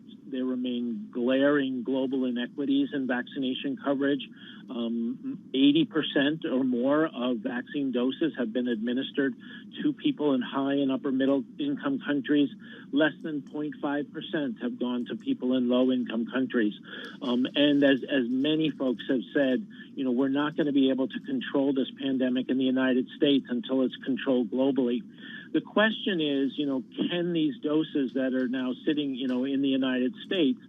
Speaker 4: remain glaring global inequities in vaccination coverage. 80% or more of vaccine doses have been administered to people in high and upper middle income countries. Less than 0.5% have gone to people in low income countries. And as many folks have said, we're not going to be able to control this pandemic in the United States until it's controlled globally. The question is, can these doses that are now sitting, in the United States,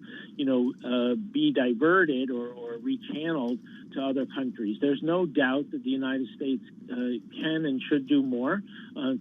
Speaker 4: be diverted or rechanneled to other countries. There's no doubt that the United States can and should do more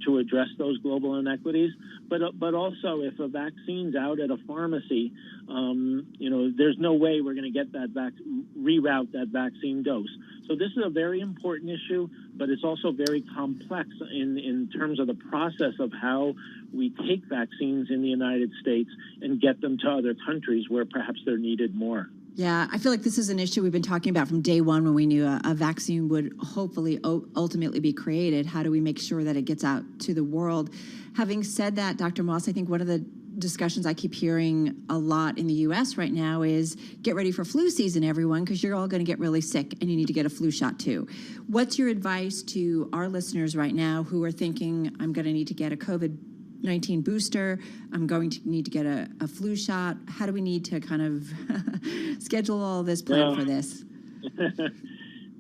Speaker 4: to address those global inequities. But also, if a vaccine's out at a pharmacy, there's no way we're going to get that reroute that vaccine dose. So this is a very important issue, but it's also very complex in terms of the process of how we take vaccines in the United States and get them to other countries where perhaps they're needed more.
Speaker 3: Yeah, I feel like this is an issue we've been talking about from day one when we knew a vaccine would hopefully ultimately be created. How do we make sure that it gets out to the world? Having said that, Dr. Moss, I think one of the discussions I keep hearing a lot in the U.S. right now is get ready for flu season, everyone, because you're all going to get really sick and you need to get a flu shot too. What's your advice to our listeners right now who are thinking, I'm going to need to get a COVID-19 booster, I'm going to need to get a flu shot? How do we need to kind of schedule all this, plan for this?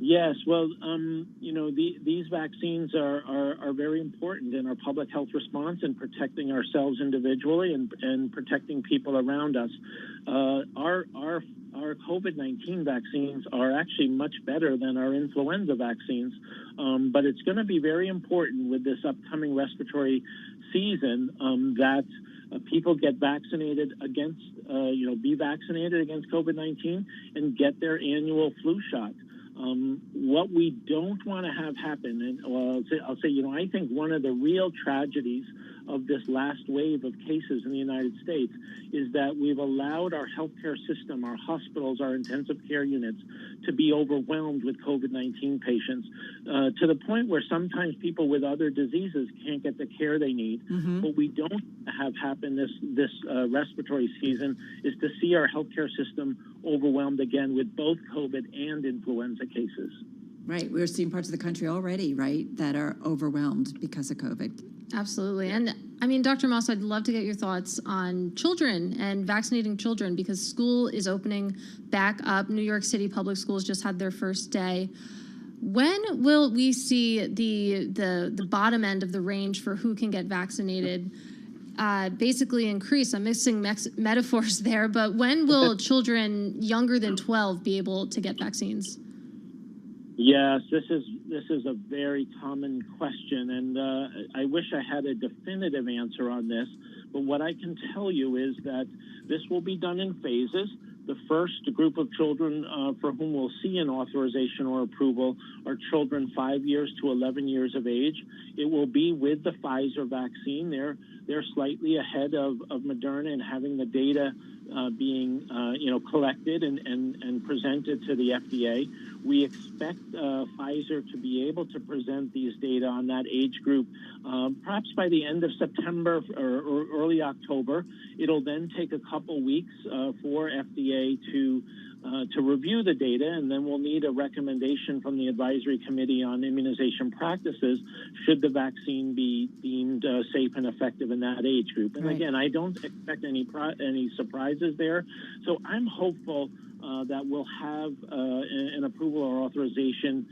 Speaker 4: Yes, well, these vaccines are very important in our public health response and protecting ourselves individually and protecting people around us. Our COVID-19 vaccines are actually much better than our influenza vaccines, but it's going to be very important with this upcoming respiratory season that people get vaccinated against, be vaccinated against COVID-19 and get their annual flu shot. What we don't want to have happen, and I'll say, I think one of the real tragedies of this last wave of cases in the United States is that we've allowed our healthcare system, our hospitals, our intensive care units to be overwhelmed with COVID-19 patients to the point where sometimes people with other diseases can't get the care they need.
Speaker 3: Mm-hmm.
Speaker 4: What we don't have happen this respiratory season is to see our healthcare system overwhelmed again with both COVID and influenza cases.
Speaker 3: Right. We're seeing parts of the country already, right, that are overwhelmed because of COVID.
Speaker 12: Absolutely. And I mean, Dr. Moss, I'd love to get your thoughts on children and vaccinating children because school is opening back up. New York City public schools just had their first day. When will we see the bottom end of the range for who can get vaccinated basically increase? I'm mixing metaphors there, but when will children younger than 12 be able to get vaccines?
Speaker 4: Yes, this is a very common question, and I wish I had a definitive answer on this. But what I can tell you is that this will be done in phases. The first group of children for whom we'll see an authorization or approval are children 5 years to 11 years of age. It will be with the Pfizer vaccine. They're slightly ahead of Moderna in having the data being collected and presented to the FDA. We expect Pfizer to be able to present these data on that age group perhaps by the end of September or early October. It'll then take a couple weeks for FDA to review the data, and then we'll need a recommendation from the Advisory Committee on Immunization Practices should the vaccine be deemed safe and effective in that age group. And again, I don't expect any surprises there. So I'm hopeful that we'll have an approval or authorization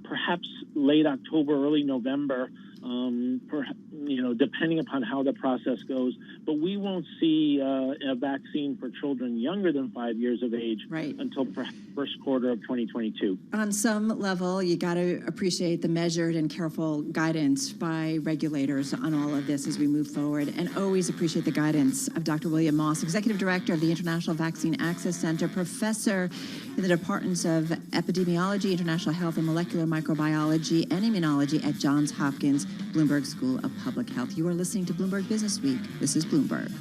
Speaker 4: perhaps late October, early November, depending upon how the process goes. But we won't see a vaccine for children younger than 5 years of age until perhaps first quarter of 2022.
Speaker 3: On some level, you got to appreciate the measured and careful guidance by regulators on all of this as we move forward, and always appreciate the guidance of Dr. William Moss, Executive Director of the International Vaccine Access Center, Professor in the Departments of Epidemiology, International Health and Molecular Microbiology and Immunology at Johns Hopkins Bloomberg School of Public Health. You are listening to Bloomberg Business Week. This is Bloomberg.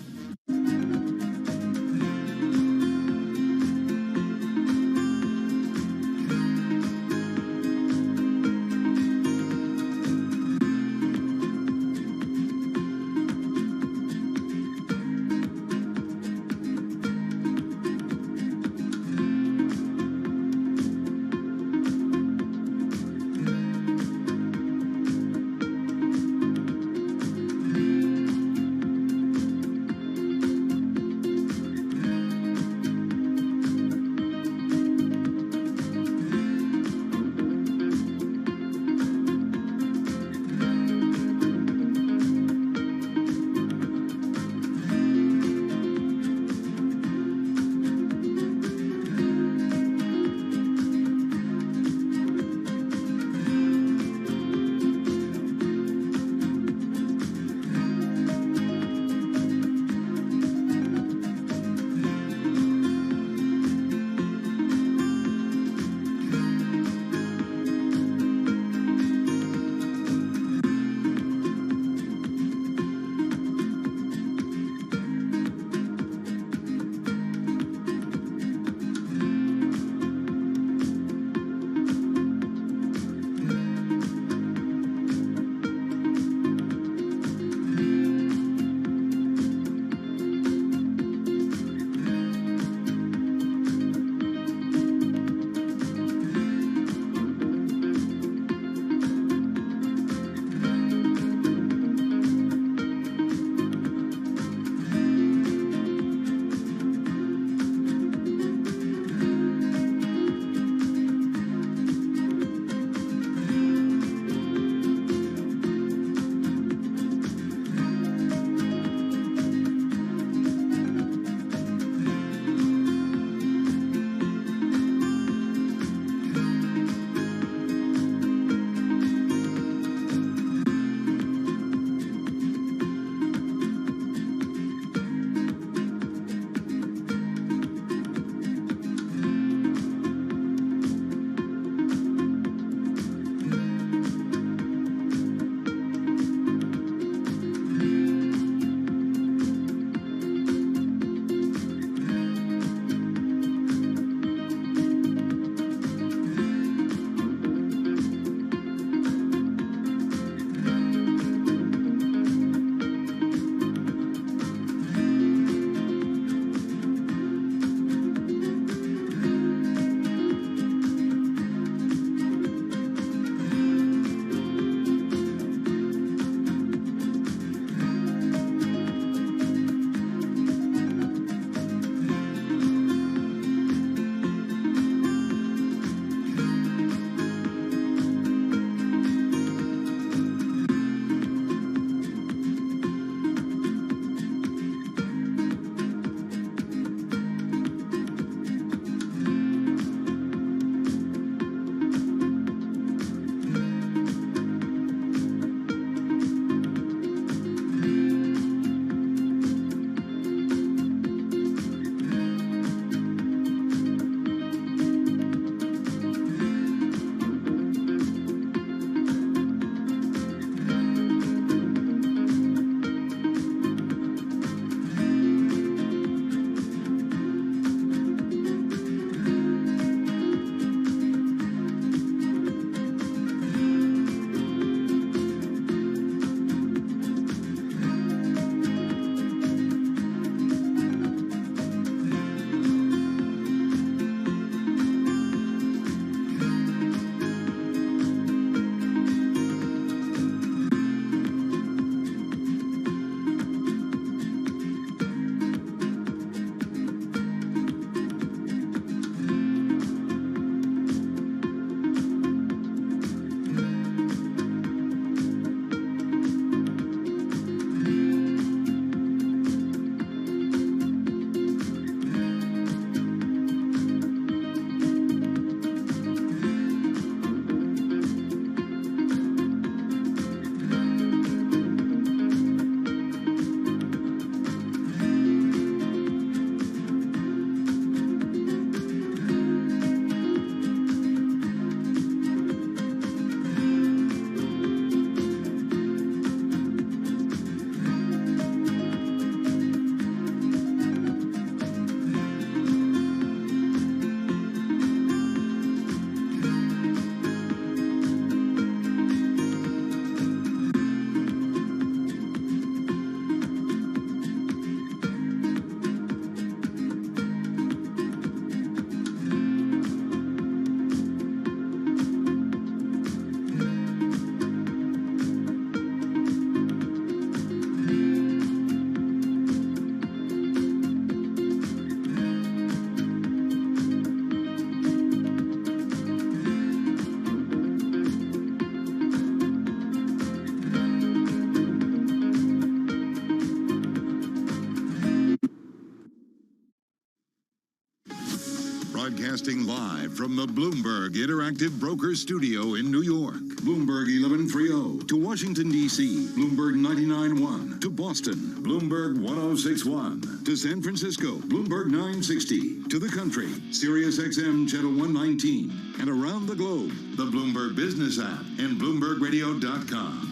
Speaker 14: Broadcasting live from the Bloomberg Interactive Brokers Studio in New York. Bloomberg 1130 to Washington, D.C. Bloomberg 99.1 to Boston. Bloomberg 106.1 to San Francisco. Bloomberg 960 to the country. Sirius XM Channel 119. And around the globe, the Bloomberg Business app and BloombergRadio.com.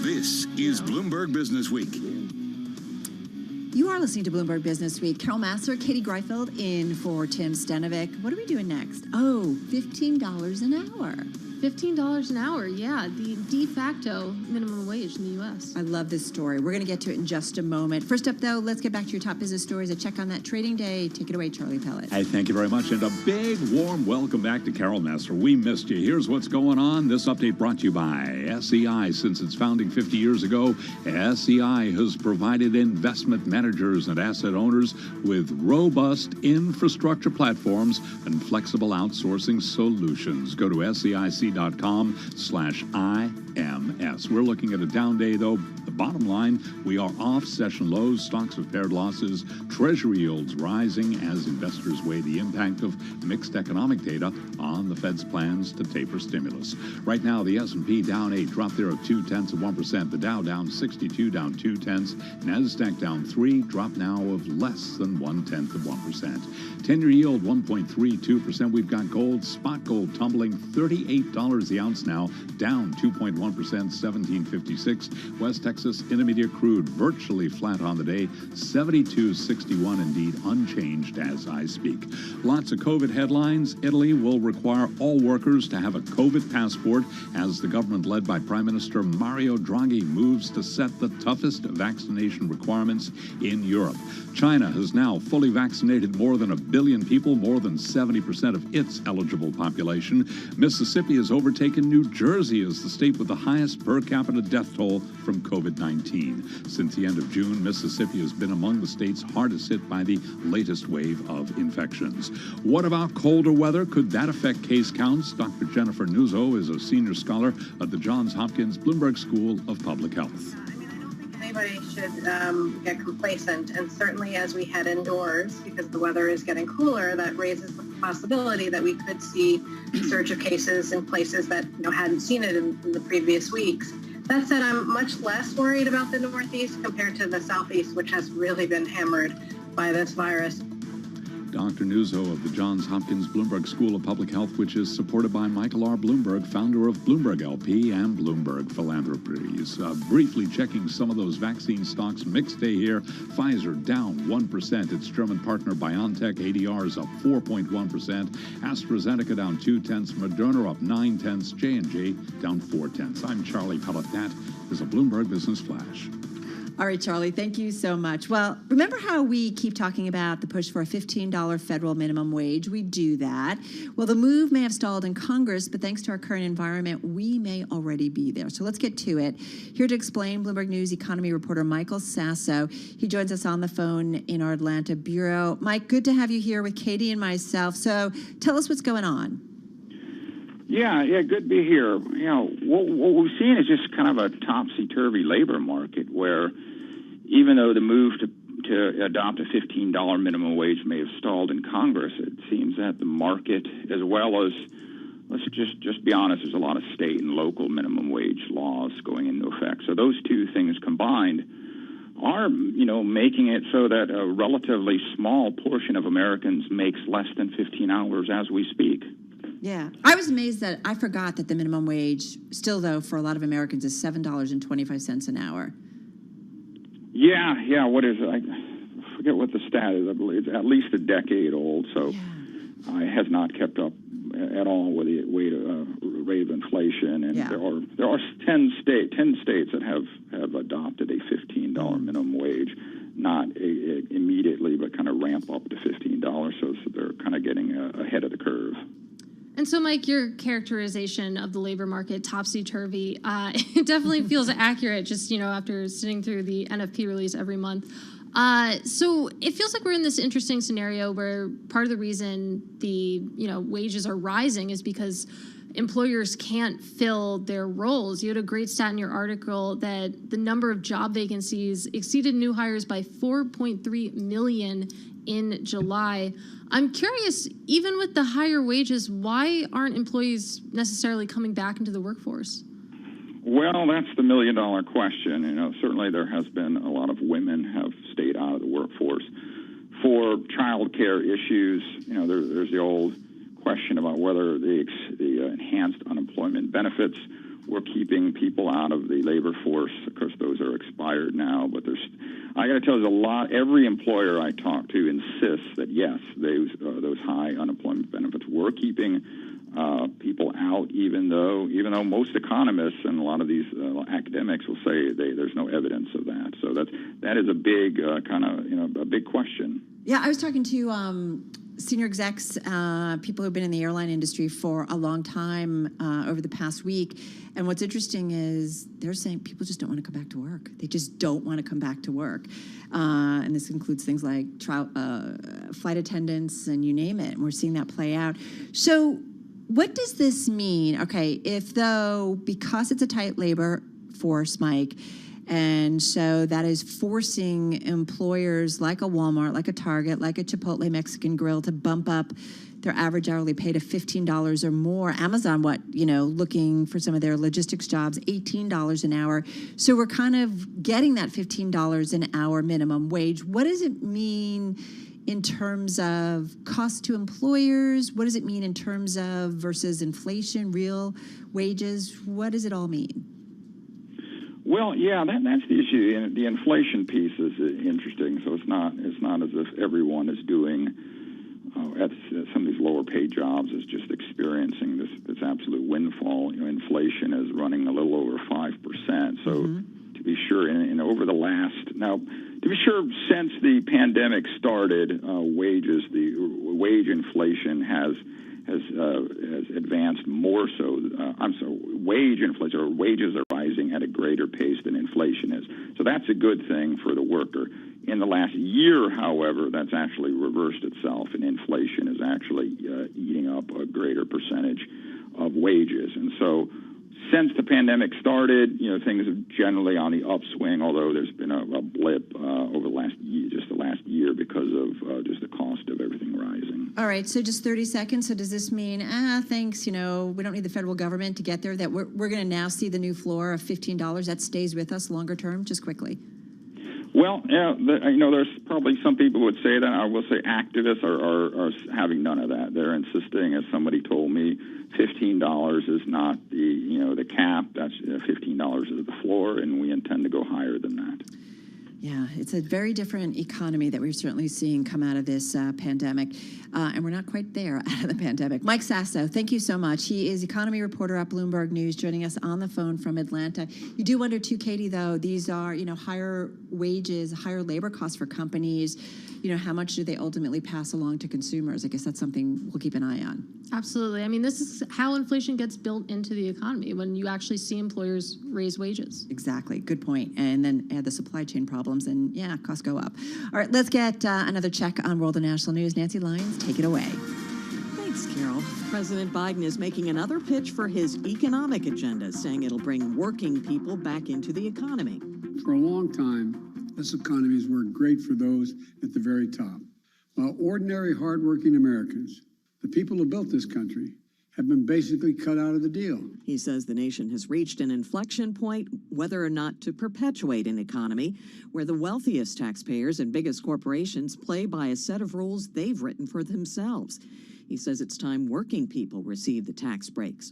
Speaker 14: This is Bloomberg Business Week.
Speaker 3: You are listening to Bloomberg Business Week. Carol Massar, Katie Greifeld in for Tim Stenovic. What are we doing next? Oh, $15 an hour.
Speaker 12: $15 an hour, yeah, the de facto minimum wage in the U.S.
Speaker 3: I love this story. We're going to get to it in just a moment. First up, though, let's get back to your top business stories. A check on that trading day. Take it away, Charlie Pellet.
Speaker 1: Hey, thank you very much, and a big, warm welcome back to Carol Massar. We missed you. Here's what's going on. This update brought to you by SEI. Since its founding 50 years ago, SEI has provided investment managers and asset owners with robust infrastructure platforms and flexible outsourcing solutions. Go to SEIC.com/IMS. We're looking at a down day, though. The bottom line, we are off session lows. Stocks have paired losses. Treasury yields rising as investors weigh the impact of mixed economic data on the Fed's plans to taper stimulus. Right now, the S&P down 8, drop there of 0.2%. The Dow down 62, down 0.2. NASDAQ down 3, drop now of less than 0.1%. 10-year yield 1.32%. We've got gold, spot gold tumbling $38 the ounce now, down 2.1%, $17.56. West Texas Intermediate crude virtually flat on the day, $72.61, indeed unchanged as I speak. Lots of COVID headlines. Italy will require all workers to have a COVID passport as the government led by Prime Minister Mario Draghi moves to set the toughest vaccination requirements in Europe. China has now fully vaccinated more than 1 billion people, more than 70% of its eligible population. Mississippi has overtaken New Jersey as the state with the highest per capita death toll from COVID-19. Since the end of June, Mississippi has been among the states hardest hit by the latest wave of infections. What about colder weather? Could that affect case counts? Dr. Jennifer Nuzzo is a senior scholar at the Johns Hopkins Bloomberg School of Public Health.
Speaker 7: Anybody should get complacent, and certainly as we head indoors, because the weather is getting cooler, that raises the possibility that we could see a surge of cases in places that hadn't seen it in the previous weeks. That said, I'm much less worried about the Northeast compared to the Southeast, which has really been hammered by this virus.
Speaker 1: Dr. Nuzzo of the Johns Hopkins Bloomberg School of Public Health, which is supported by Michael R. Bloomberg, founder of Bloomberg LP and Bloomberg Philanthropies. Briefly checking some of those vaccine stocks. Mixed day here. Pfizer down 1%. Its German partner BioNTech ADRs up 4.1%. AstraZeneca down 0.2. Moderna up 0.9. J&J down 0.4. I'm Charlie Pellet. That is a Bloomberg Business Flash.
Speaker 3: All right, Charlie, thank you so much. Well, remember how we keep talking about the push for a $15 federal minimum wage? We do that. Well, the move may have stalled in Congress, but thanks to our current environment, we may already be there. So let's get to it. Here to explain, Bloomberg News economy reporter Michael Sasso. He joins us on the phone in our Atlanta bureau. Mike, good to have you here with Katie and myself. So tell us what's going on.
Speaker 13: Yeah, good to be here. What we've seen is just kind of a topsy-turvy labor market where even though the move to adopt a $15 minimum wage may have stalled in Congress, it seems that the market, as well as, let's just be honest, there's a lot of state and local minimum wage laws going into effect. So those two things combined are, making it so that a relatively small portion of Americans makes less than 15 hours as we speak.
Speaker 3: Yeah. I was amazed that I forgot that the minimum wage, still though, for a lot of Americans is $7.25 an hour.
Speaker 13: Yeah. What is it? I forget what the stat is. I believe it's at least a decade old, so it has not kept up at all with the rate of inflation. And there are 10 states that have adopted a $15 minimum wage, not immediately, but kind of ramp up to $15. So they're kind of getting ahead of the curve.
Speaker 12: And so, Mike, your characterization of the labor market, topsy-turvy, it definitely feels accurate just, after sitting through the NFP release every month. So it feels like we're in this interesting scenario where part of the reason the, wages are rising is because employers can't fill their roles. You had a great stat in your article that the number of job vacancies exceeded new hires by 4.3 million in July. I'm curious, even with the higher wages, why aren't employees necessarily coming back into the workforce?
Speaker 13: Well, that's the million-dollar question. Certainly there has been a lot of women have stayed out of the workforce for child care issues. There's the old question about whether the enhanced unemployment benefits were keeping people out of the labor force. Of course, those are expired now. But I got to tell you, every employer I talk to insists that yes, those high unemployment benefits were keeping people out, even though most economists and a lot of these academics will say there's no evidence of that. So that is a big a big question.
Speaker 3: Yeah, I was talking to senior execs, people who've been in the airline industry for a long time over the past week. And what's interesting is they're saying people just don't want to come back to work. They just don't want to come back to work. And this includes things like flight attendants and you name it. And we're seeing that play out. So what does this mean? Okay, because it's a tight labor force, Mike, and so that is forcing employers like a Walmart, like a Target, like a Chipotle Mexican Grill to bump up their average hourly pay to $15 or more. Amazon, looking for some of their logistics jobs, $18 an hour. So we're kind of getting that $15 an hour minimum wage. What does it mean in terms of cost to employers? What does it mean in terms of versus inflation, real wages? What does it all mean?
Speaker 13: Well, yeah, that's the issue. And the inflation piece is interesting. So it's not as if everyone is doing at some of these lower paid jobs is just experiencing this absolute windfall. Inflation is running a little over 5%. So to be sure, since the pandemic started, the wage inflation has advanced more so. Wage inflation, or wages are rising at a greater pace than inflation is. So that's a good thing for the worker. In the last year, however, that's actually reversed itself, and inflation is actually eating up a greater percentage of wages. And so since the pandemic started, things are generally on the upswing, although there's been a blip over the last year because of just the cost of everything rising.
Speaker 3: All right, so just 30 seconds. So does this mean, thanks, we don't need the federal government to get there, that we're going to now see the new floor of $15 that stays with us longer term? Just quickly.
Speaker 13: Well, there's probably some people who would say that. I will say activists are having none of that. They're insisting, as somebody told me, $15 is not the cap. That's $15 is the floor, and we intend to go higher than that.
Speaker 3: Yeah, it's a very different economy that we're certainly seeing come out of this pandemic, and we're not quite there out of the pandemic. Mike Sasso, thank you so much. He is economy reporter at Bloomberg News, joining us on the phone from Atlanta. You do wonder too, Katie, though, these are higher wages, higher labor costs for companies. How much do they ultimately pass along to consumers? I guess that's something we'll keep an eye on.
Speaker 12: Absolutely. I mean, this is how inflation gets built into the economy, when you actually see employers raise wages.
Speaker 3: Exactly. Good point. And then add the supply chain problems, and costs go up. All right, let's get another check on world and national news. Nancy Lyons, take it away.
Speaker 5: Thanks, Carol. President Biden is making another pitch for his economic agenda, saying it'll bring working people back into the economy.
Speaker 2: For a long time, this economy has worked great for those at the very top, while ordinary, hardworking Americans, the people who built this country, have been basically cut out of the deal.
Speaker 5: He says the nation has reached an inflection point whether or not to perpetuate an economy where the wealthiest taxpayers and biggest corporations play by a set of rules they've written for themselves. He says it's time working people receive the tax breaks.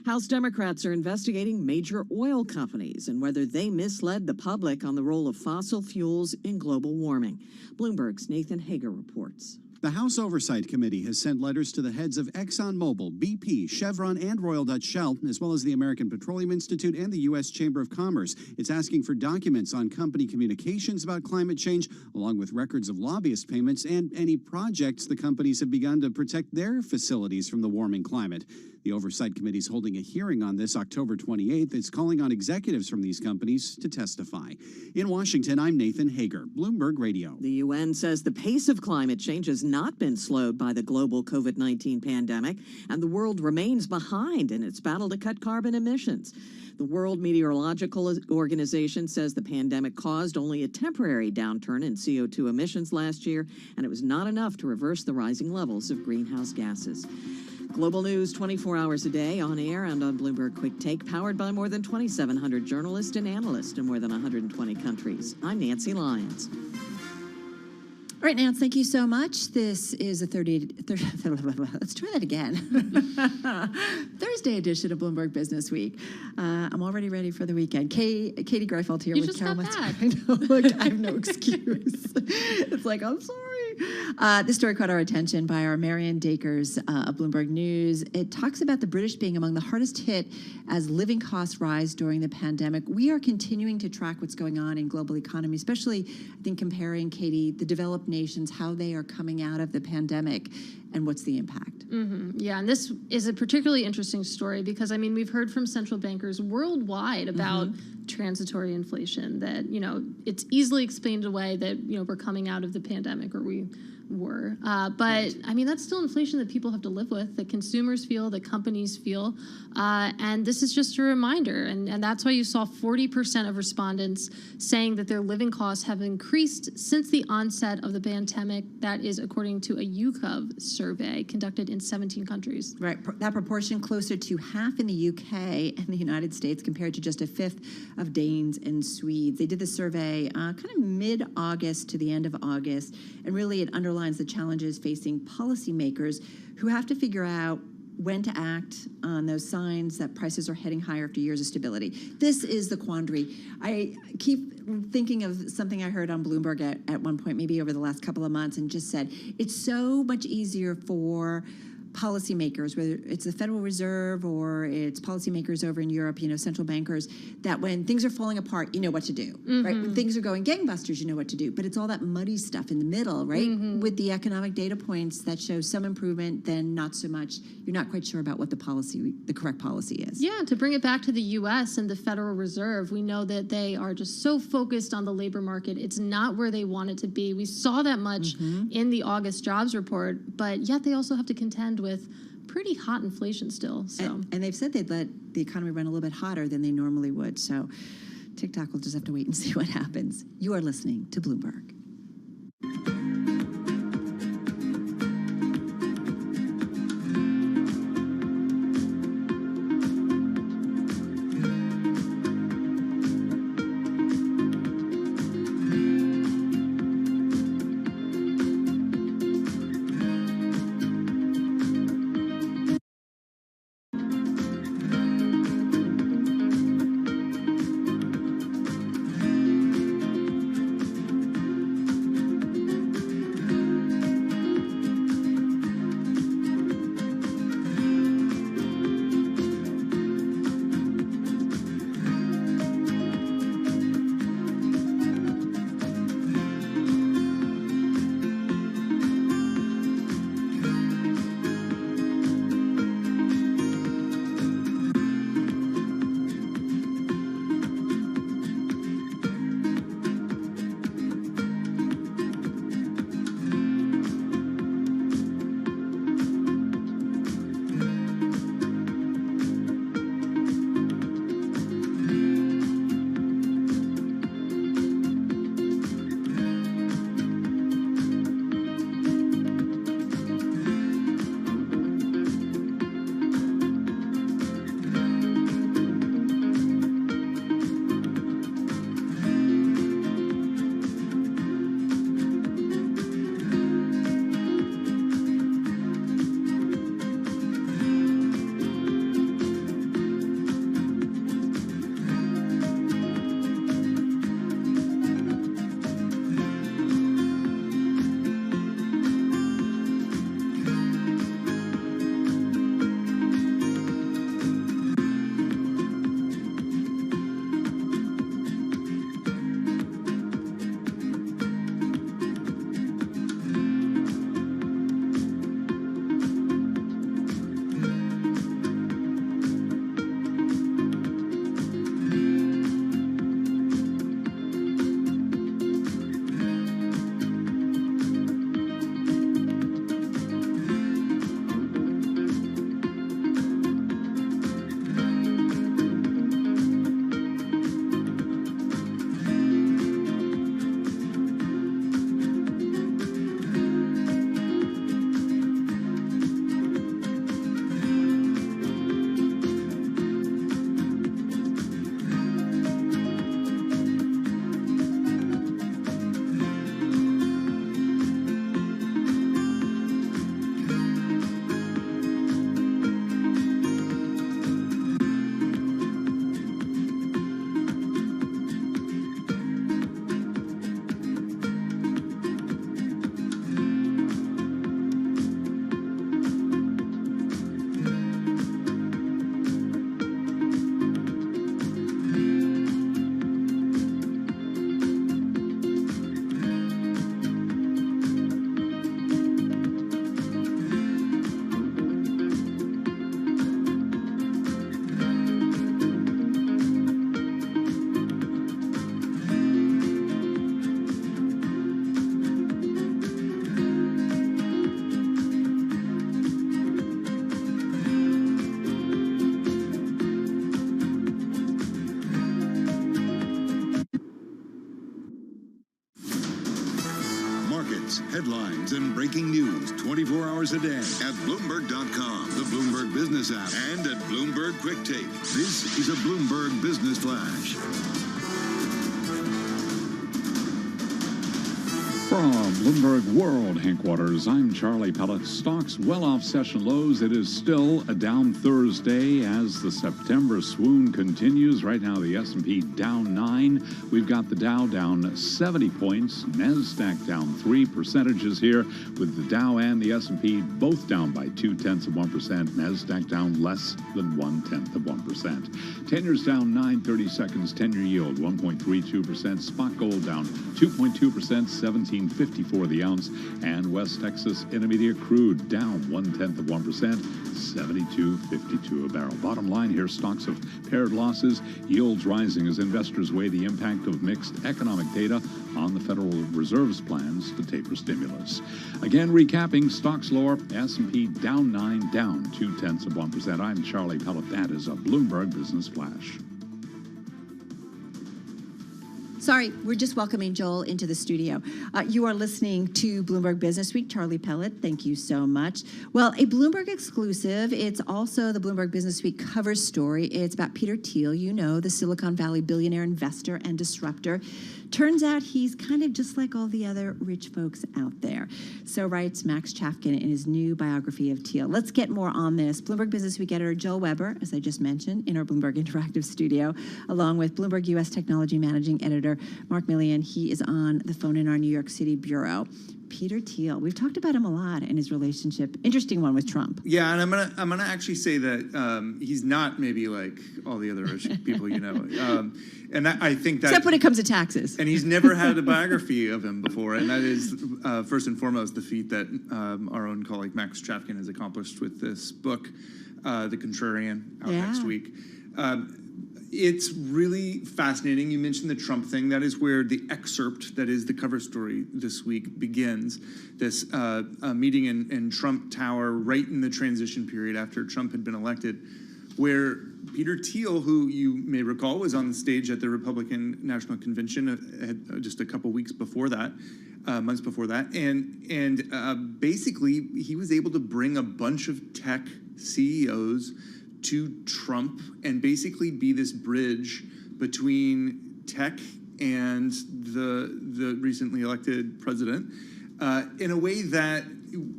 Speaker 5: House Democrats are investigating major oil companies and whether they misled the public on the role of fossil fuels in global warming. Bloomberg's Nathan Hager reports.
Speaker 17: The House Oversight Committee has sent letters to the heads of ExxonMobil, BP, Chevron, and Royal Dutch Shell, as well as the American Petroleum Institute and the U.S. Chamber of Commerce. It's asking for documents on company communications about climate change, along with records of lobbyist payments and any projects the companies have begun to protect their facilities from the warming climate. The Oversight Committee is holding a hearing on this October 28th. It's calling on executives from these companies to testify. In Washington, I'm Nathan Hager, Bloomberg Radio.
Speaker 5: The UN says the pace of climate change has not been slowed by the global COVID-19 pandemic, and the world remains behind in its battle to cut carbon emissions. The World Meteorological Organization says the pandemic caused only a temporary downturn in CO2 emissions last year, and it was not enough to reverse the rising levels of greenhouse gases. Global news 24 hours a day, on air and on Bloomberg Quick Take, powered by more than 2,700 journalists and analysts in more than 120 countries. I'm Nancy Lyons.
Speaker 3: All right, Nance, thank you so much. This is a let's try that again. Thursday edition of Bloomberg Business Week. I'm already ready for the weekend. Katie Greifeld here with Carol. I know, look, I have no excuse. It's like, I'm sorry. This story caught our attention by our Marianne Dakers of Bloomberg News. It talks about the British being among the hardest hit as living costs rise during the pandemic. We are continuing to track what's going on in global economy, especially, I think, comparing, Katie, the developed nations, how they are coming out of the pandemic and what's the impact.
Speaker 12: Yeah, and this is a particularly interesting story because, I mean, we've heard from central bankers worldwide about transitory inflation, that, you know, it's easily explained away that, you know, we're coming out of the pandemic, or we were. But, I mean, that's still inflation that people have to live with, that consumers feel, that companies feel. And this is just a reminder. And that's why you saw 40% of respondents saying that their living costs have increased since the onset of the pandemic. That is according to a YouGov survey conducted in 17 countries.
Speaker 3: Right. That proportion closer to half in the UK and the United States compared to just a fifth of Danes and Swedes. They did the survey kind of mid-August to the end of August, and really it underlines the challenges facing policymakers who have to figure out when to act on those signs that prices are heading higher after years of stability. This is the quandary. I keep thinking of something I heard on Bloomberg at one point, maybe over the last couple of months, and just said, it's so much easier for policymakers, whether it's the Federal Reserve or it's policymakers over in Europe, you know, central bankers, that when things are falling apart, you know what to do, right? When things are going gangbusters, you know what to do. But it's all that muddy stuff in the middle, right? With the economic data points that show some improvement, then not so much. You're not quite sure about what the correct policy is.
Speaker 12: Yeah, to bring it back to the U.S. and the Federal Reserve, we know that they are just so focused on the labor market. It's not where they want it to be. We saw that much in the August jobs report, but yet they also have to contend with pretty hot inflation still. So,
Speaker 3: and they've said they'd let the economy run a little bit hotter than they normally would. So TikTok will just have to wait and see what happens. You are listening to Bloomberg.
Speaker 14: news, headlines, and breaking news 24 hours a day at Bloomberg.com, the Bloomberg Business app, and at Bloomberg Quick Take. This is a Bloomberg Business Flash.
Speaker 1: From Bloomberg World Headquarters, I'm Charlie Pellet. Stocks well off session lows. It is still a down Thursday as the September swoon continues. Right now, the S&P down 9. We've got the Dow down 70 points. NASDAQ down 3 percentages here, with the Dow and the S&P both down by 0.2%. NASDAQ down less than 0.1%. 10-years down 9/32. 10-year yield 1.32%. Spot gold down 2.2%. 17.54 the ounce, and West Texas Intermediate crude down 0.1%, 72.52 a barrel. Bottom line here, stocks have paired losses, yields rising as investors weigh the impact of mixed economic data on the Federal Reserve's plans to taper stimulus. Again, recapping, stocks lower, S&P down 9, down 0.2%. I'm Charlie Pellet. That is a Bloomberg Business Flash.
Speaker 3: Sorry, we're just welcoming Joel into the studio. You are listening to Bloomberg Business Week. Charlie Pellet, thank you so much. Well, a Bloomberg exclusive. It's also the Bloomberg Business Week cover story. It's about Peter Thiel, you know, the Silicon Valley billionaire investor and disruptor. Turns out he's kind of just like all the other rich folks out there. So writes Max Chafkin in his new biography of Thiel. Let's get more on this. Bloomberg Business Week editor Joel Weber, as I just mentioned, in our Bloomberg Interactive studio, along with Bloomberg U.S. Technology Managing Editor Mark Millian. He is on the phone in our New York City bureau. Peter Thiel, we've talked about him a lot in his relationship. Interesting one with Trump.
Speaker 8: Yeah, and I'm gonna actually say that he's not maybe like all the other rich people you know, and I think that
Speaker 3: except when it comes to taxes.
Speaker 8: And he's never had a biography of him before, and that is first and foremost the feat that our own colleague Max Chafkin has accomplished with this book, The Contrarian, out next week. It's really fascinating. You mentioned the Trump thing. That is where the excerpt that is the cover story this week begins. This meeting in Trump Tower right in the transition period after Trump had been elected, where Peter Thiel, who you may recall was on the stage at the Republican National Convention just a couple weeks before that, months before that, and basically he was able to bring a bunch of tech CEOs to Trump and basically be this bridge between tech and the recently elected president in a way that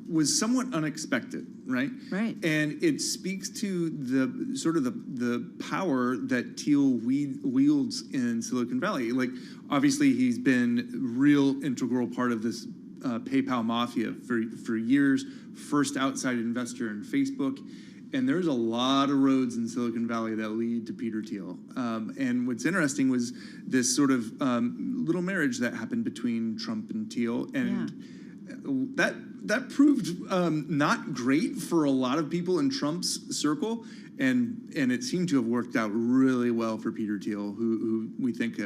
Speaker 8: was somewhat unexpected, right?
Speaker 3: Right.
Speaker 8: And it speaks to the sort of the power that Thiel wields in Silicon Valley. Like, obviously, he's been real integral part of this PayPal mafia for years, first outside investor in Facebook. And there's a lot of roads in Silicon Valley that lead to Peter Thiel. And what's interesting was this sort of little marriage that happened between Trump and Thiel. And that proved not great for a lot of people in Trump's circle. And it seemed to have worked out really well for Peter Thiel, who we think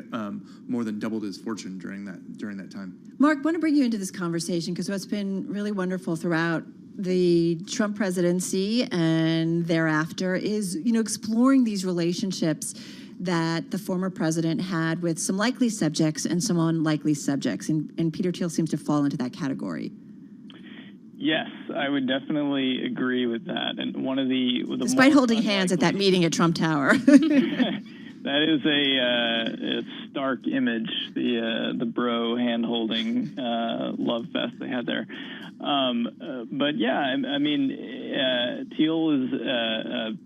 Speaker 8: more than doubled his fortune during that time.
Speaker 3: Mark, I want to bring you into this conversation because what's been really wonderful throughout the Trump presidency and thereafter is, you know, exploring these relationships that the former president had with some likely subjects and some unlikely subjects. And Peter Thiel seems to fall into that category.
Speaker 19: Yes, I would definitely agree with that. And one of the
Speaker 3: despite holding hands at that meeting at Trump Tower.
Speaker 19: That is a stark image, the bro hand-holding love fest they had there. But yeah, I mean, Thiel is a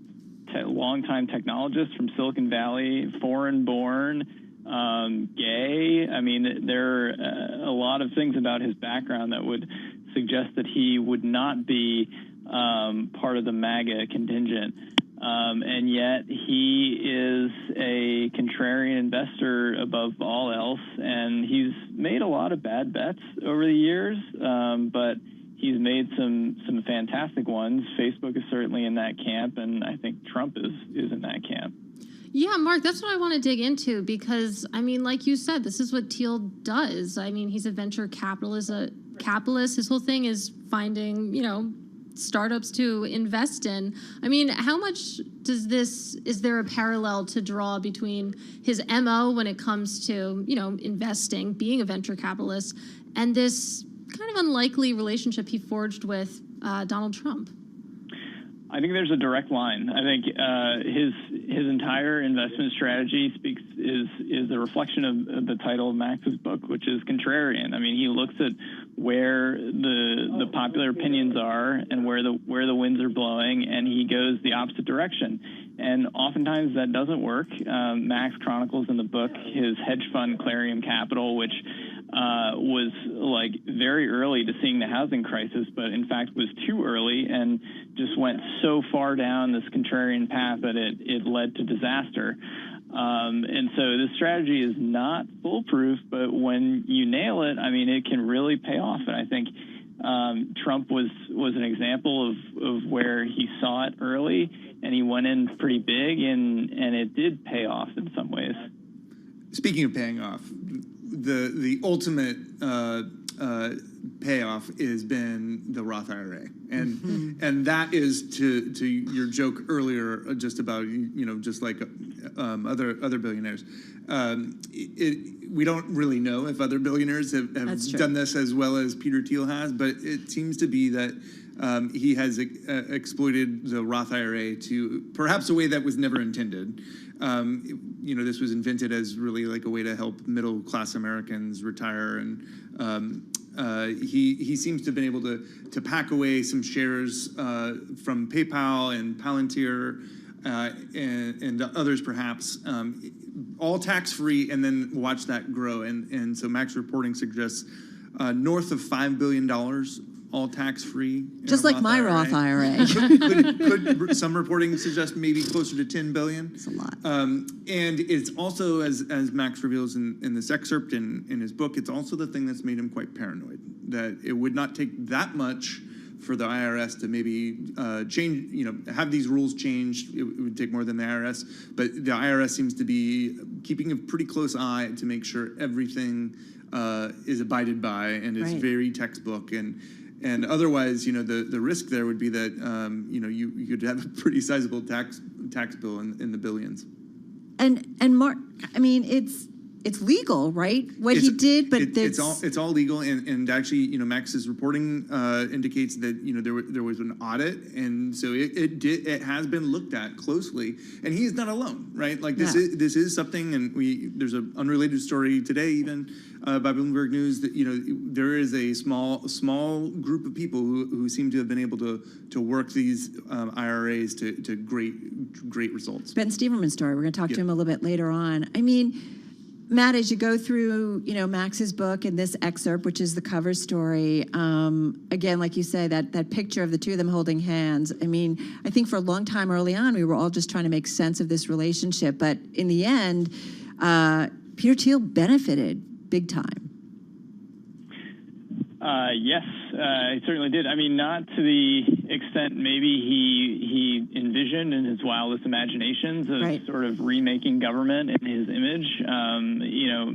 Speaker 19: longtime technologist from Silicon Valley, foreign-born, gay. I mean, there are a lot of things about his background that would suggest that he would not be part of the MAGA contingent. And yet he is a contrarian investor above all else, and he's made a lot of bad bets over the years, but he's made some fantastic ones. Facebook is certainly in that camp, and I think Trump is in that camp.
Speaker 12: Yeah, Mark, that's what I want to dig into because, I mean, like you said, this is what Thiel does. I mean, he's a venture capitalist. His whole thing is finding, you know, startups to invest in. I mean, how much is there a parallel to draw between his MO when it comes to, you know, investing, being a venture capitalist, and this kind of unlikely relationship he forged with Donald Trump?
Speaker 19: I think there's a direct line. I think his entire investment strategy is a reflection of the title of Max's book, which is contrarian. I mean, he looks at where the popular opinions are and where the winds are blowing, and he goes the opposite direction. And oftentimes that doesn't work. Max chronicles in the book his hedge fund Clarion Capital, which was like very early to seeing the housing crisis, but in fact was too early and just went so far down this contrarian path that it led to disaster. And so this strategy is not foolproof, but when you nail it, I mean, it can really pay off. And I think Trump was an example of where he saw it early and he went in pretty big, and it did pay off in some ways.
Speaker 8: Speaking of paying off, the ultimate payoff has been the Roth IRA, and that is to your joke earlier just about just like other billionaires. We don't really know if other billionaires have done this as well as Peter Thiel has, but it seems to be that he has exploited the Roth IRA to perhaps a way that was never intended. This was invented as really like a way to help middle-class Americans retire, and he seems to have been able to pack away some shares from PayPal and Palantir and others perhaps, all tax-free, and then watch that grow. And so Max reporting suggests north of $5 billion all tax-free.
Speaker 3: Just like my Roth IRA.
Speaker 8: Could some reporting suggest maybe closer to $10 billion?
Speaker 3: That's a lot.
Speaker 8: And it's also, as Max reveals in this excerpt in his book, it's also the thing that's made him quite paranoid, that it would not take that much for the IRS to maybe change, have these rules changed. It would take more than the IRS, but the IRS seems to be keeping a pretty close eye to make sure everything is abided by and is very textbook. And otherwise, the risk there would be that you could have a pretty sizable tax bill in the billions.
Speaker 3: And Mark, I mean, it's legal, right? What he did, but
Speaker 8: it's all legal, and actually, Max's reporting indicates that there was an audit, and so it has been looked at closely, and he is not alone, right? Like this is something, and there's an unrelated story today even by Bloomberg News that there is a small group of people who seem to have been able to work these IRAs to great results.
Speaker 3: Ben Steverman's story. We're going to talk to him a little bit later on. I mean, Matt, as you go through, Max's book and this excerpt, which is the cover story, again, like you say, that picture of the two of them holding hands. I mean, I think for a long time early on, we were all just trying to make sense of this relationship. But in the end, Peter Thiel benefited big time.
Speaker 19: Yes, he certainly did. I mean, not to the extent maybe he envisioned in his wildest imaginations of sort of remaking government in his image.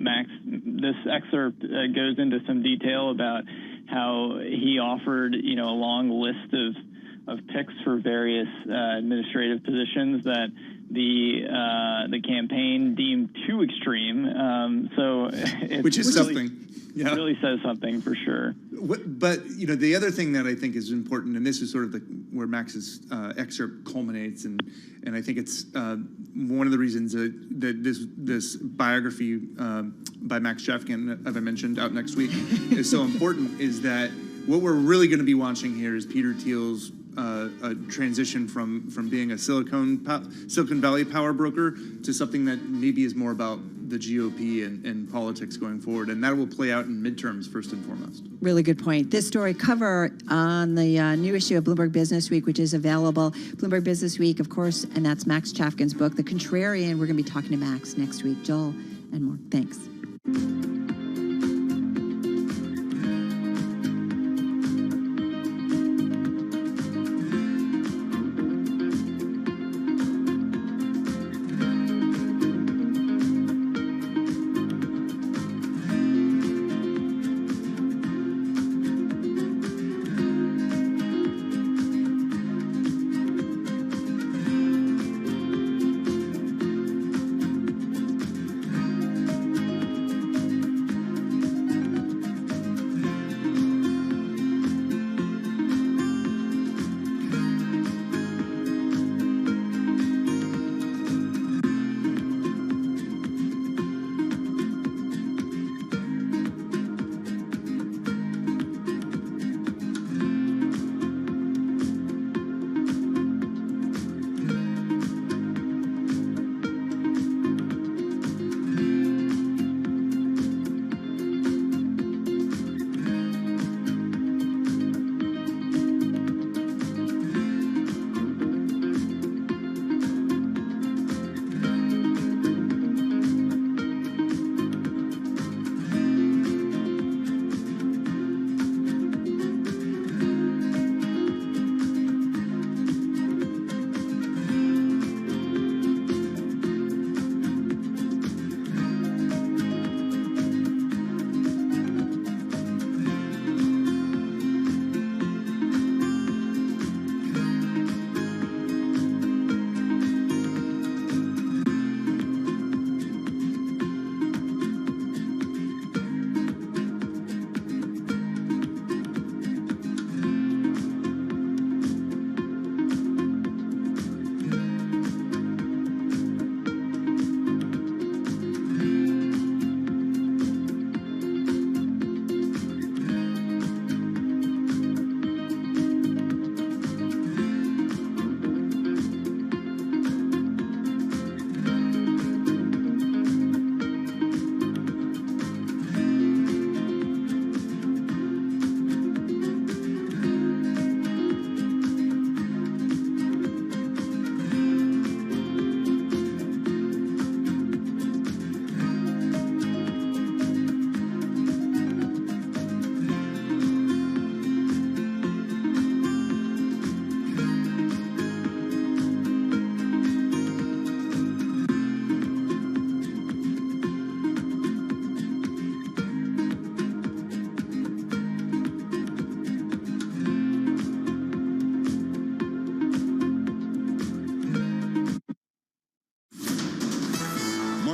Speaker 19: Max, this excerpt goes into some detail about how he offered, a long list of picks for various administrative positions that the campaign deemed too extreme.
Speaker 8: Which is something.
Speaker 19: Yeah. It really says something for sure.
Speaker 8: But the other thing that I think is important, and this is sort of where Max's excerpt culminates, and I think it's one of the reasons that this biography by Max Chafkin, as I mentioned, out next week, is so important, is that what we're really going to be watching here is Peter Thiel's transition from being a Silicon Valley power broker to something that maybe is more about the GOP and politics going forward, and that will play out in midterms first and foremost.
Speaker 3: Really good point. This story cover on the new issue of Bloomberg Business Week, which is available. Bloomberg Business Week, of course, and that's Max Chafkin's book, The Contrarian. We're going to be talking to Max next week. Joel and more. Thanks.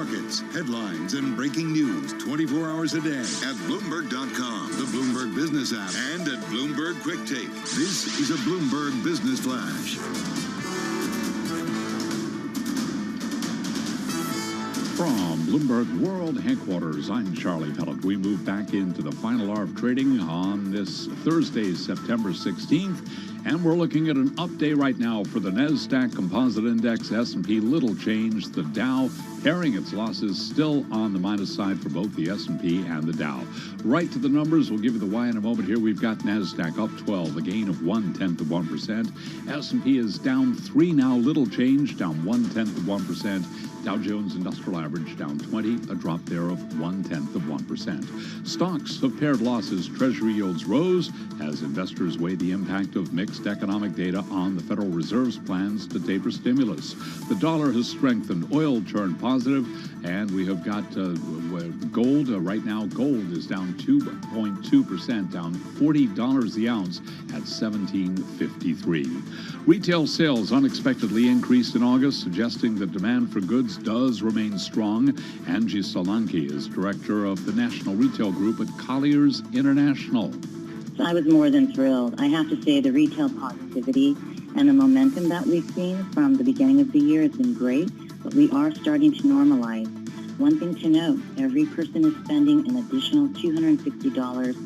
Speaker 14: markets, headlines, and breaking news 24 hours a day at Bloomberg.com, the Bloomberg Business app, and at Bloomberg Quick Take. This is a Bloomberg Business Flash.
Speaker 1: From Bloomberg World Headquarters, I'm Charlie Pellet. We move back into the final hour of trading on this Thursday, September 16th. And we're looking at an update right now for the NASDAQ Composite Index, S&P little change, the Dow paring its losses, still on the minus side for both the S&P and the Dow. Right to the numbers, we'll give you the why in a moment. Here we've got NASDAQ up 12, a gain of 0.1%. S&P is down 3 now, little change, down 0.1%. Dow Jones Industrial Average down 20, a drop there of 0.1%. Stocks have pared losses. Treasury yields rose as investors weigh the impact of mixed economic data on the Federal Reserve's plans to taper stimulus. The dollar has strengthened. Oil turned positive, and we have got gold. Right now, gold is down 2.2%, down $40 the ounce at $17.53. Retail sales unexpectedly increased in August, suggesting that demand for goods does remain strong. Angie Solanki is director of the National Retail Group at Colliers International.
Speaker 20: I was more than thrilled. I have to say the retail positivity and the momentum that we've seen from the beginning of the year has been great, but we are starting to normalize. One thing to note, every person is spending an additional $260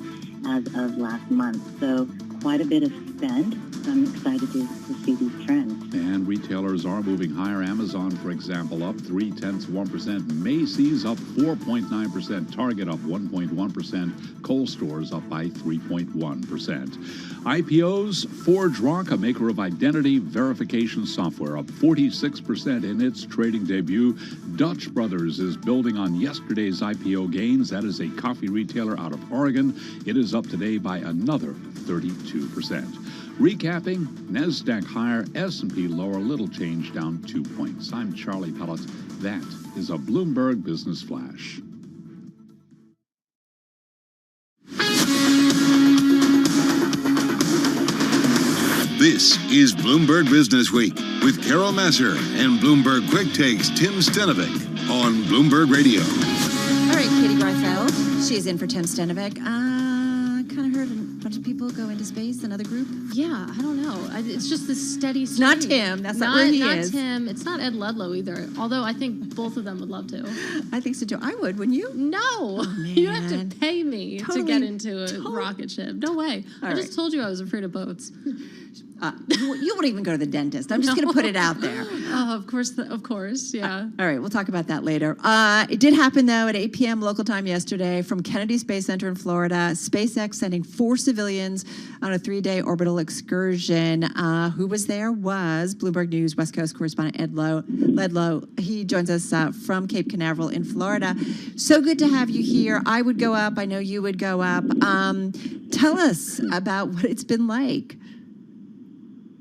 Speaker 20: as of last month, so quite a bit of spend. I'm excited to see these trends.
Speaker 1: And retailers are moving higher. Amazon, for example, up 0.3%. Macy's up 4.9%. Target up 1.1%. Kohl's stores up by 3.1%. IPOs, ForgeRock, a maker of identity verification software, up 46% in its trading debut. Dutch Brothers is building on yesterday's IPO gains. That is a coffee retailer out of Oregon. It is up today by another 32%. Recapping, NASDAQ higher, S&P lower, little change, down 2 points. I'm Charlie Pellet. That is a Bloomberg Business Flash.
Speaker 14: This is Bloomberg Business Week with Carol Masser and Bloomberg Quick Takes Tim Stenovic on Bloomberg Radio.
Speaker 3: All right, Katie Greifeld. She's in for Tim Stenovic. Kind of heard a bunch of people go into space, another group.
Speaker 12: Yeah, I don't know. It's just this steady stream.
Speaker 3: Not Tim. That's not where he is.
Speaker 12: Not Tim. It's not Ed Ludlow either. Although I think both of them would love to.
Speaker 3: I think so too. I would, wouldn't you?
Speaker 12: No.
Speaker 3: Oh,
Speaker 12: you have to pay me to get into a
Speaker 3: totally.
Speaker 12: rocket ship. No way.
Speaker 3: All
Speaker 12: I
Speaker 3: right.
Speaker 12: just told you I was afraid of boats.
Speaker 3: You won't even go to the dentist. I'm just going to put it out there.
Speaker 12: Oh, of course, yeah.
Speaker 3: All right, we'll talk about that later. It did happen, though, at 8 p.m. local time yesterday from Kennedy Space Center in Florida. SpaceX sending 4 civilians on a 3-day orbital excursion. Who was there was Bloomberg News West Coast correspondent Ed Ludlow. He joins us from Cape Canaveral in Florida. So good to have you here. I would go up. I know you would go up. Tell us about what it's been like.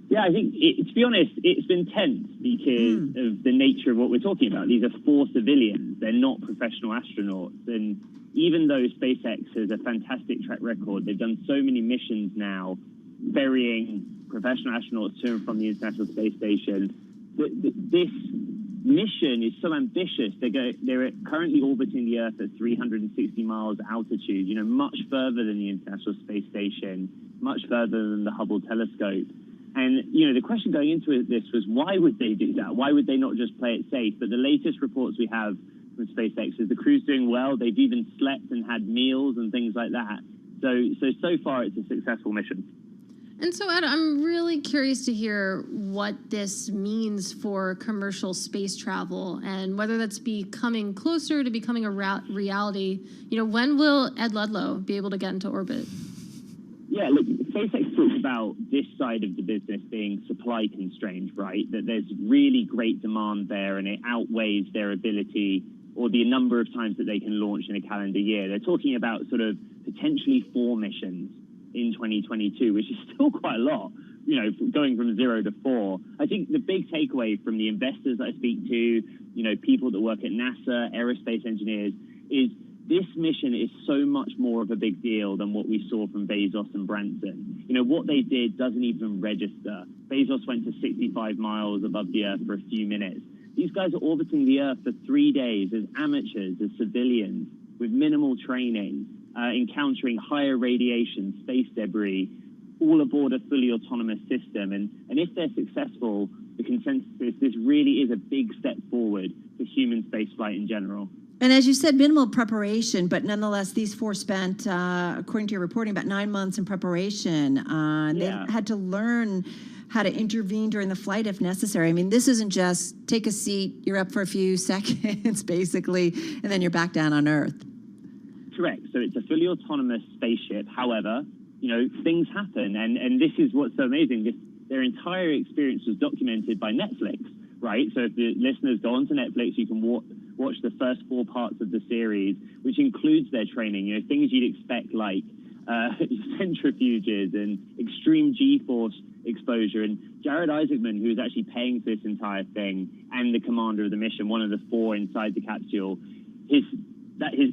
Speaker 21: Yeah, I think, to be honest, it's been tense because of the nature of what we're talking about. These are 4 civilians. They're not professional astronauts. And even though SpaceX has a fantastic track record, they've done so many missions now, ferrying professional astronauts to and from the International Space Station. This mission is so ambitious. They're currently orbiting the Earth at 360 miles altitude, much further than the International Space Station, much further than the Hubble telescope. And, the question going into this was, why would they do that? Why would they not just play it safe? But the latest reports we have from SpaceX is the crew's doing well. They've even slept and had meals and things like that. So far, it's a successful mission.
Speaker 12: And so, Ed, I'm really curious to hear what this means for commercial space travel and whether that's becoming closer to becoming a reality. When will Ed Ludlow be able to get into orbit?
Speaker 21: Yeah, look, SpaceX talks about this side of the business being supply constrained, right? That there's really great demand there and it outweighs their ability or the number of times that they can launch in a calendar year. They're talking about sort of potentially 4 missions in 2022, which is still quite a lot, going from 0 to 4. I think the big takeaway from the investors that I speak to, people that work at NASA, aerospace engineers, is this mission is so much more of a big deal than what we saw from Bezos and Branson. What they did doesn't even register. Bezos went to 65 miles above the Earth for a few minutes. These guys are orbiting the Earth for 3 days as amateurs, as civilians, with minimal training, encountering higher radiation, space debris, all aboard a fully autonomous system. And if they're successful, the consensus is this really is a big step forward for human spaceflight in general.
Speaker 3: And as you said, minimal preparation, but nonetheless, these four spent, according to your reporting, about 9 months in preparation. They had to learn how to intervene during the flight if necessary. I mean, this isn't just take a seat, you're up for a few seconds, basically, and then you're back down on Earth.
Speaker 21: Correct. So it's a fully autonomous spaceship. However, things happen, and this is what's so amazing. Their entire experience was documented by Netflix, right? So if the listeners go onto Netflix, you can watch the first 4 parts of the series, which includes their training, things you'd expect like centrifuges and extreme G-force exposure. And Jared Isaacman, who is actually paying for this entire thing, and the commander of the mission, one of the 4 inside the capsule, his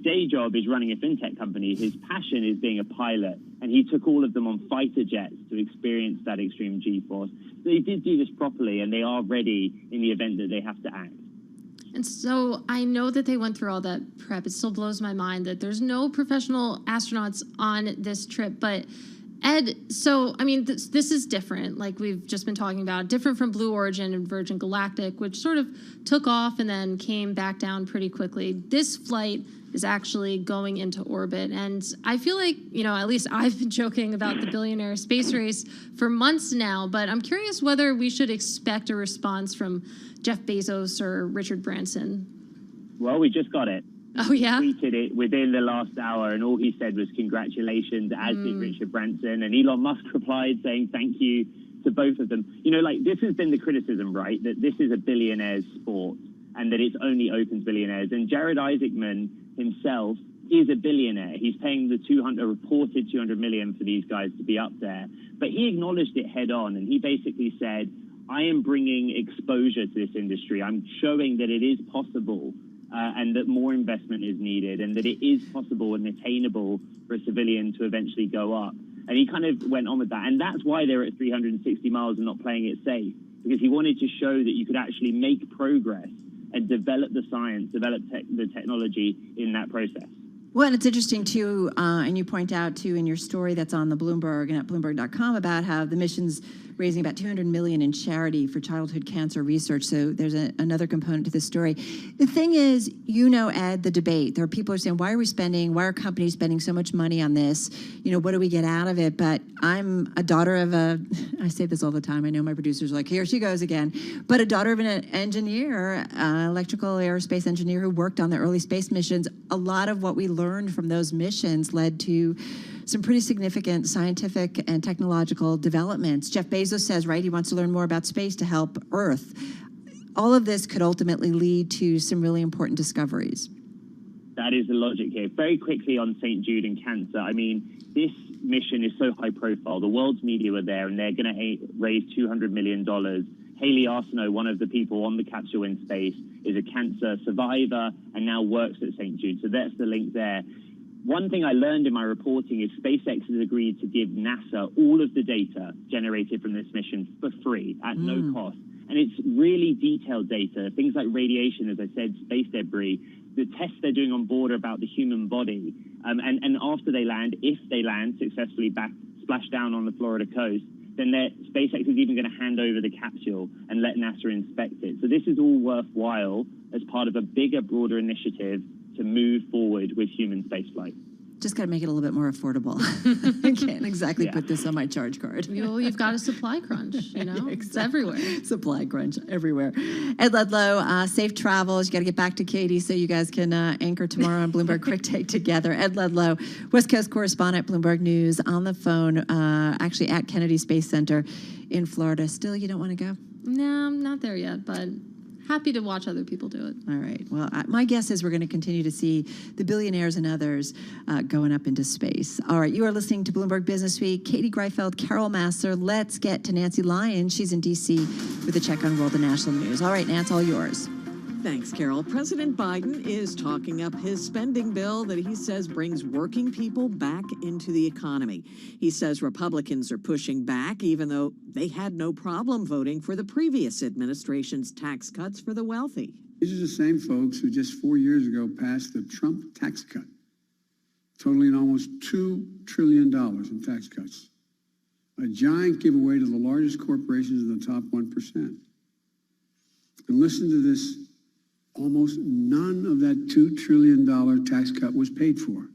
Speaker 21: day job is running a fintech company. His passion is being a pilot, and he took all of them on fighter jets to experience that extreme G-force. So they did do this properly, and they are ready in the event that they have to act.
Speaker 12: And so I know that they went through all that prep. It still blows my mind that there's no professional astronauts on this trip. But Ed, so, I mean, this is different, like we've just been talking about, different from Blue Origin and Virgin Galactic, which sort of took off and then came back down pretty quickly. This flight is actually going into orbit. And I feel like, at least I've been joking about the billionaire space race for months now, but I'm curious whether we should expect a response from Jeff Bezos or Richard Branson.
Speaker 21: Well, we just got it.
Speaker 12: Oh, yeah?
Speaker 21: He tweeted it within the last hour, and all he said was congratulations, as did Richard Branson. And Elon Musk replied saying thank you to both of them. This has been the criticism, right, that this is a billionaire's sport and that it's only open to billionaires. And Jared Isaacman himself is a billionaire. He's paying the reported $200 million for these guys to be up there. But he acknowledged it head on, and he basically said, I am bringing exposure to this industry. I'm showing that it is possible and that more investment is needed and that it is possible and attainable for a civilian to eventually go up. And he kind of went on with that. And that's why they're at 360 miles and not playing it safe, because he wanted to show that you could actually make progress and develop the science, develop the technology in that process.
Speaker 3: Well, and it's interesting, too, and you point out, too, in your story that's on the Bloomberg and at Bloomberg.com about how the mission's raising about $200 million in charity for childhood cancer research. So there's another component to this story. The thing is, Ed, the debate. There are people who are saying, why are companies spending so much money on this? What do we get out of it? But I'm a daughter of I say this all the time. I know my producers are like, here she goes again. But a daughter of an engineer, electrical aerospace engineer who worked on the early space missions. A lot of what we learned from those missions led to some pretty significant scientific and technological developments. Jeff Bezos says, right, he wants to learn more about space to help Earth. All of this could ultimately lead to some really important discoveries.
Speaker 21: That is the logic here. Very quickly on St. Jude and cancer. I mean, this mission is so high profile. The world's media were there, and they're going to raise $200 million. Haley Arsenault, one of the people on the capsule in space, is a cancer survivor and now works at St. Jude. So that's the link there. One thing I learned in my reporting is SpaceX has agreed to give NASA all of the data generated from this mission for free at no cost. And it's really detailed data, things like radiation, as I said, space debris, the tests they're doing on board about the human body. And after they land, if they land successfully splash down on the Florida coast, then SpaceX is even going to hand over the capsule and let NASA inspect it. So this is all worthwhile as part of a bigger, broader initiative to move forward with human spaceflight.
Speaker 3: Just got to make it a little bit more affordable. I can't exactly put this on my charge card.
Speaker 12: You've got a supply crunch, Exactly. It's everywhere.
Speaker 3: Supply crunch everywhere. Ed Ludlow, safe travels. You got to get back to Katie so you guys can anchor tomorrow on Bloomberg Quick Take together. Ed Ludlow, West Coast correspondent, Bloomberg News, on the phone, actually at Kennedy Space Center in Florida. Still, you don't want to go?
Speaker 12: No, I'm not there yet, but happy to watch other people do it.
Speaker 3: All right. Well, my guess is we're going to continue to see the billionaires and others going up into space. All right. You are listening to Bloomberg Business Week. Katie Greifeld, Carol Masser. Let's get to Nancy Lyons. She's in D.C. with a check on world and national news. All right, Nance, all yours.
Speaker 5: Thanks, Carol. President Biden is talking up his spending bill that he says brings working people back into the economy. He says Republicans are pushing back, even though they had no problem voting for the previous administration's tax cuts for the wealthy.
Speaker 2: These are the same folks who just 4 years ago passed the Trump tax cut, totaling almost $2 trillion in tax cuts. A giant giveaway to the largest corporations in the top 1%. And listen to this. Almost none of that $2 trillion tax cut was paid for.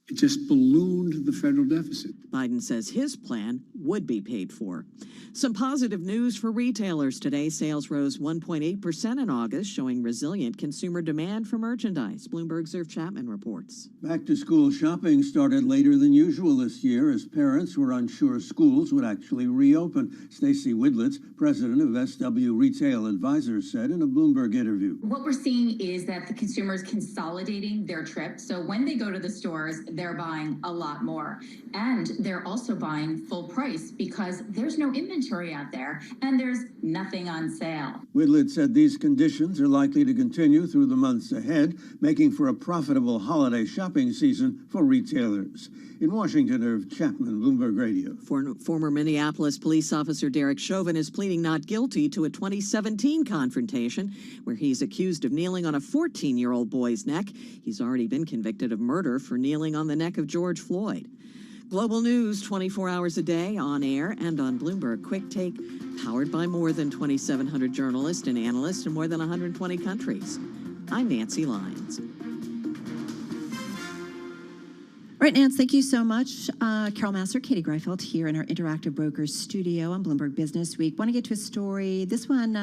Speaker 2: It just ballooned the federal deficit.
Speaker 5: Biden says his plan would be paid for. Some positive news for retailers today. Sales rose 1.8% in August, showing resilient consumer demand for merchandise. Bloomberg's Irv Chapman reports.
Speaker 16: Back-to-school shopping started later than usual this year as parents were unsure schools would actually reopen. Stacy Widlitz, president of SW Retail Advisors, said in a Bloomberg interview.
Speaker 18: What we're seeing is that the consumers consolidating their trips. So when they go to the stores, they're buying a lot more. And they're also buying full price because there's no inventory out there and there's nothing on sale.
Speaker 16: Widlitz said these conditions are likely to continue through the months ahead, making for a profitable holiday shopping season for retailers. In Washington, Irv Chapman, Bloomberg Radio.
Speaker 5: Former Minneapolis police officer Derek Chauvin is pleading not guilty to a 2017 confrontation where he's accused of kneeling on a 14-year-old boy's neck. He's already been convicted of murder for kneeling on the neck of George Floyd. Global news 24 hours a day, on air and on Bloomberg Quick Take, powered by more than 2,700 journalists and analysts in more than 120 countries. I'm Nancy Lyons.
Speaker 3: All right, Nance, thank you so much. Carol Massar, Katie Greifeld here in our Interactive Brokers studio on Bloomberg Business Week. Want to get to a story. This one,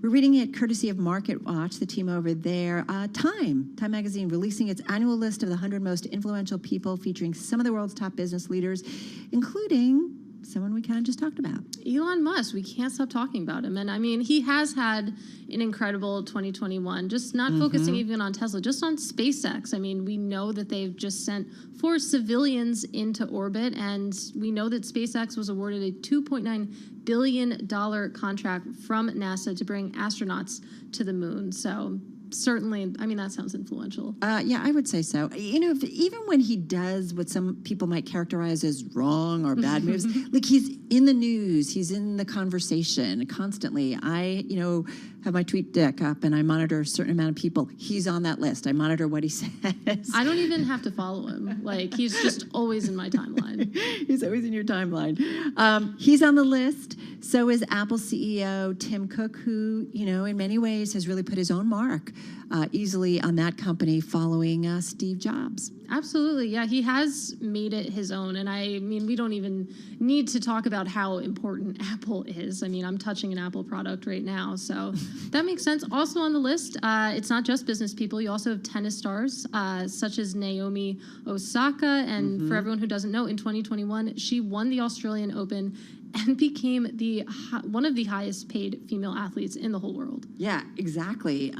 Speaker 3: we're reading it courtesy of Market Watch, the team over there. Time Magazine releasing its annual list of the 100 most influential people featuring some of the world's top business leaders, including someone we kind of just talked about.
Speaker 12: Elon Musk, we can't stop talking about him. And I mean, he has had an incredible 2021, just not focusing even on Tesla, just on SpaceX. I mean, we know that they've just sent 4 civilians into orbit, and we know that SpaceX was awarded a $2.9 billion contract from NASA to bring astronauts to the moon. So certainly, I mean, that sounds influential.
Speaker 3: Yeah, I would say so. You know, even when he does what some people might characterize as wrong or bad moves, like he's in the news, he's in the conversation constantly. I, have my tweet deck up and I monitor a certain amount of people. He's on that list. I monitor what he says.
Speaker 12: I don't even have to follow him. Like, he's just always in my timeline.
Speaker 3: He's always in your timeline. He's on the list. So is Apple CEO Tim Cook, who, in many ways has really put his own mark easily on that company following Steve Jobs.
Speaker 12: Absolutely. Yeah, he has made it his own. And I mean, we don't even need to talk about how important Apple is. I mean, I'm touching an Apple product right now. So that makes sense. Also on the list, it's not just business people. You also have tennis stars, such as Naomi Osaka. And for everyone who doesn't know, in 2021, she won the Australian Open and became one of the highest paid female athletes in the whole world.
Speaker 3: Yeah, exactly.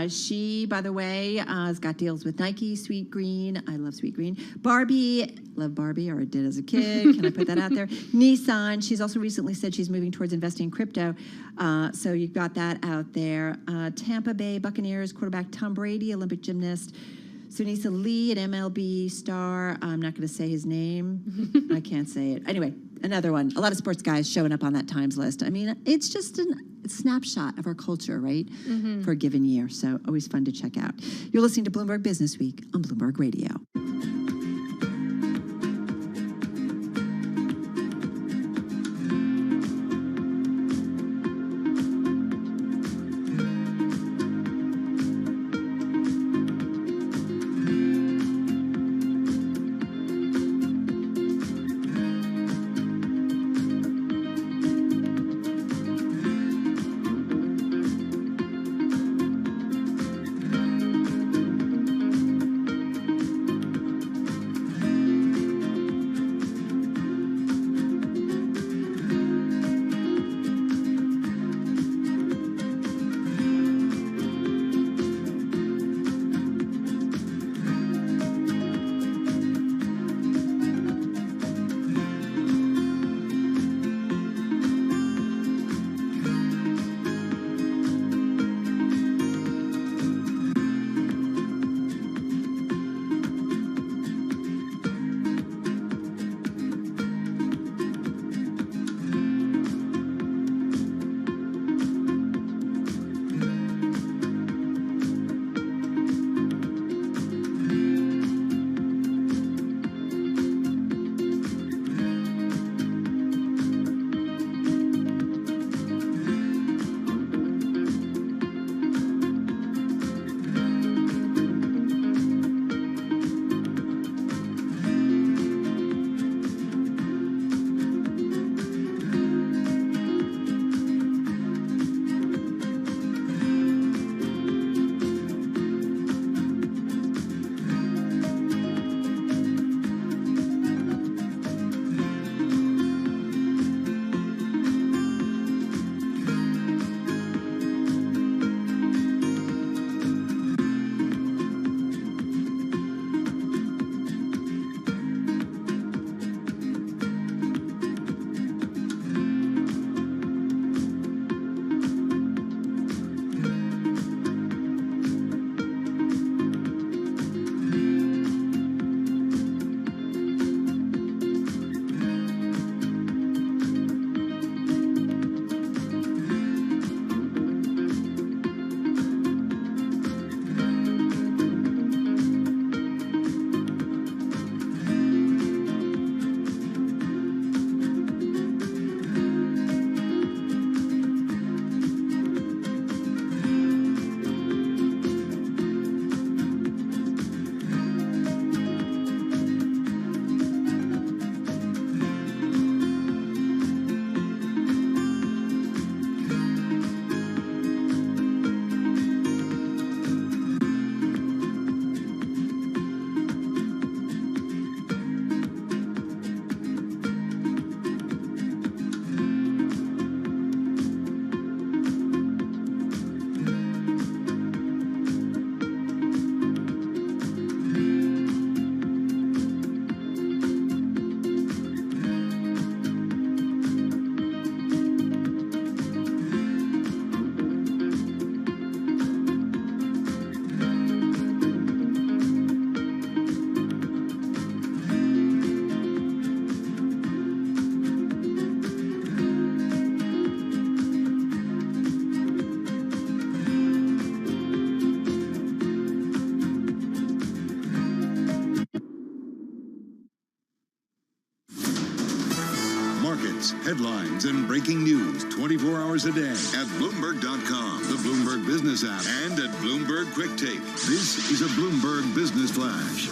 Speaker 3: She, by the way, has got deals with Nike, Sweet Green. I love Sweet Green. Barbie, love Barbie, or I did as a kid. Can I put that out there? Nissan. She's also recently said she's moving towards investing in crypto. So you've got that out there. Tampa Bay Buccaneers quarterback Tom Brady, Olympic gymnast. Sunisa Lee, an MLB star. I'm not going to say his name. I can't say it. Anyway, another one. A lot of sports guys showing up on that Times list. I mean, it's just a snapshot of our culture, right, for a given year. So always fun to check out. You're listening to Bloomberg Business Week on Bloomberg Radio.
Speaker 14: markets, headlines, and breaking news 24 hours a day at Bloomberg.com, the Bloomberg Business app, and at Bloomberg Quick Take. This is a Bloomberg Business Flash.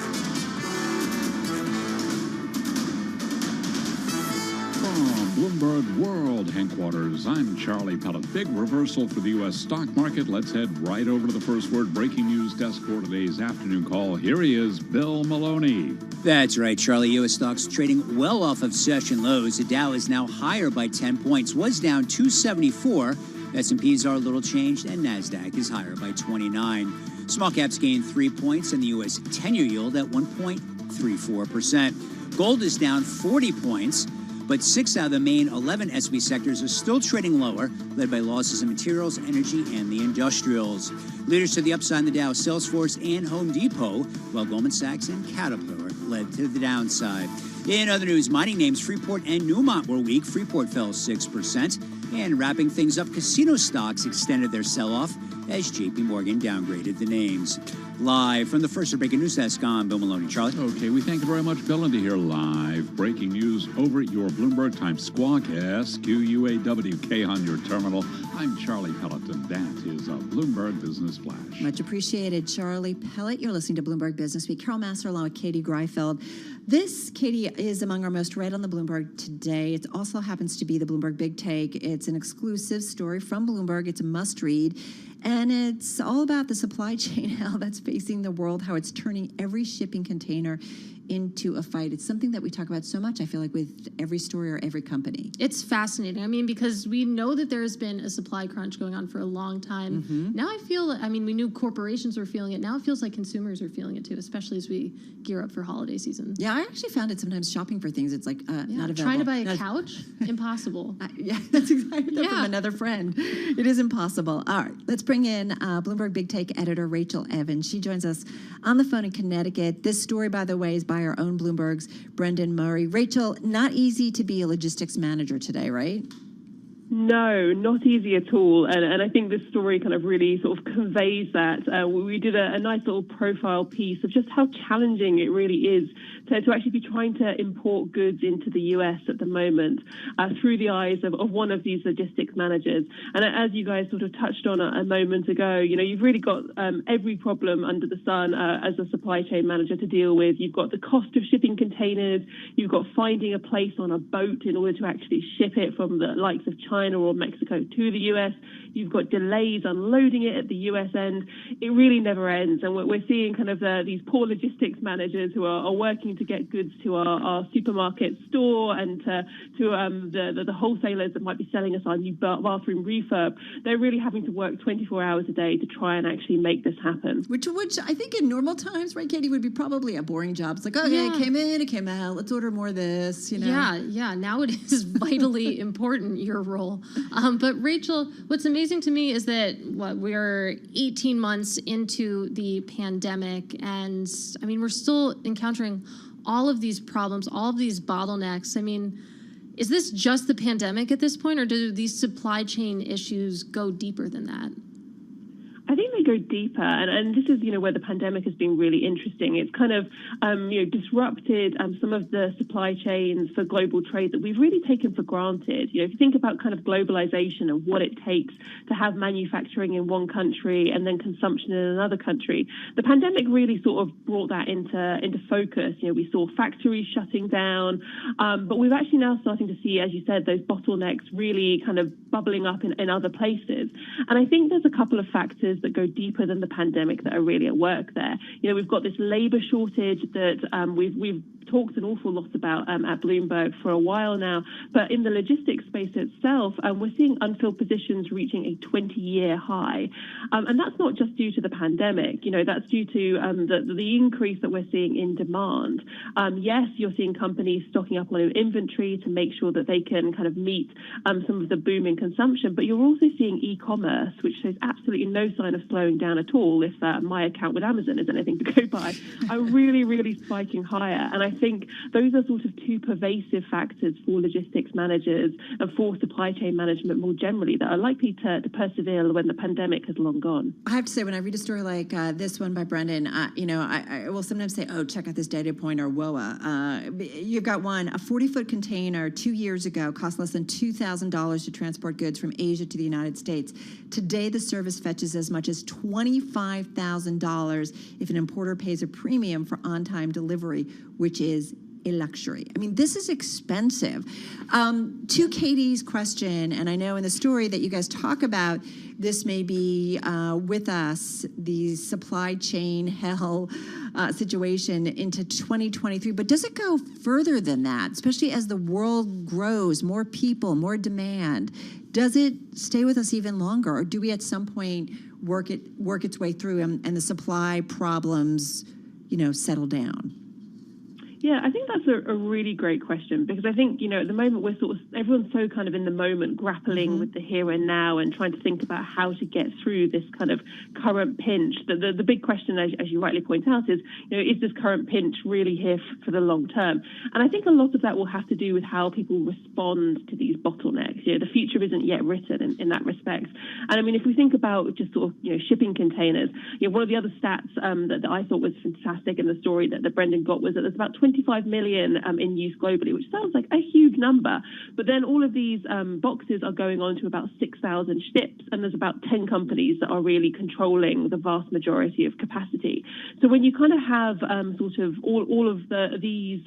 Speaker 1: From Bloomberg World Headquarters, I'm Charlie Pellet. Big reversal for the U.S. stock market. Let's head right over to the first word breaking news desk for today's afternoon call. Here he is, Bill Maloney.
Speaker 9: That's right, Charlie. U.S. stocks trading well off of session lows. The Dow is now higher by 10 points, was down 274. S&Ps are a little changed, and NASDAQ is higher by 29. Small caps gained 3 points, and the U.S. 10-year yield at 1.34%. Gold is down 40 points. But 6 out of the main 11 S&P sectors are still trading lower, led by losses in materials, energy, and the industrials. Leaders to the upside in the Dow, Salesforce and Home Depot, while Goldman Sachs and Caterpillar led to the downside. In other news, mining names Freeport and Newmont were weak. Freeport fell 6%. And wrapping things up, casino stocks extended their sell-off as J.P. Morgan downgraded the names. Live from the first breaking news desk, I'm Bill Maloney. Charlie?
Speaker 1: Okay, we thank you very much, Bill. And to hear live breaking news over at your Bloomberg Times Squawk, SQUAWK on your terminal, I'm Charlie Pellet, and that is a Bloomberg Business Flash.
Speaker 3: Much appreciated, Charlie Pellet. You're listening to Bloomberg Business Week. Carol Master along with Katie Greifeld. This, Katie, is among our most read on the Bloomberg today. It also happens to be the Bloomberg Big Take. It's an exclusive story from Bloomberg. It's a must-read. And it's all about the supply chain, how that's facing the world, how it's turning every shipping container into a fight. It's something that we talk about so much, I feel like, with every story or every company.
Speaker 12: It's fascinating. I mean, because we know that there has been a supply crunch going on for a long time. Now I feel, I mean, we knew corporations were feeling it. Now it feels like consumers are feeling it too, especially as we gear up for holiday season.
Speaker 3: Yeah, I actually found it sometimes shopping for things. It's like not available.
Speaker 12: Trying to buy a couch? Impossible.
Speaker 3: Yeah, that's exactly that from another friend. It is impossible. All right, let's bring in Bloomberg Big Take editor Rachel Evans. She joins us on the phone in Connecticut. This story, by the way, is by our own Bloomberg's Brendan Murray. Rachel, not easy to be a logistics manager today, right?
Speaker 15: No, not easy at all. And I think this story kind of really sort of conveys that. We did a nice little profile piece of just how challenging it really is to actually be trying to import goods into the U.S. at the moment through the eyes of one of these logistics managers. And as you guys sort of touched on a moment ago, you know, you've really got every problem under the sun as a supply chain manager to deal with. You've got the cost of shipping containers. You've got finding a place on a boat in order to actually ship it from the likes of China or Mexico to the U.S. You've got delays unloading it at the U.S. end. It really never ends. And we're seeing kind of these poor logistics managers who are working to get goods to our supermarket store and to the wholesalers that might be selling us our new bathroom refurb. They're really having to work 24 hours a day to try and actually make this happen.
Speaker 3: Which I think in normal times, right, Katie, would be probably a boring job. It's like, okay, it came in, it came out. Let's order more of this, you know?
Speaker 12: Yeah. Now it is vitally important, your role. But Rachel, what's amazing to me is that we're 18 months into the pandemic, and I mean, we're still encountering all of these problems, all of these bottlenecks. I mean, is this just the pandemic at this point, or do these supply chain issues go deeper than that?
Speaker 15: I think they go deeper, and this is, you know, where the pandemic has been really interesting. It's kind of, disrupted some of the supply chains for global trade that we've really taken for granted. You know, if you think about kind of globalization and what it takes to have manufacturing in one country and then consumption in another country, the pandemic really sort of brought that into focus. You know, we saw factories shutting down, but we're actually now starting to see, as you said, those bottlenecks really kind of bubbling up in other places. And I think there's a couple of factors that go deeper than the pandemic that are really at work there. You know, we've got this labor shortage that we've talked an awful lot about at Bloomberg for a while now, but in the logistics space itself, we're seeing unfilled positions reaching a 20-year high. And that's not just due to the pandemic, you know, that's due to the increase that we're seeing in demand. Yes, you're seeing companies stocking up on inventory to make sure that they can kind of meet some of the boom in consumption, but you're also seeing e-commerce, which shows absolutely no sign of slowing down at all if my account with Amazon is anything to go by, are really, really spiking higher. And I think those are sort of two pervasive factors for logistics managers and for supply chain management more generally that are likely to persevere when the pandemic has long gone.
Speaker 3: I have to say, when I read a story like this one by Brendan, I will sometimes say, oh, check out this data point or WOA. You've got one, a 40-foot container 2 years ago cost less than $2,000 to transport goods from Asia to the United States. Today, the service fetches as much as $25,000 if an importer pays a premium for on-time delivery, which is a luxury. I mean, this is expensive. To Katie's question, and I know in the story that you guys talk about, this may be with us, the supply chain hell situation into 2023, but does it go further than that, especially as the world grows, more people, more demand? Does it stay with us even longer, or do we at some point work its way through and the supply problems, settle down?
Speaker 15: Yeah, I think that's a really great question, because I think, at the moment everyone's so kind of in the moment, grappling with the here and now and trying to think about how to get through this kind of current pinch. The big question, as you rightly point out, is this current pinch really here for the long term? And I think a lot of that will have to do with how people respond to these bottlenecks. The future isn't yet written in that respect. And I mean, if we think about just sort of, shipping containers, one of the other stats that I thought was fantastic in the story that Brendan got was that there's about 25 million in use globally, which sounds like a huge number. But then all of these boxes are going on to about 6,000 ships, and there's about 10 companies that are really controlling the vast majority of capacity. So when you kind of have sort of all of these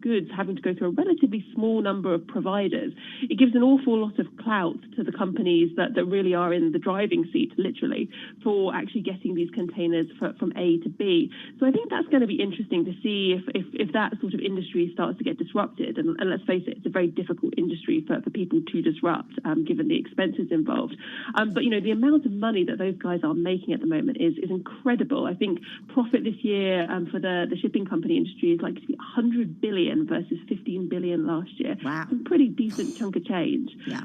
Speaker 15: goods having to go through a relatively small number of providers, it gives an awful lot of clout to the companies that really are in the driving seat, literally, for actually getting these containers from A to B. So I think that's going to be interesting to see if that sort of industry starts to get disrupted. And let's face it, it's a very difficult industry for people to disrupt, given the expenses involved. But, the amount of money that those guys are making at the moment is incredible. I think profit this year for the shipping company industry is likely to be 100 billion versus 15 billion last year.
Speaker 3: Wow.
Speaker 15: It's a pretty decent chunk of change.
Speaker 3: Yeah.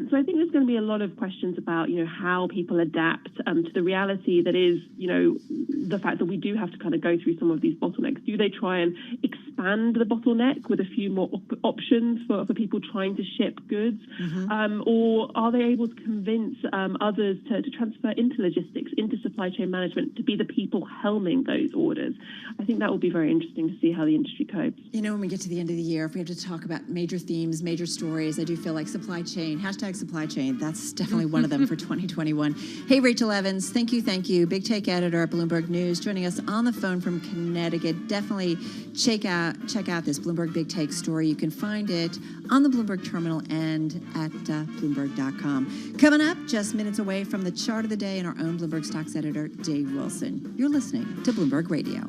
Speaker 15: So I think there's going to be a lot of questions about, how people adapt to the reality that is, the fact that we do have to kind of go through some of these bottlenecks. Do they try and expand the bottleneck with a few more options for people trying to ship goods? Or are they able to convince others to transfer into logistics, into supply chain management, to be the people helming those orders? I think that will be very interesting to see how the industry copes.
Speaker 3: When we get to the end of the year, if we have to talk about major themes, major stories, I do feel like supply chain, #supply chain, that's definitely one of them for 2021. Hey, Rachel Evans, thank you. Big Take editor at Bloomberg News, joining us on the phone from Connecticut. Definitely check out this Bloomberg Big Take story. You can find it on the Bloomberg terminal and at Bloomberg.com. Coming up, just minutes away from the chart of the day, and our own Bloomberg stocks editor, Dave Wilson. You're listening to Bloomberg Radio.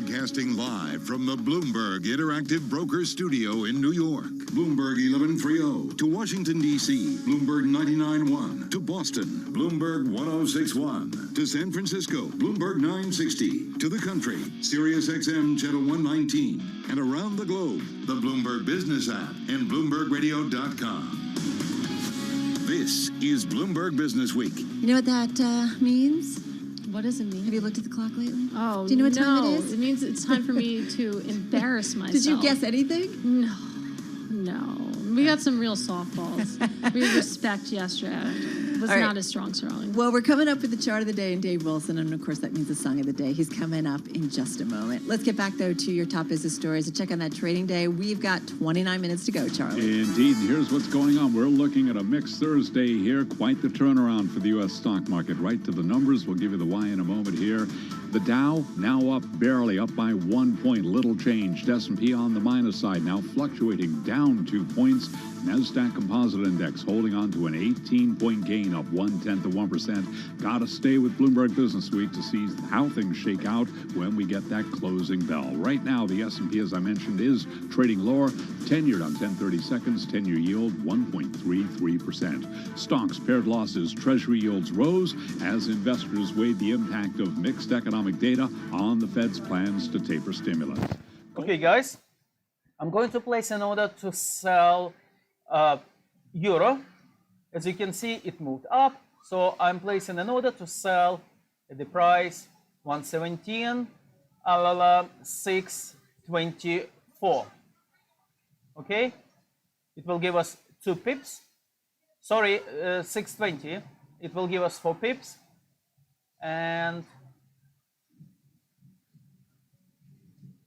Speaker 14: broadcasting live from the Bloomberg Interactive Broker Studio in New York. Bloomberg 1130 to Washington, D.C. Bloomberg 99.1 to Boston. Bloomberg 106.1 to San Francisco. Bloomberg 960 to the country. Sirius XM Channel 119. And around the globe, the Bloomberg Business app and BloombergRadio.com. This is Bloomberg Business Week.
Speaker 3: You know what that means?
Speaker 12: What does it mean?
Speaker 3: Have you looked at the clock lately?
Speaker 12: Oh,
Speaker 3: do you know what time it is?
Speaker 12: It means it's time for me to embarrass myself.
Speaker 3: Did you guess anything?
Speaker 12: No. We got some real softballs. We respect yesterday. Was
Speaker 3: All right.
Speaker 12: not as strong throwing.
Speaker 3: Well, we're coming up with the chart of the day and Dave Wilson, and of course that means the song of the day. He's coming up in just a moment. Let's get back though to your top business stories and check on that trading day. We've got 29 minutes to go, Charlie.
Speaker 1: Indeed, and here's what's going on. We're looking at a mixed Thursday here. Quite the turnaround for the U.S. stock market. Right to the numbers. We'll give you the why in a moment here. The Dow now up barely, up by 1 point. Little change. S&P on the minus side, now fluctuating down 2 points. NASDAQ Composite Index holding on to an 18-point gain, up 0.1%. Got to stay with Bloomberg Business Week to see how things shake out when we get that closing bell. Right now, the S&P, as I mentioned, is trading lower. 10-year on 10/30 seconds, 10-year yield 1.33%. Stocks paired losses. Treasury yields rose as investors weighed the impact of mixed economic data on the Fed's plans to taper stimulus.
Speaker 11: Okay, guys, I'm going to place an order to sell euro. As you can see, it moved up, so I'm placing an order to sell at the price 117.624. Okay, it will give us 2 pips. Sorry, 620. It will give us 4 pips, and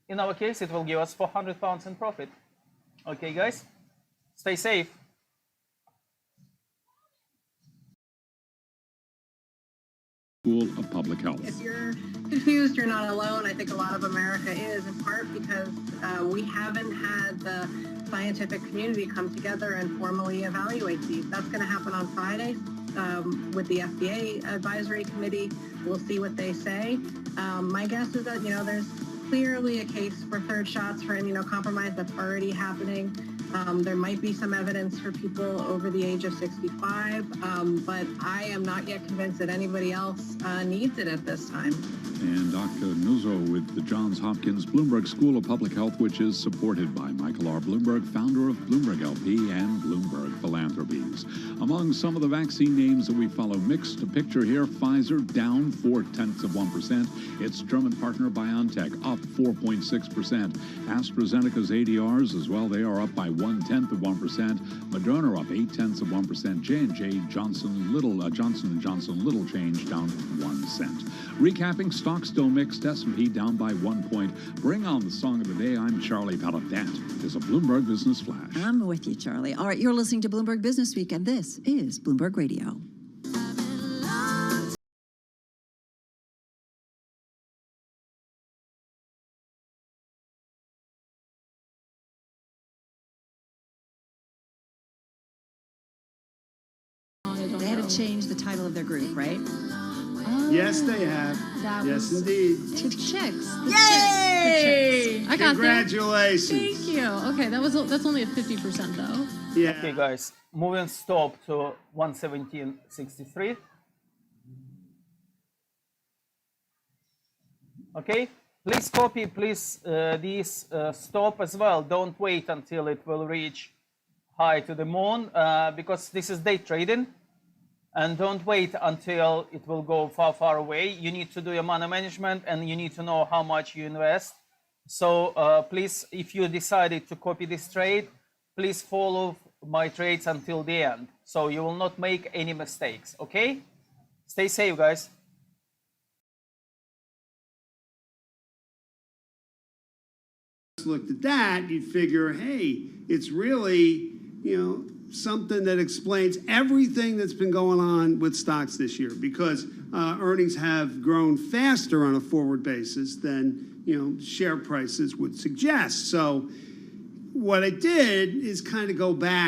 Speaker 11: in our case, it will give us £400 in profit. Okay, guys, stay safe.
Speaker 1: School of Public Health.
Speaker 7: If you're confused, you're not alone. I think a lot of America is, in part because we haven't had the scientific community come together and formally evaluate these. That's going to happen on Friday with the FDA advisory committee. We'll see what they say. My guess is that, there's clearly a case for third shots for immunocompromised that's already happening. There might be some evidence for people over the age of 65, but I am not yet convinced that anybody else needs it at this time.
Speaker 1: And Dr. Nuzzo with the Johns Hopkins Bloomberg School of Public Health, which is supported by Michael R. Bloomberg, founder of Bloomberg LP and Bloomberg Philanthropies. Among some of the vaccine names that we follow, mixed picture here. Pfizer down 0.4%. Its German partner BioNTech up 4.6%. AstraZeneca's ADRs as well, they are up by 0.1%. Moderna up 0.8%. J&J Johnson & Johnson little change, down 1 cent. Recapping, stocks still mixed. S&P down by 1 point. Bring on the song of the day. I'm Charlie Pellet. That is a Bloomberg Business Flash.
Speaker 3: I'm with you, Charlie. All right, you're listening to Bloomberg Business Week, and this is Bloomberg Radio. They had to change the title of their group, right?
Speaker 12: Oh,
Speaker 22: Yes, they have. Yes, indeed.
Speaker 12: The chicks.
Speaker 3: Yay!
Speaker 12: I got
Speaker 22: Congratulations.
Speaker 12: that. Thank you. Okay, that's only a 50% though.
Speaker 22: Yeah.
Speaker 11: Okay, guys, moving stop to 117.63. Okay, please copy, this stop as well. Don't wait until it will reach high to the moon, because this is day trading. And don't wait until it will go far, far away. You need to do your money management and you need to know how much you invest. So please, if you decided to copy this trade, please follow my trades until the end. So you will not make any mistakes, okay? Stay safe, guys.
Speaker 22: Looked at that, you'd figure, hey, it's really, something that explains everything that's been going on with stocks this year, because earnings have grown faster on a forward basis than, share prices would suggest. So what I did is kind of go back